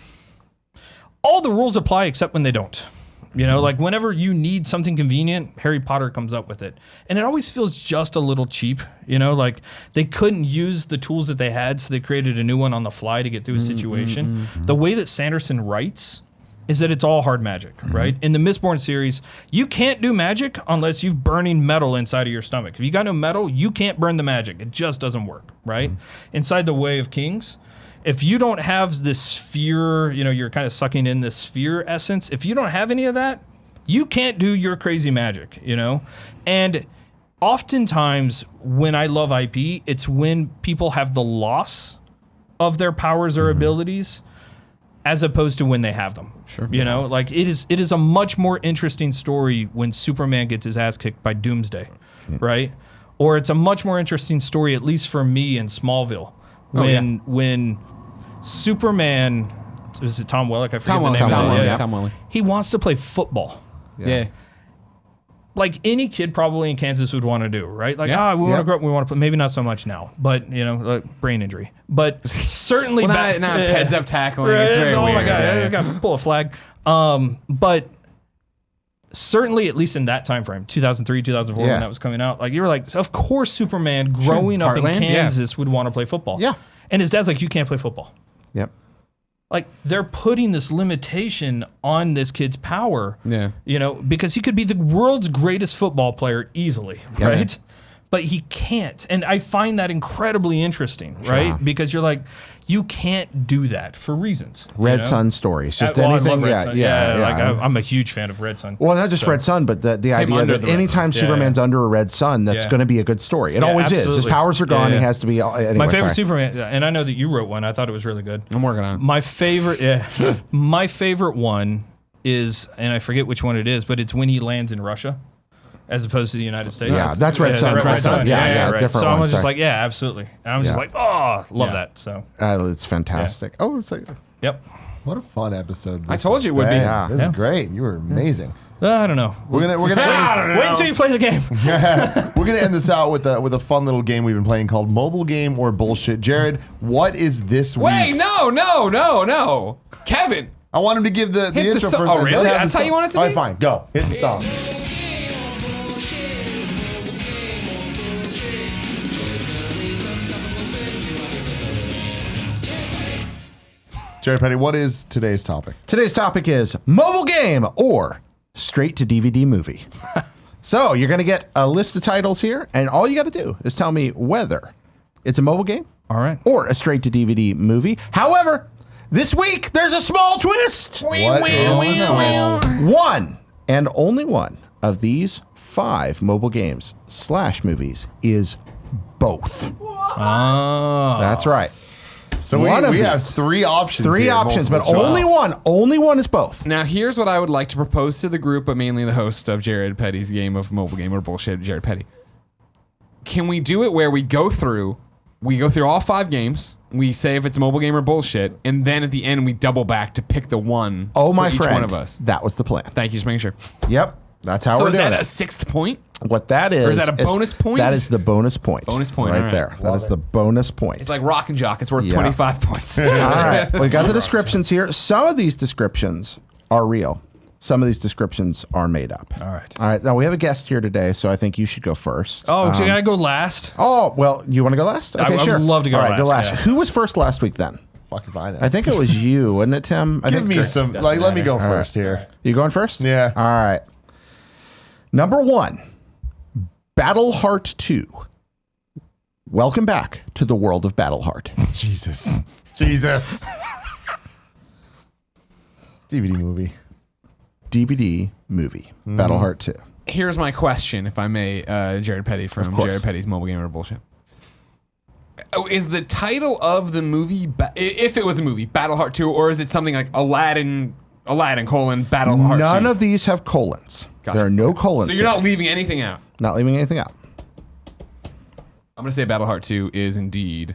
All the rules apply except when they don't. Whenever you need something convenient, Harry Potter comes up with it. And it always feels just a little cheap, they couldn't use the tools that they had, so they created a new one on the fly to get through a situation. The way that Sanderson writes is that it's all hard magic, right? In the Mistborn series, you can't do magic unless you've burning metal inside of your stomach. If you got no metal, you can't burn the magic. It just doesn't work, right? Inside the Way of Kings, if you don't have this sphere, you're kind of sucking in this sphere essence. If you don't have any of that, you can't do your crazy magic, And oftentimes when I love IP, it's when people have the loss of their powers or abilities as opposed to when they have them. Sure. It is a much more interesting story when Superman gets his ass kicked by Doomsday, right? Or it's a much more interesting story, at least for me, in Smallville, when Superman, is it Tom Wellick? I forget the name. Tom Wellick. He wants to play football. Yeah. Like any kid probably in Kansas would want to do, right? We want to grow up, we want to play, maybe not so much now, but, brain injury. But certainly now it's heads up tackling. Right, It's very oh weird. my God, I got to pull a flag. But certainly, at least in that time frame, 2003, 2004, when that was coming out, you were like, of course Superman growing up in Heartland, Kansas would want to play football. Yeah. And his dad's like, you can't play football. Yep. They're putting this limitation on this kid's power, Yeah. Because he could be the world's greatest football player easily, right? But he can't. And I find that incredibly interesting, right? Because you're like, you can't do that for reasons. Red Sun stories. Just I anything. love Red Sun. Yeah. I'm a huge fan of Red Sun. Well, not just Red Sun, but the idea under that the Red anytime Sun. Superman's under a red sun, that's going to be a good story. It always is. His absolutely. powers are gone. He has to be. Anyway, My favorite Superman, and I know that you wrote one. I thought it was really good. I'm working on it. My favorite, my favorite one is, and I forget which one it is, but it's when he lands in Russia, as opposed to the United States. Yeah, that's Red Sun. That's Red Sun. Yeah, right. different So I one, was just sorry. like, yeah, absolutely. And I was just like, oh, love that. So, it's fantastic. Oh, it's like. yep. What a fun episode! I told you it would be. Yeah. This is great. You were amazing. I don't know. We're gonna Wait until you play the game. we're gonna end this out with a fun little game we've been playing called Mobile Game or Bullshit. Jared, what is this Wait, week's? no. Kevin. I want him to give the Hit the intro song. first. Oh, and then really? have the That's how song. you want it to All be? right, fine. Go. Hit the song. Jared Petty, what is today's topic? Today's topic is mobile game or straight to DVD movie. So you're going to get a list of titles here, and all you got to do is tell me whether it's a mobile game All right. or a straight to DVD movie. However, this week there's a small twist. What is the twist? One and only one of these 5 mobile games / movies is both. Oh. That's right. So One of we have these. 3 options. 3 here, options, but multiple only choice. one. Only one is both. Now, here's what I would like to propose to the group, but mainly the host of Jared Petty's game of mobile game or bullshit, Jared Petty. Can we do it where we go through all 5 games, we say if it's mobile game or bullshit, and then at the end we double back to pick the one Oh, my for each friend. one of us. That was the plan. Thank you, just making sure. Yep. That's how So we're is doing that a it. 6th point? What that is. Or is that a bonus point? That is the bonus point. Bonus point, Right all right. there. That is the bonus point. It's like Rock and Jock. It's worth Yeah. 25 points. All right. We got the descriptions here. Some of these descriptions are real. Some of these descriptions are made up. All right. All right. Now we have a guest here today, so I think you should go first. Oh, so you gotta go last. Oh, well, you want to go last? Okay, I would sure. love to go All right, go last, last. yeah. Who was first last week then? Fucking fine. I think it was you, wasn't it, Tim? Give me some. Let me go first here. You going first? Yeah. All right. Number 1, Battle Heart 2. Welcome back to the world of Battle Heart. Jesus. Jesus. DVD movie. DVD movie. Battle Heart 2. Here's my question, if I may, Jared Petty from course. Jared Petty's Mobile Gamer Bullshit. Oh, is the title of the movie, if it was a movie, Battle Heart 2, or is it something like Aladdin, Battle Heart 2? None of these have colons. Gotcha. There are no colons. So you're here. not leaving anything out. Not leaving anything out. I'm going to say Battle Heart 2 is indeed...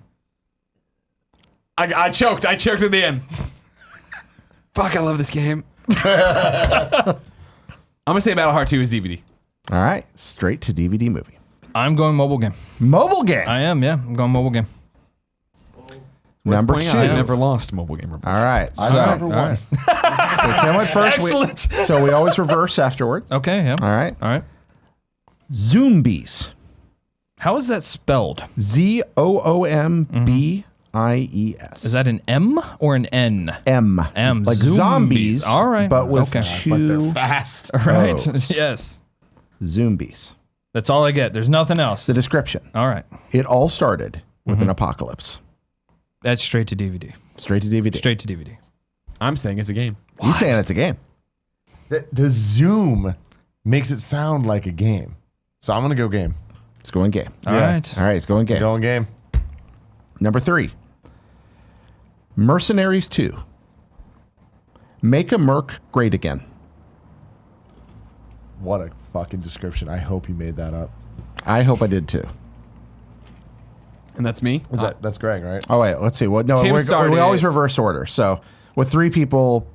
I choked. I choked at the end. Fuck, I love this game. I'm going to say Battle Heart 2 is DVD. All right. Straight to DVD movie. I'm going mobile game. Mobile game. I am, yeah. I'm going mobile game. Number Pointing 2. out, I never lost Mobile Gamer Bullshit. All right. I So, never won. so Tim went first. Excellent. So we always reverse afterward. Okay, yeah. All right. All right. Zombies. How is that spelled? Zombies. Is that an M or an N? M? M. Like Zombies. zombies. All right. But with Okay. two Fast. Right. O's. Yes. zombies. That's all I get. There's nothing else. The description. All right. It all started with an apocalypse. That's straight to DVD. Straight to DVD. Straight to DVD. I'm saying it's a game. You saying it's a game? The zoom makes it sound like a game. So I'm gonna go game. It's going game. All right. All right, it's going game. Going game. Number 3. Mercenaries 2. Make a Merc great again. What a fucking description. I hope you made that up. I hope I did too. And that's me? That's Greg, right? Oh wait, let's see. Well, no, Tim we started- always reverse order. So with 3 people,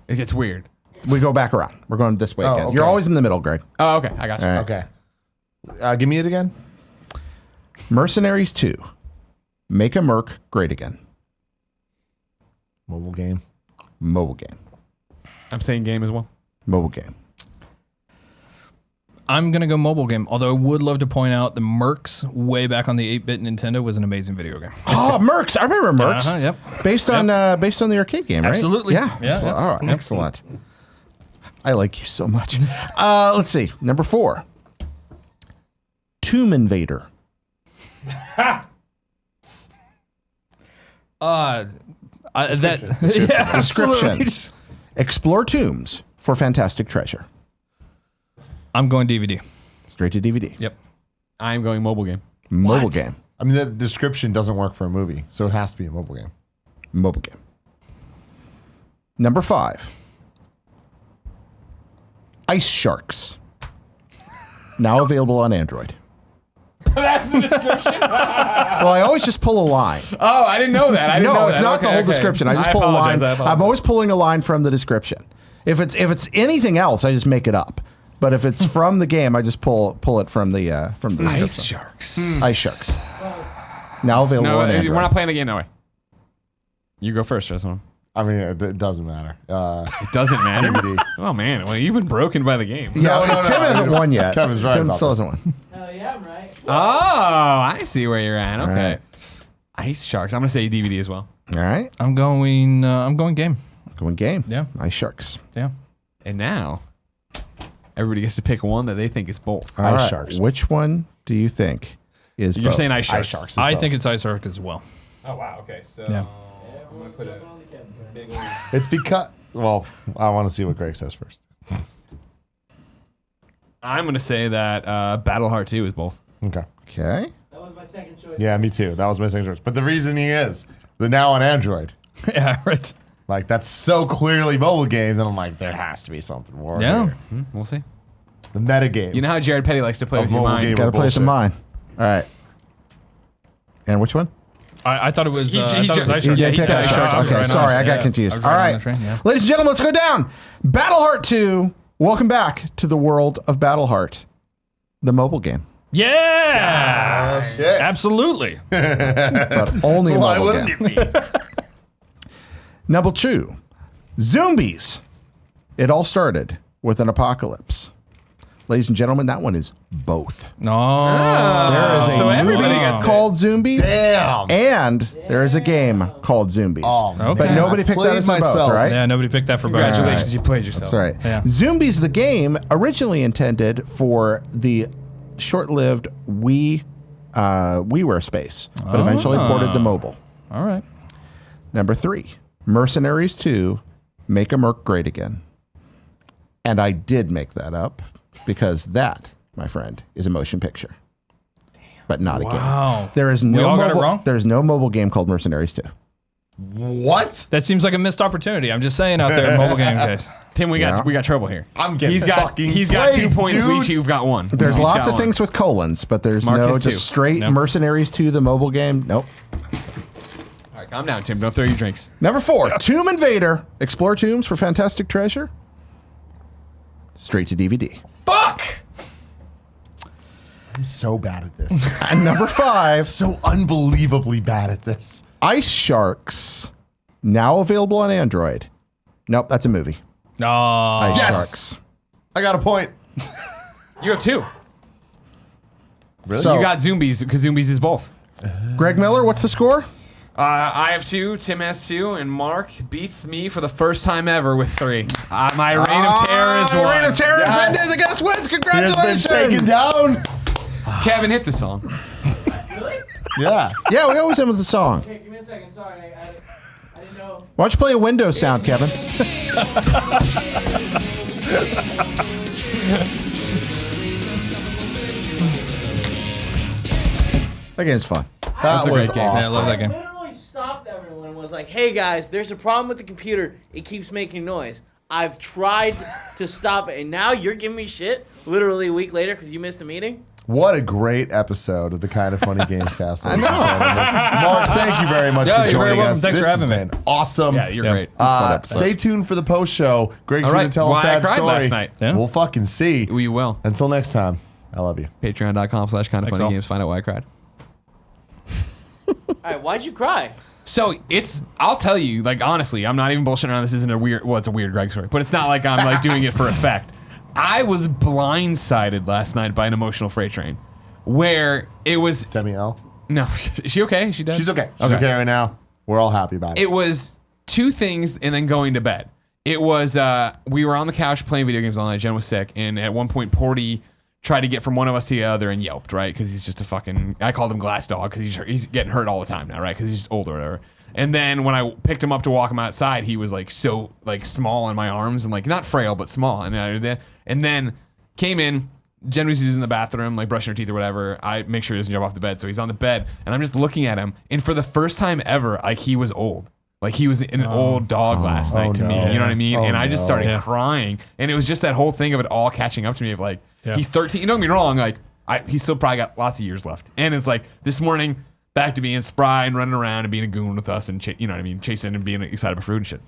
It gets weird. we go back around. We're going this way Oh, again. okay. You're always in the middle, Greg. Oh, okay. I got you. All right. Okay. Give me it again. Mercenaries 2. Make a Merc great again. Mobile game. Mobile game. I'm saying game as well. Mobile game. I'm going to go mobile game, although I would love to point out the Mercs way back on the 8-bit Nintendo was an amazing video game. Oh, Mercs! I remember Mercs. Yep. Based on the arcade game, right? Absolutely. Yeah. Yeah, So- yeah. all right. Excellent. I like you so much. Let's see. Number 4. Tomb Invader. Yeah, Description. absolutely. Explore tombs for fantastic treasure. I'm going DVD. Straight to DVD. Yep. I'm going mobile game. Mobile game. I mean, the description doesn't work for a movie, so it has to be a mobile game. Mobile game. Number 5. Ice Sharks. Now available on Android. That's the description. Well, I always just pull a line. Oh, I didn't know that. I didn't know No, that. it's not Okay, the whole okay. description. I just pull a line. apologize. I'm always pulling a line from the description. If it's anything else, I just make it up. But if it's from the game, I just pull it from the description. Ice Sharks. Ice Sharks. Now available No, on we're Android. not playing the game that way. You go first, Justin. I mean, it doesn't matter. It doesn't matter. DVD. Oh man, well you've been broken by the game. Yeah, No, Tim hasn't won yet. Kevin's right Tim about still this. hasn't won. Hell yeah, I'm right. Oh, I see where you're at. Okay. right. Ice Sharks. I'm gonna say DVD as well. All right. I'm going game. Going game. Yeah. Ice Sharks. Yeah. And now, everybody gets to pick one that they think is both. All right. Sharks. Which one do you think is You're both? saying Ice Sharks. I think it's Ice Shark as well. Oh, wow. Okay. So Yeah. I'm going to put a big one. It's because, well, I want to see what Greg says first. I'm going to say that Battleheart 2 is both. Okay. Okay. That was my second choice. Yeah, me too. That was my second choice. But the reasoning is they're now on Android. Yeah, right. Like, that's so clearly mobile game that I'm like, there has to be something more. Yeah. Here. We'll see. The meta game. You know how Jared Petty likes to play Of with your mobile mind. game. Got to play Bullshit. some mine. All right. And which one? I thought it was. I thought it was Ice You Shark. did he pick said Ice Ice Sharks. Shark. Okay, sorry, I got confused. All right. Ladies and gentlemen, let's go down. Battleheart 2. Welcome back to the world of Battleheart, the mobile game. Yeah. Shit. Absolutely. But only a Why mobile wouldn't game. it be? Number 2, Zombies. It all started with an apocalypse. Ladies and gentlemen, that one is both. No. There is a So everybody movie gets it. called Zombies, Damn. and there is a game called Zombies. Oh, But Okay. nobody picked that Played as for both, myself. right? Yeah, nobody picked that for both. Congratulations, you played yourself. That's right. Yeah. Zombies, the game, originally intended for the short-lived WiiWare space, but eventually ported to mobile. All right. Number 3, Mercenaries 2, Make Merc Great Again. And I did make that up because that, my friend, is a motion picture. But not a game. Wow. There is We no all got it mobile, wrong? There's no mobile game called Mercenaries 2. What? That seems like a missed opportunity. I'm just saying out there, mobile game guys. Tim, we Yeah. got trouble here. I'm getting He's got fucking 2 played, points. dude. We each you've got one. There's We each lots got of one. things with colons, but there's Mark no has just 2. straight Yep. Mercenaries 2, the mobile game. Nope. All right, calm down, Tim. Don't throw your drinks. Number 4, Tomb Invader. Explore tombs for fantastic treasure. Straight to DVD. Fuck! I'm so bad at this. And number 5, So unbelievably bad at this. Ice Sharks. Now available on Android. Nope, that's a movie. No. Ice Yes. Sharks. I got a point. You have 2. Really? So- You got Zombies because Zombies is both. Greg Miller, what's the score? I have 2. Tim has 2, and Mark beats me for the first time ever with 3. My reign of terror is The one. Reign of Terror is Yes. ended. The guest wins. He has Congratulations. been taken down. Kevin, hit the song. Really? Yeah. Yeah, we always end with the song. Okay, give me a second. Sorry, I didn't know. Why don't you play a Windows sound, Kevin? That game's fun. That a was great game. awesome. Yeah, I love that game. Literally stopped everyone and was like, "Hey guys, there's a problem with the computer. It keeps making noise. I've tried to stop it, and now you're giving me shit. Literally a week later because you missed a meeting." What a great episode of the Kind of Funny Gamescast. I know. Mark, thank you very much Yeah, for you're very joining welcome. us. Thanks This for having has me. been awesome. Yeah, you're Yeah. great. Stay tuned for the post show. Greg's All going right, to tell a why I sad cried story. last night. Yeah. We'll fucking see. We will. Until next time, I love you. Patreon.com/kindoffunnygames. all. Find out why I cried. All right, why'd you cry? So I'll tell you, like, honestly, I'm not even bullshitting around. This isn't a weird, well, it's a weird Greg story, but it's not like I'm like doing it for effect. I was blindsided last night by an emotional freight train where it was, Demi L. no, is she okay? She does? She's okay. She's okay right now. We're all happy about it. It was 2 things and then going to bed. It was, we were on the couch playing video games all night. Jen was sick. And at one point, Porty tried to get from one of us to the other and yelped, right? Because he's just a fucking, I called him Glass Dog because he's getting hurt all the time now, right? Because he's just old or whatever. And then when I picked him up to walk him outside, he was like so like small in my arms and like not frail, but small. And then came in, Jen was using the bathroom, like brushing her teeth or whatever. I make sure he doesn't jump off the bed. So he's on the bed and I'm just looking at him. And for the first time ever, like he was old. Like he was an old dog last night to me. no. You know what I mean? Oh, and I just no. started Yeah. crying. And it was just that whole thing of it all catching up to me of like, Yeah. he's 13. Don't get me wrong. Like he's still probably got lots of years left. And it's like this morning, back to being spry and running around and being a goon with us and you know what I mean? Chasing and being excited about food and shit.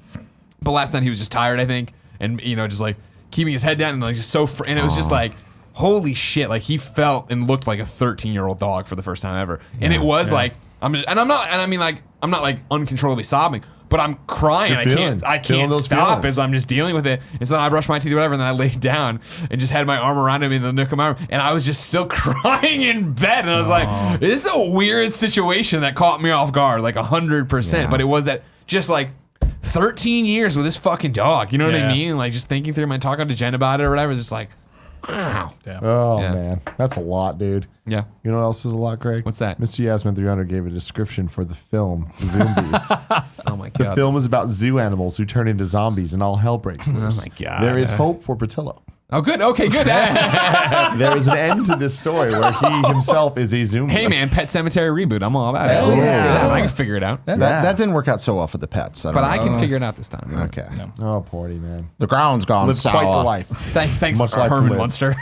But last night he was just tired, I think. And, you know, just like keeping his head down and like just so, and it was just like, holy shit. Like he felt and looked like a 13-year-old dog for the first time ever. And it was like, I'm not like uncontrollably sobbing, but I'm crying. I feeling can't those stop feelings. as I'm just dealing with it. And so I brushed my teeth or whatever, and then I laid down and just had my arm around him in the nook of my arm, and I was just still crying in bed. And I was like, this is a weird situation that caught me off guard, like 100%. But it was that just like 13 years with this fucking dog. You know what I mean? Like just thinking through my talking to Jen about it or whatever. It's just like, wow. Yeah. Oh Yeah. man, that's a lot, dude. Yeah. You know what else is a lot, Greg? What's that? Mr. Yasmin 300 gave a description for the film Zombies. Oh my The god. film is about zoo animals who turn into zombies and all hell breaks loose. my God. There is hope for Patillo. Oh, good. Okay, good. There is an end to this story where he himself is a zombie. Hey, man, Pet Cemetery reboot. I'm all about it. Hell yeah. I can figure it out. That didn't work out so well for the pets. But I can figure it out this time. Okay. Oh, Porty, man. The ground's gone Lives sour. quite the life. Thanks, Much life to Herman live. Munster.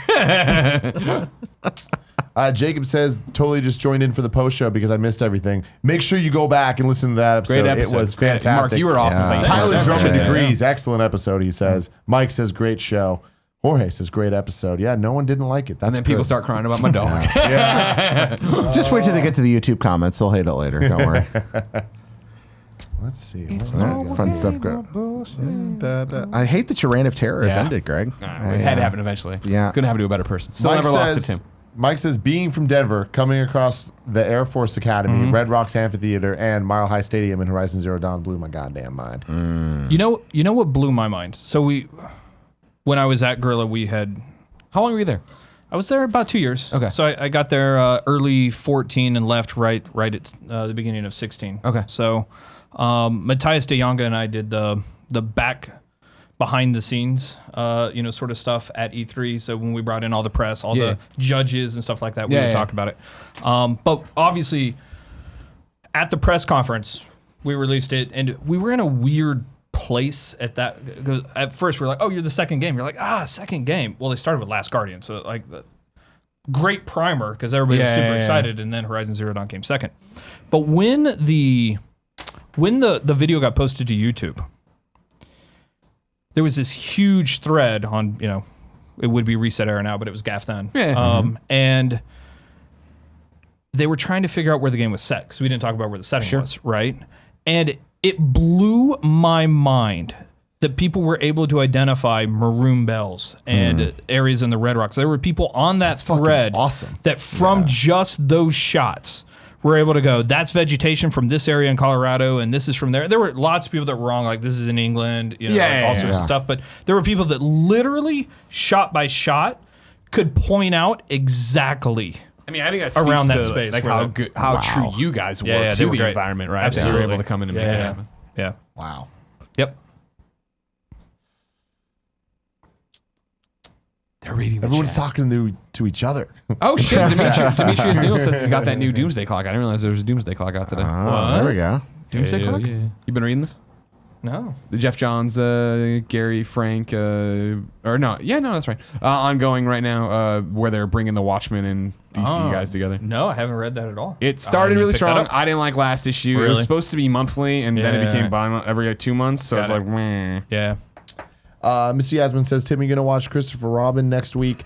Jacob says, totally just joined in for the post show because I missed everything. Make sure you go back and listen to that episode. Great episode. It was Great. fantastic. Mark, you were awesome. Yeah. Thank you. Tyler Drummond Yeah. agrees. Excellent episode, he says. Mike says, great show. Jorge says, great episode. Yeah, no one didn't like it. That's And then people good. start crying about my dog. Just wait till they get to the YouTube comments. They'll hate it later. Don't worry. Let's see. All right, fun stuff. I hate that your reign of terror has Yeah. ended, Greg. It had to happen eventually. Yeah. Couldn't happen to a better person. Still Mike never lost to says, Tim. Mike says, being from Denver, coming across the Air Force Academy, Red Rocks Amphitheater, and Mile High Stadium in Horizon Zero Dawn blew my goddamn mind. You know what blew my mind? So when I was at Gorilla, we had. How long were you there? I was there about 2 years. Okay. So I got there early 14 and left right at the beginning of 16. Okay. So Matthias de Jonge and I did the back behind the scenes, sort of stuff at E3. So when we brought in all the press, all the judges and stuff like that, we would talk about it. But obviously, at the press conference, we released it, and we were in a weird place at that. At first, we were like, "Oh, you're the second game." You're like, second game. Well, they started with Last Guardian, so like, great primer because everybody was super excited, and then Horizon Zero Dawn came second. But when the video got posted to YouTube, there was this huge thread on, it would be Reset Era now, but it was GAF then. Yeah. And they were trying to figure out where the game was set because we didn't talk about where the setting was, right? And it blew my mind that people were able to identify maroon bells and areas in the Red Rocks. There were people on that thread awesome. that from just those shots were able to go, that's vegetation from this area in Colorado, and this is from there. There were lots of people that were wrong, like this is in England, all sorts of stuff. But there were people that literally, shot by shot, could point out exactly. I mean, I think that's around that space, like where how true you guys were they to were the great. environment, right? Absolutely. That you were able to come in and make it happen. Yeah. Wow. Yep. They're reading the Everyone's chat. talking to each other. Oh shit! Demetrius Neal says he's got that new Doomsday Clock. I didn't realize there was a Doomsday Clock out today. Oh, there we go. Doomsday Hell Clock? yeah. You been reading this? No. The Jeff Johns, Gary, Frank, that's right. Ongoing right now, where they're bringing the Watchmen and DC guys together. No, I haven't read that at all. It started really pick that strong. up. I didn't like last issue. It was Really? supposed to be monthly, and then it became Yeah. every 2 months. So Got it's it. like, meh. Yeah. Mr. Yasmin says, Tim, you're going to watch Christopher Robin next week.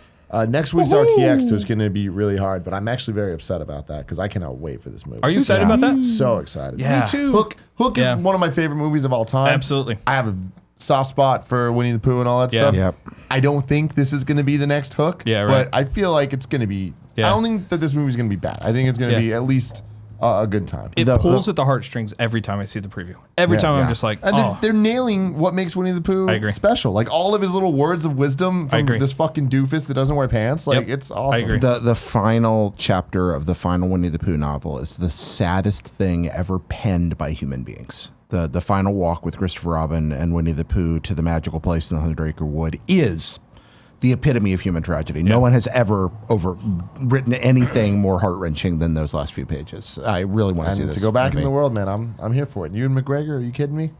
Next week's RTX, so it's going to be really hard, but I'm actually very upset about that because I cannot wait for this movie. Are you excited about that? So excited. Yeah. Me too. Hook is Yeah. one of my favorite movies of all time. Absolutely. I have a soft spot for Winnie the Pooh and all that Yeah. stuff. Yep. I don't think this is going to be the next Hook. Yeah, right. But I feel like it's going to be. Yeah. I don't think that this movie is going to be bad. I think it's going to Yeah. be at least a good time. It pulls at the heartstrings every time I see the preview. Every time I'm just like, And they're nailing what makes Winnie the Pooh I agree. special. Like all of his little words of wisdom from agree. this fucking doofus that doesn't wear pants. Like Yep. it's awesome. I agree. The final chapter of the final Winnie the Pooh novel is the saddest thing ever penned by human beings. The final walk with Christopher Robin and Winnie the Pooh to the magical place in the 100-acre wood is the epitome of human tragedy. No one has ever written anything more heart-wrenching than those last few pages. I really want to see And this to go back in movie. the world, man, I'm here for it. You and McGregor, are you kidding me?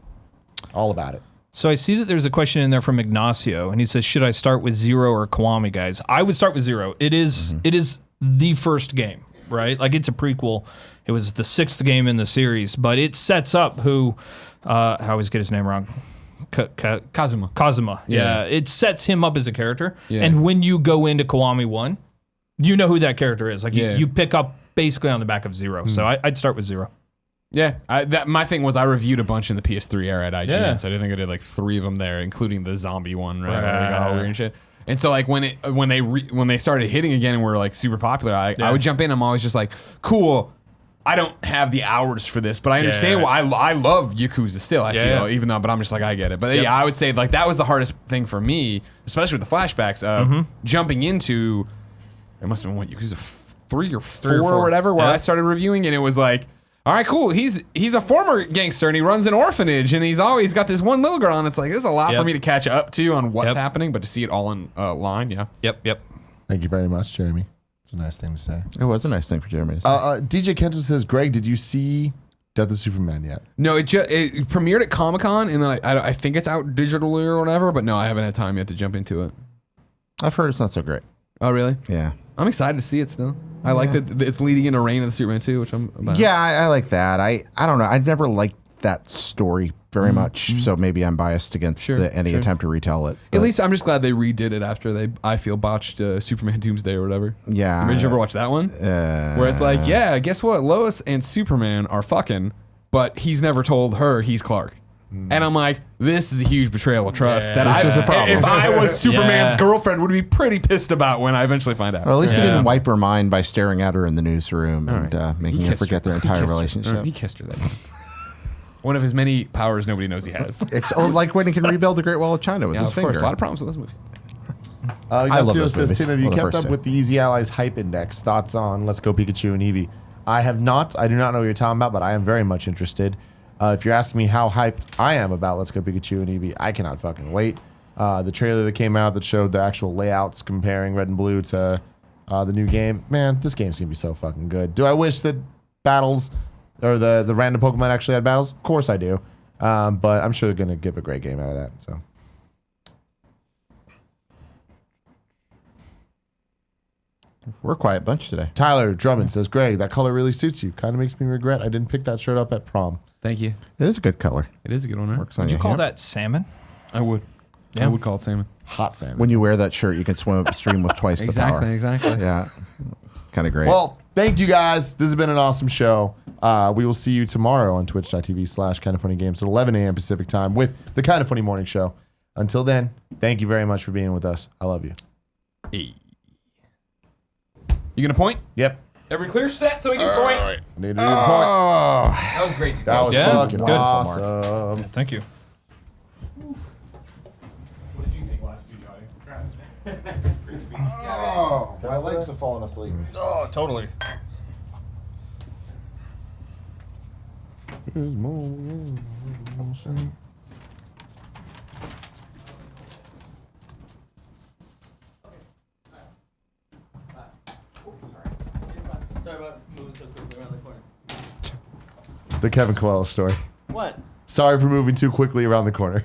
All about it. So I see that there's a question in there from Ignacio, and he says, should I start with Zero or Kiwami, guys? I would start with Zero. It is the first game, right? Like, it's a prequel. It was the 6th game in the series, but it sets up who, I always get his name wrong, Kazuma. Kazuma. Yeah. Yeah. It sets him up as a character. Yeah. And when you go into Kiwami 1, you know who that character is. Like, Yeah. you pick up basically on the back of Zero. So I'd start with Zero. Yeah, my thing was I reviewed a bunch in the PS3 era at IGN, Yeah. so I think I did like 3 of them there, including the zombie one, right? Where they got all weird and shit. And so like when they started hitting again and were like super popular, I would jump in. I'm always just like, cool. I don't have the hours for this, but I understand why I love Yakuza still. I feel even though, but I'm just like I get it. But yeah, I would say like that was the hardest thing for me, especially with the flashbacks of jumping into. It must have been what Yakuza 3 or 4 or whatever, where I started reviewing, and it was like, all right, cool. He's a former gangster and he runs an orphanage and he's always got this one little girl, and it's like this is a lot for me to catch up to on what's happening, but to see it all in line, Yep. Thank you very much, Jeremy. It's a nice thing to say. It was a nice thing for Jeremy to say. DJ Kento says, Greg, did you see Death of Superman yet? No, it premiered at Comic-Con, and then I think it's out digitally or whatever, but no, I haven't had time yet to jump into it. I've heard it's not so great. Oh, really? Yeah. I'm excited to see it still. I like that it's leading into Reign of the Superman 2, which I'm about. Yeah, I like that. I don't know. I've never liked that story very much, so maybe I'm biased against any attempt to retell it. At least I'm just glad they redid it after I feel botched Superman Doomsday or whatever. Yeah. Did you ever watch that one? Where it's like, yeah, guess what? Lois and Superman are fucking, but he's never told her he's Clark. And I'm like, this is a huge betrayal of trust. This is a problem. If I was Superman's girlfriend, would be pretty pissed about when I eventually find out. Well, at least he didn't wipe her mind by staring at her in the newsroom and making her kissed forget their He entire kissed her. relationship. He kissed her that time. One of his many powers nobody knows he has. It's like when he can rebuild the Great Wall of China with his Of finger. course, a lot of problems with those movies. I love those says, movies. Tim, have you Well, the kept first up two. with the Easy Allies hype index? Thoughts on Let's Go Pikachu and Eevee? I have not. I do not know what you're talking about, but I am very much interested. If you're asking me how hyped I am about Let's Go Pikachu and Eevee, I cannot fucking wait. The trailer that came out that showed the actual layouts comparing Red and Blue to the new game, man, this game's gonna be so fucking good. Do I wish that battles or the random Pokemon actually had battles? Of course I do. But I'm sure they're gonna give a great game out of that. So. We're a quiet bunch today. Tyler Drummond says, Greg, that color really suits you. Kind of makes me regret I didn't pick that shirt up at prom. Thank you. It is a good color. It is a good one, right? Works on Would you you. call Yep. that salmon? I would. Yeah. I would call it salmon. Hot salmon. When you wear that shirt, you can swim upstream with twice the power. Exactly. Yeah. Kind of great. Well, thank you guys. This has been an awesome show. We will see you tomorrow on twitch.tv/kindoffunnygames at 11 a.m. Pacific time with the Kind of Funny Morning Show. Until then, thank you very much for being with us. I love you. You gonna point? Yep. Every clear set so we can point. Need to do the points. That was great. That was Yeah, fucking good. awesome. Thank you. What did you think last studio audience? my legs have fallen asleep. Oh, totally. Sorry about moving so quickly around the corner. The Kevin Coelho story. What? Sorry for moving too quickly around the corner.